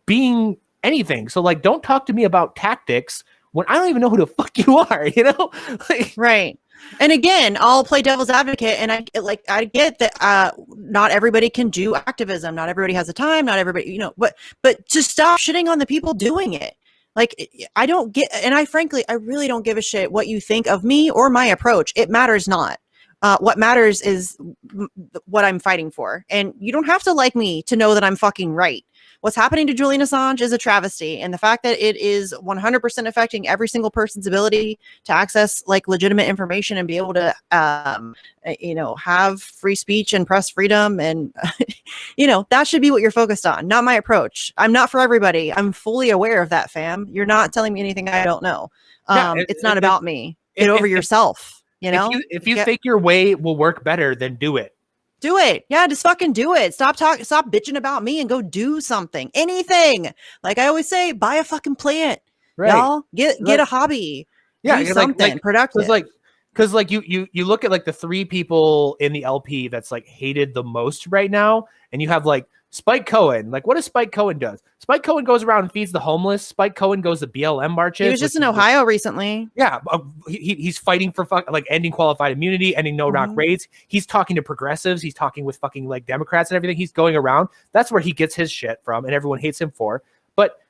being anything. So like, don't talk to me about tactics when I don't even know who the fuck you are, you know? Like, right. And again, I'll play devil's advocate, and I get that not everybody can do activism. Not everybody has the time. Not everybody, but to stop shitting on the people doing it. Like, I don't get, and I really don't give a shit what you think of me or my approach. It matters not. What matters is what I'm fighting for. And you don't have to like me to know that I'm fucking right. What's happening to Julian Assange is a travesty. And the fact that it is 100% affecting every single person's ability to access like legitimate information and be able to, have free speech and press freedom. And, that should be what you're focused on, not my approach. I'm not for everybody. I'm fully aware of that, fam. You're not telling me anything I don't know. It's not about me. Get over yourself. If you think your way will work better, then do it. Do it. Yeah, just fucking do it. Stop bitching about me and go do something. Anything. Like I always say, buy a fucking plant. Right. Y'all get a hobby. Yeah, do something productive. Because you look at like the 3 people in the LP that's like hated the most right now, and you have like Spike Cohen. Like, what does Spike Cohen does? Spike Cohen goes around and feeds the homeless. Spike Cohen goes to BLM marches. He was just in Ohio recently. Yeah, he's fighting for ending qualified immunity, ending no-knock raids. He's talking to progressives. He's talking with fucking like Democrats and everything. He's going around. That's where he gets his shit from, and everyone hates him for. But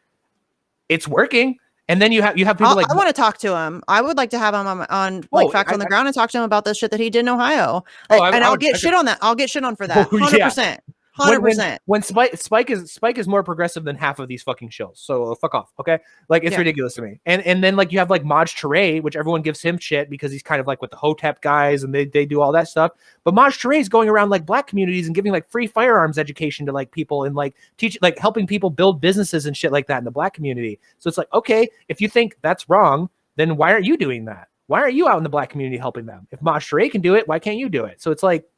it's working. And then you have people I want to talk to him. I would like to have him on Facts on the Ground and talk to him about this shit that he did in Ohio. I'll get shit on that. I'll get shit on for that. 100%. 100%. When Spike is more progressive than half of these fucking shows. So fuck off. Okay. Like it's ridiculous to me. And then like you have like Maj Touré, which everyone gives him shit because he's kind of like with the Hotep guys and they do all that stuff. But Maj Touré is going around like black communities and giving like free firearms education to like people and like helping people build businesses and shit like that in the black community. So it's like, okay, if you think that's wrong, then why aren't you doing that? Why aren't you out in the black community helping them? If Maj Touré can do it, why can't you do it? So it's like,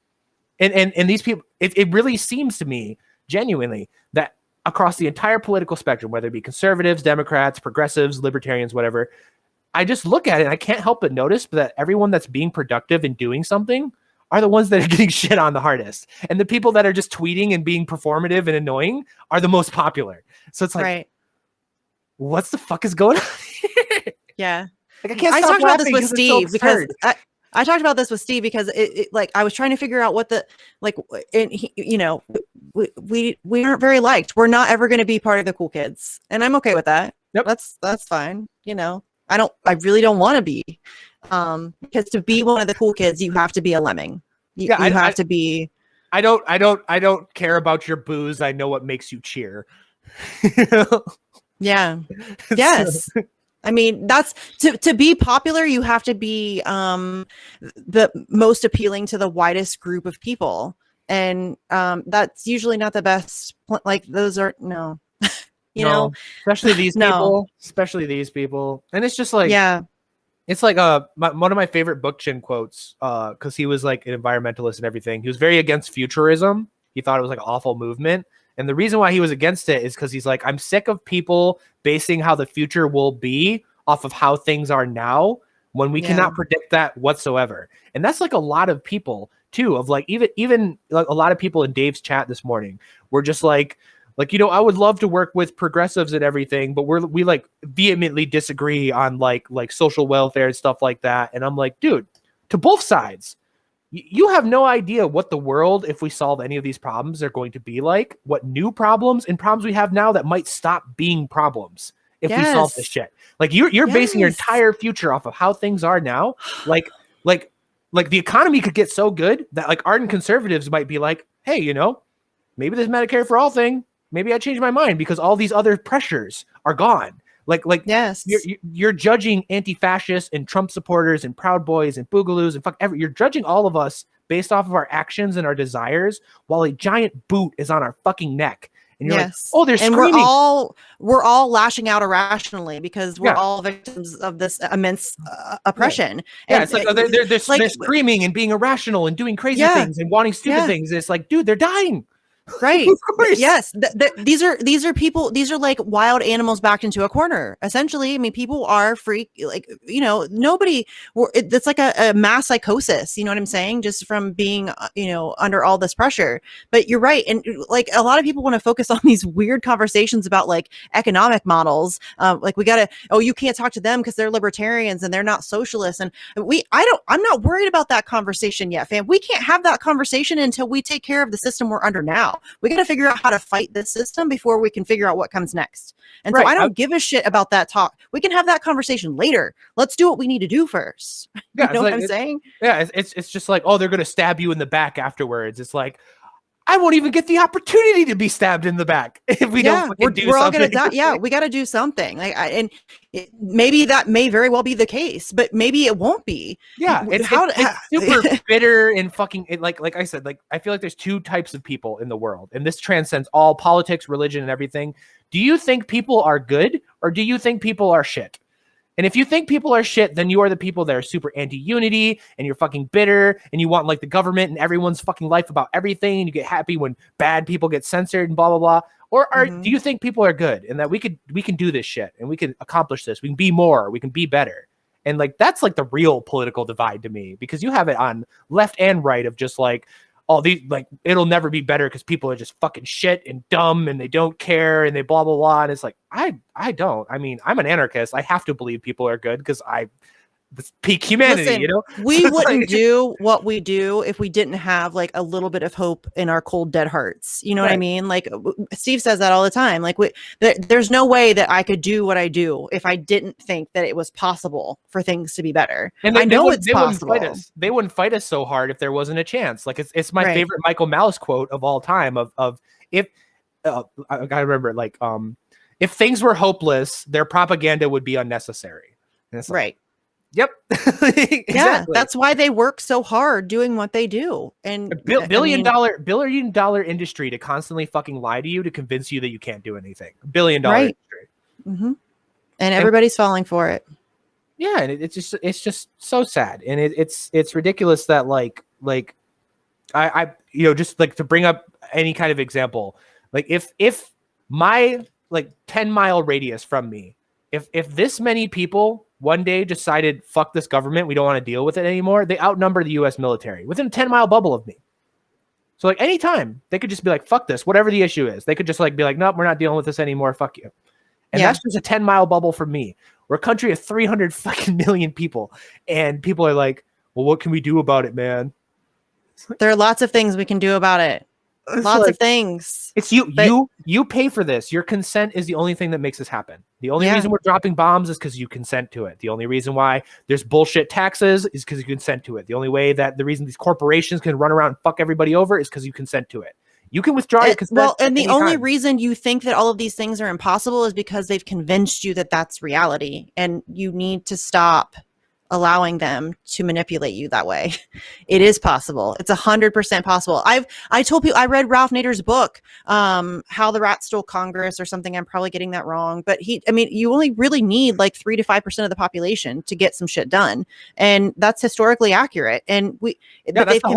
And these people, it really seems to me genuinely that across the entire political spectrum, whether it be conservatives, Democrats, progressives, libertarians, whatever, I just look at it and I can't help but notice that everyone that's being productive and doing something are the ones that are getting shit on the hardest. And the people that are just tweeting and being performative and annoying are the most popular. So it's like, What the fuck is going on here? Yeah. Like, I can't I stop talked about this with so Steve because I talked about this with Steve because it like I was trying to figure out what the like, and he, we aren't very liked. We're not ever going to be part of the cool kids, and I'm okay with that. Yep. That's fine. I really don't want to be, because to be one of the cool kids, you have to be a lemming. You have to be. I don't care about your booze. I know what makes you cheer. Yeah. Yes. I mean, that's to be popular, you have to be the most appealing to the widest group of people. And that's usually not the best. Like those are you know, especially these people. And it's just like, it's like one of my favorite Bookchin quotes, because he was like an environmentalist and everything. He was very against futurism. He thought it was like an awful movement. And the reason why he was against it is because he's like, I'm sick of people basing how the future will be off of how things are now when we cannot predict that whatsoever. And that's like a lot of people too, of like, even like a lot of people in Dave's chat this morning were just like, I would love to work with progressives and everything, but we like vehemently disagree on like social welfare and stuff like that. And I'm like, dude, to both sides, you have no idea what the world, if we solve any of these problems, are going to be like, what new problems and problems we have now that might stop being problems if we solve this shit. Like you're basing your entire future off of how things are now. Like the economy could get so good that like ardent conservatives might be like, hey, maybe this Medicare for all thing, maybe I changed my mind because all these other pressures are gone. Like yes, you're judging anti-fascists and Trump supporters and Proud Boys and Boogaloos and you're judging all of us based off of our actions and our desires while a giant boot is on our fucking neck. And you're like, oh, they're screaming. We're all lashing out irrationally because we're all victims of this immense oppression. Yeah, it's like they're screaming and being irrational and doing crazy things and wanting stupid things. And it's like, dude, they're dying. Right. Yes. These are people. These are like wild animals backed into a corner. Essentially, I mean, people are freak. Like, nobody. It's like a mass psychosis. You know what I'm saying? Just from being, under all this pressure. But you're right, and like a lot of people want to focus on these weird conversations about like economic models. Like we gotta. Oh, you can't talk to them because they're libertarians and they're not socialists. And I'm not worried about that conversation yet, fam. We can't have that conversation until we take care of the system we're under now. We got to figure out how to fight this system before we can figure out what comes next. And so I don't give a shit about that talk. We can have that conversation later. Let's do what we need to do first. Yeah, you know what I'm saying? Yeah, it's just like, oh, they're going to stab you in the back afterwards. It's like, I won't even get the opportunity to be stabbed in the back if we don't do we're all something. Gonna die. Yeah, we got to do something. Maybe that may very well be the case, but maybe it won't be. Yeah, it's super bitter and fucking like I said, like I feel like there's two types of people in the world, and this transcends all politics, religion, and everything. Do you think people are good, or do you think people are shit? And if you think people are shit, then you are the people that are super anti-unity and you're fucking bitter and you want like the government and everyone's fucking life about everything and you get happy when bad people get censored and blah, blah, blah. Or do you think people are good and that we can do this shit and we can accomplish this? We can be more, we can be better. And like, that's like the real political divide to me, because you have it on left and right of just like, oh, these like it'll never be better because people are just fucking shit and dumb and they don't care and they blah blah blah. And it's like I don't. I mean, I'm an anarchist. I have to believe people are good because this peak humanity. Listen, you know, we wouldn't do what we do if we didn't have like a little bit of hope in our cold dead hearts. You know what I mean? Like Steve says that all the time. Like there's no way that I could do what I do if I didn't think that it was possible for things to be better. And I know it's possible. They wouldn't fight us so hard if there wasn't a chance. Like it's my favorite Michael Malice quote of all time. Of if I gotta remember, like if things were hopeless, their propaganda would be unnecessary. And it's like, yep. Exactly. Yeah, that's why they work so hard doing what they do. And billion dollar industry to constantly fucking lie to you to convince you that you can't do anything. $1 billion industry. Mm-hmm. And everybody's falling for it. Yeah, and it's just so sad. And it's ridiculous that like I you know, just like to bring up any kind of example, like if my like 10-mile radius from me, if this many people one day decided, fuck this government, we don't want to deal with it anymore, they outnumber the US military within a 10-mile bubble of me. So like anytime they could just be like, fuck this, whatever the issue is, they could just like be like, nope, we're not dealing with this anymore, fuck you. And that's just a 10-mile bubble from me. We're a country of 300 fucking million people. And people are like, well, what can we do about it, man? There are lots of things we can do about it. Lots of things. It's you pay for this. Your consent is the only thing that makes this happen. The only reason we're dropping bombs is because you consent to it. The only reason why there's bullshit taxes is because you consent to it. The only way that the reason these corporations can run around and fuck everybody over is because you consent to it. You can withdraw your consent. Well, and the only reason you think that all of these things are impossible is because they've convinced you that that's reality, and you need to stop allowing them to manipulate you that way. It is possible. It's 100% possible. I told people, I read Ralph Nader's book, How the Rat Stole Congress or something. I'm probably getting that wrong, but you only really need like 3 to 5% of the population to get some shit done. And that's historically accurate. And that's the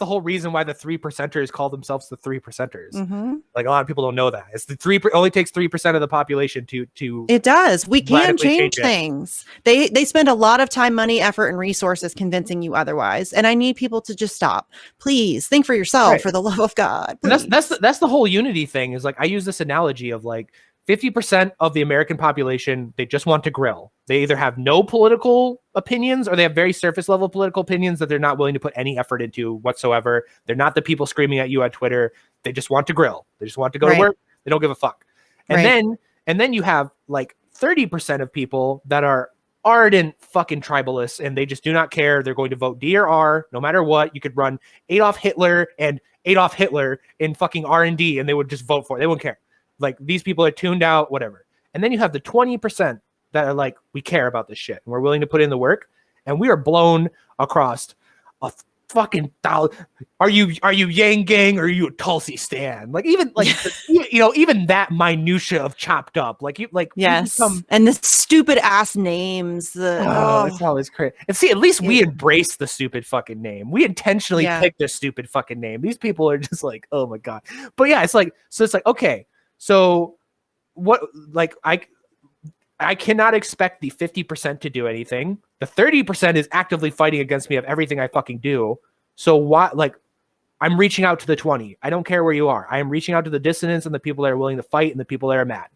whole reason why the 3%ers call themselves the 3%ers. Mm-hmm. Like a lot of people don't know that. It's only takes 3% of the population to it does. We can change things. They spend a lot of time, money, effort, and resources convincing you otherwise. And I need people to just stop. Please think for yourself, for the love of God. That's the whole unity thing. Is like, I use this analogy of like 50% of the American population, they just want to grill. They either have no political opinions or they have very surface level political opinions that they're not willing to put any effort into whatsoever. They're not the people screaming at you on Twitter. They just want to grill. They just want to go to work. They don't give a fuck. And then you have like 30% of people that are ardent fucking tribalists, and they just do not care. They're going to vote D or R no matter what. You could run Adolf Hitler and Adolf Hitler in fucking R&D and they would just vote for it. They wouldn't care. Like, these people are tuned out, whatever. And then you have the 20% that are like, we care about this shit and we're willing to put in the work, and we are blown across a fucking thousand. Are you Yang Gang or are you a Tulsi Stan? Like, even like even that minutia of chopped up. And the stupid ass names. It's always crazy. And see, at least we embrace the stupid fucking name. We intentionally picked a stupid fucking name. These people are just like, oh my god. But yeah, it's like, okay, so what? Like, I cannot expect the 50% to do anything. The 30% is actively fighting against me of everything I fucking do. So why? Like, I'm reaching out to the 20. I don't care where you are. I am reaching out to the dissidents and the people that are willing to fight and the people that are mad.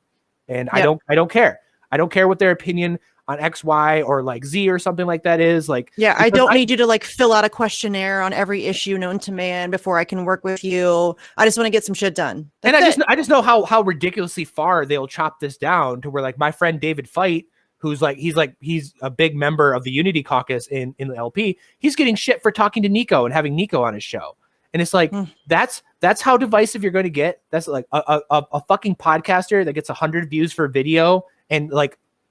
And I don't care. I don't care what their opinion X, Y, or like Z or something like that is. Like, yeah, I don't need you to like fill out a questionnaire on every issue known to man before I can work with you. I just want to get some shit done. That's and I just know how ridiculously far they'll chop this down to where like my friend David Fight, who's like he's a big member of the Unity Caucus in the LP. He's getting shit for talking to Nico and having Nico on his show. And it's like, that's how divisive you're going to get. That's like a fucking podcaster that gets 100 views for video and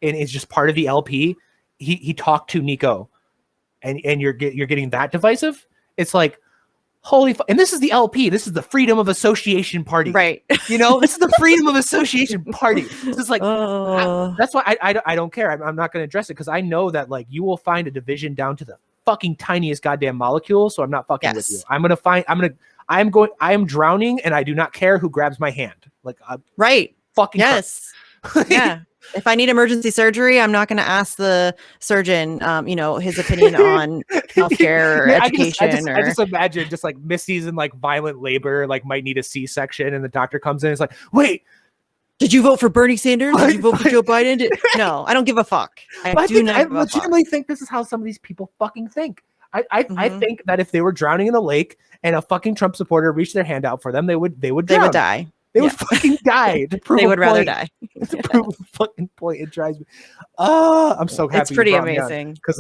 is just part of the LP. He talked to Nico, and you're getting that divisive. It's like, holy and this is the LP. This is the Freedom of Association Party, right? You know, this is the Freedom of Association Party. This is like that's why I don't care. I'm not going to address it because I know that like you will find a division down to the fucking tiniest goddamn molecule. So I'm not fucking with you. I am drowning, and I do not care who grabs my hand. Like, right? Fucking yes, yeah. If I need emergency surgery, I'm not going to ask the surgeon, his opinion on healthcare or education. I just imagine just like Misty's in like violent labor, like might need a C-section, and the doctor comes in and is like, wait, did you vote for Bernie Sanders? Did you vote for Joe Biden? No, I don't give a fuck. I legitimately think this is how some of these people fucking think. I think that if they were drowning in a lake and a fucking Trump supporter reached their hand out for them, they would die. They would fucking die. To prove they would rather die. To prove a fucking point. It drives me. I'm so happy. It's pretty amazing because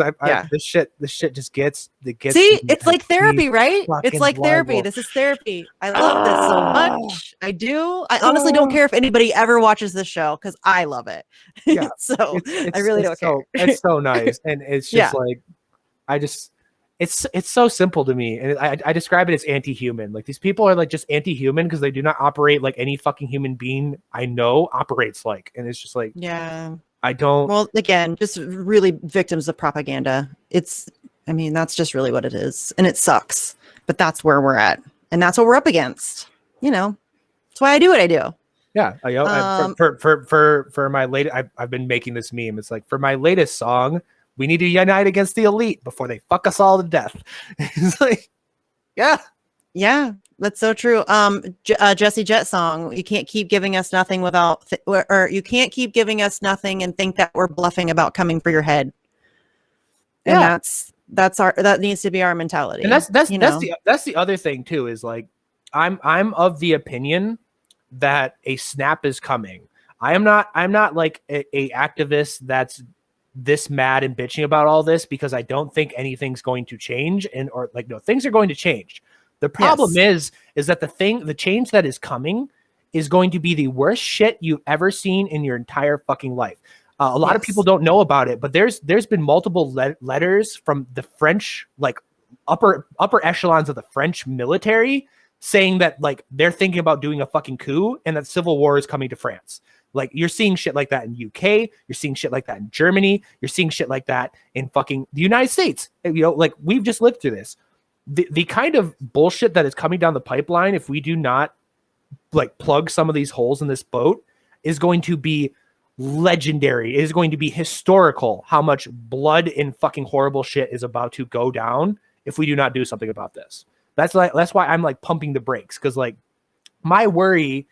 this shit just gets. See, it's like therapy, right? It's like therapy. This is therapy. I love this so much. I do. I honestly don't care if anybody ever watches this show because I love it. Yeah. So I really don't care. It's so nice, and it's just like It's so simple to me, and I describe it as anti-human. Like these people are like just anti-human because they do not operate like any fucking human being I know operates like, and it's just like I don't. Well, again, just really victims of propaganda. That's just really what it is, and it sucks. But that's where we're at, and that's what we're up against. That's why I do what I do. Yeah, for my latest, I've been making this meme. It's like for my latest song. We need to unite against the elite before they fuck us all to death. It's like, yeah, that's so true. Jesse Jet song. You can't keep giving us nothing or you can't keep giving us nothing and think that we're bluffing about coming for your head. And that needs to be our mentality. And that's the other thing too. Is like, I'm of the opinion that a snap is coming. I'm not like a activist that's this mad and bitching about all this because I don't think anything's going to change things are going to change. The problem is that the change that is coming is going to be the worst shit you've ever seen in your entire fucking life. A lot of people don't know about it, but there's been multiple letters from the French, like upper echelons of the French military saying that like they're thinking about doing a fucking coup and that civil war is coming to France. Like you're seeing shit like that in UK, you're seeing shit like that in Germany, you're seeing shit like that in fucking the United States. Like we've just lived through this. The kind of bullshit that is coming down the pipeline, if we do not like plug some of these holes in this boat, is going to be legendary. It is going to be historical how much blood and fucking horrible shit is about to go down if we do not do something about this. That's why I'm like pumping the brakes, because like my worry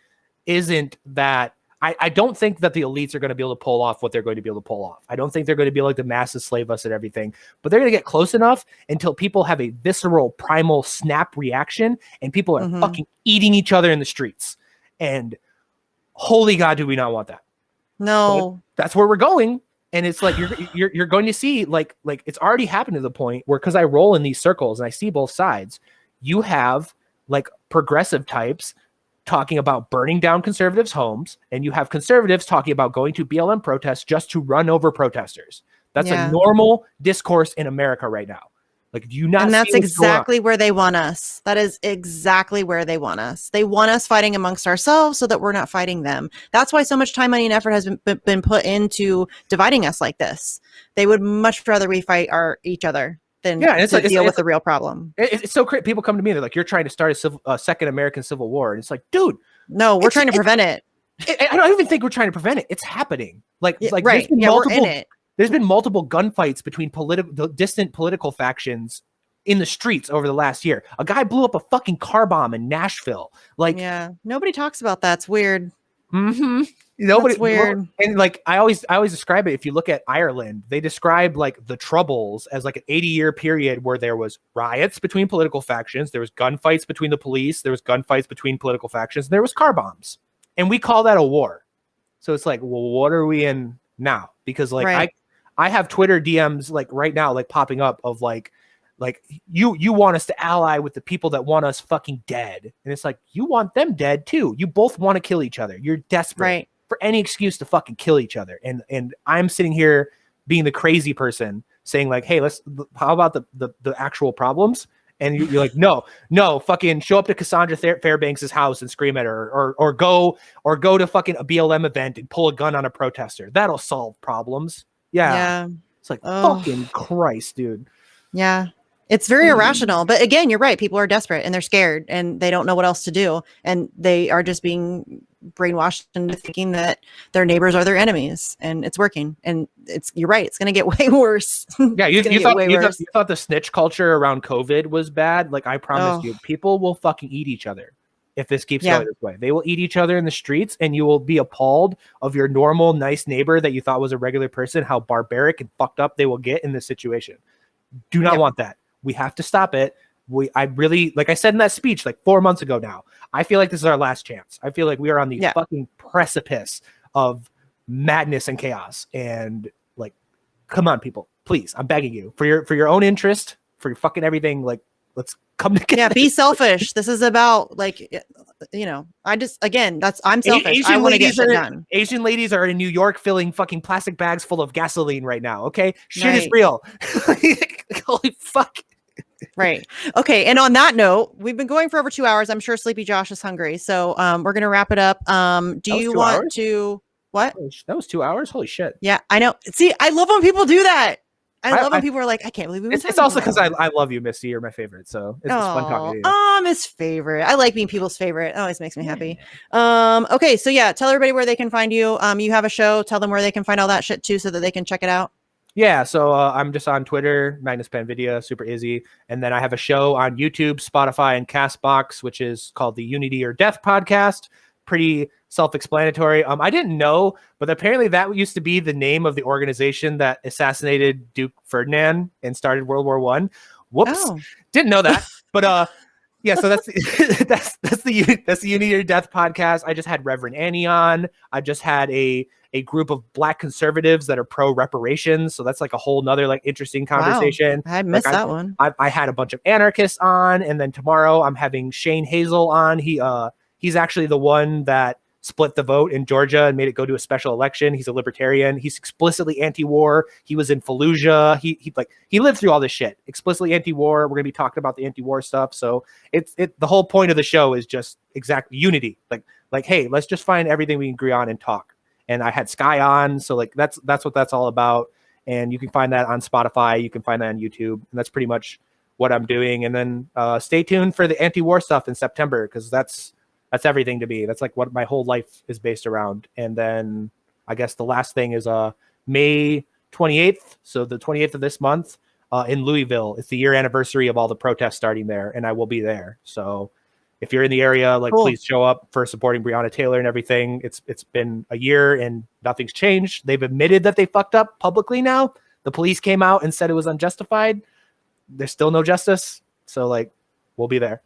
isn't that I don't think that the elites are going to be able to pull off what they're going to be able to pull off. I don't think they're going to be like the masses slave us and everything, but they're going to get close enough until people have a visceral primal snap reaction and people are fucking eating each other in the streets. And holy God, do we not want that? No, but that's where we're going. And it's like, you're going to see like it's already happened to the point where, cause I roll in these circles and I see both sides, you have like progressive types talking about burning down conservatives' homes, and you have conservatives talking about going to BLM protests just to run over protesters. That's a normal discourse in America right now. Like, do you not? And that's exactly where they want us. That is exactly where they want us. They want us fighting amongst ourselves so that we're not fighting them. That's why so much time, money, and effort has been put into dividing us like this. They would much rather we fight each other than deal with the real problem. It's so crazy. People come to me, they're like, "You're trying to start a second American Civil War," and it's like, dude, no, we're trying to prevent it. I don't even think we're trying to prevent it. It's happening. Like right? We're in it. There's been multiple gunfights between distant political factions in the streets over the last year. A guy blew up a fucking car bomb in Nashville. Like, nobody talks about that. It's weird. Mm-hmm. Nobody. That's weird. And like I always describe it. If you look at Ireland, they describe like the Troubles as like an 80-year period where there was riots between political factions, there was gunfights between the police, there was gunfights between political factions, and there was car bombs, and we call that a war. So it's like, well, what are we in now? Because like I have Twitter DMs like right now, like popping up of like you want us to ally with the people that want us fucking dead, and it's like you want them dead too. You both want to kill each other. You're desperate for any excuse to fucking kill each other. And I'm sitting here being the crazy person saying like, hey, how about the actual problems? And you're like, no, fucking show up to Cassandra Fairbanks' house and scream at her, or go to fucking a BLM event and pull a gun on a protester. That'll solve problems. Yeah. It's like, fucking Christ, dude. Yeah. It's very irrational. But again, you're right. People are desperate and they're scared and they don't know what else to do. And they are just being brainwashed into thinking that their neighbors are their enemies, and it's working. And you're right. It's going to get way worse. Yeah. You thought the snitch culture around COVID was bad. Like I promise you, people will fucking eat each other. If this keeps going this way, they will eat each other in the streets, and you will be appalled of your normal, nice neighbor that you thought was a regular person, how barbaric and fucked up they will get in this situation. Do not want that. We have to stop it. I really, like I said in that speech, like 4 months ago now, I feel like this is our last chance. I feel like we are on the fucking precipice of madness and chaos. And like, come on, people, please, I'm begging you for your own interest, for your fucking everything. Like, let's come together. Yeah, be selfish. This is about like, I'm selfish. I want to get shit done. Asian ladies are in New York filling fucking plastic bags full of gasoline right now. Okay, shit is real. Holy fuck. Right. Okay. And on that note, we've been going for over 2 hours. I'm sure Sleepy Josh is hungry, so we're gonna wrap it up. Do you want to? What? That was 2 hours. Holy shit. Yeah, I know. See, I love when people do that. I love when people are like, I can't believe it's also because I love you, Misty. You're my favorite, so it's fun talking to you. Oh, I'm his favorite. I like being people's favorite. It always makes me happy. Okay, so yeah, tell everybody where they can find you. You have a show. Tell them where they can find all that shit too, so that they can check it out. Yeah, so I'm just on Twitter, Magnus Panvidya, super easy. And then I have a show on YouTube, Spotify, and Castbox, which is called the Unity or Death podcast. Pretty self-explanatory. I didn't know, but apparently that used to be the name of the organization that assassinated Duke Ferdinand and started World War I. Whoops, didn't know that. But yeah, so that's the Unity or Death podcast. I just had Reverend Annie on. I just had a group of Black conservatives that are pro reparations. So that's like a whole nother like interesting conversation. Wow. I missed that one. I had a bunch of anarchists on, and then tomorrow I'm having Shane Hazel on. He's actually the one that split the vote in Georgia and made it go to a special election. He's a libertarian. He's explicitly anti-war. He was in Fallujah. He lived through all this shit. Explicitly anti-war. We're gonna be talking about the anti-war stuff. So the whole point of the show is just exact unity. Like, hey, let's just find everything we can agree on and talk. And I had Sky on, so like that's what that's all about. And you can find that on Spotify. You can find that on YouTube. And that's pretty much what I'm doing. And then stay tuned for the anti-war stuff in September, because that's everything to me. That's like what my whole life is based around. And then I guess the last thing is May 28th. So the 28th of this month in Louisville. It's the year anniversary of all the protests starting there, and I will be there. So if you're in the area, like please show up for supporting Breonna Taylor and everything. It's been a year and nothing's changed. They've admitted that they fucked up publicly now. The police came out and said it was unjustified. There's still no justice. So like we'll be there.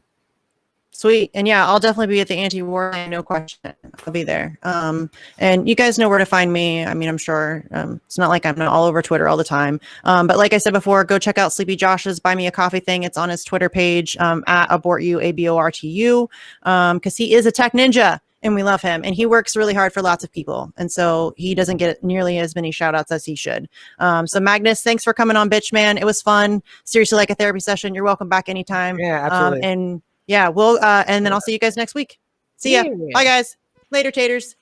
Sweet. And yeah, I'll definitely be at the anti-war line, no question. I'll be there. And you guys know where to find me. I mean, I'm sure it's not like I'm not all over Twitter all the time. But like I said before, go check out Sleepy Josh's Buy Me a Coffee thing. It's on his Twitter page at abortu, ABORTU, because he is a tech ninja and we love him. And he works really hard for lots of people. And so he doesn't get nearly as many shout outs as he should. So Magnus, thanks for coming on, bitch, man. It was fun. Seriously, like a therapy session. You're welcome back anytime. Yeah, absolutely. And yeah, we'll and then I'll see you guys next week. See ya. Bye, guys. Later, taters.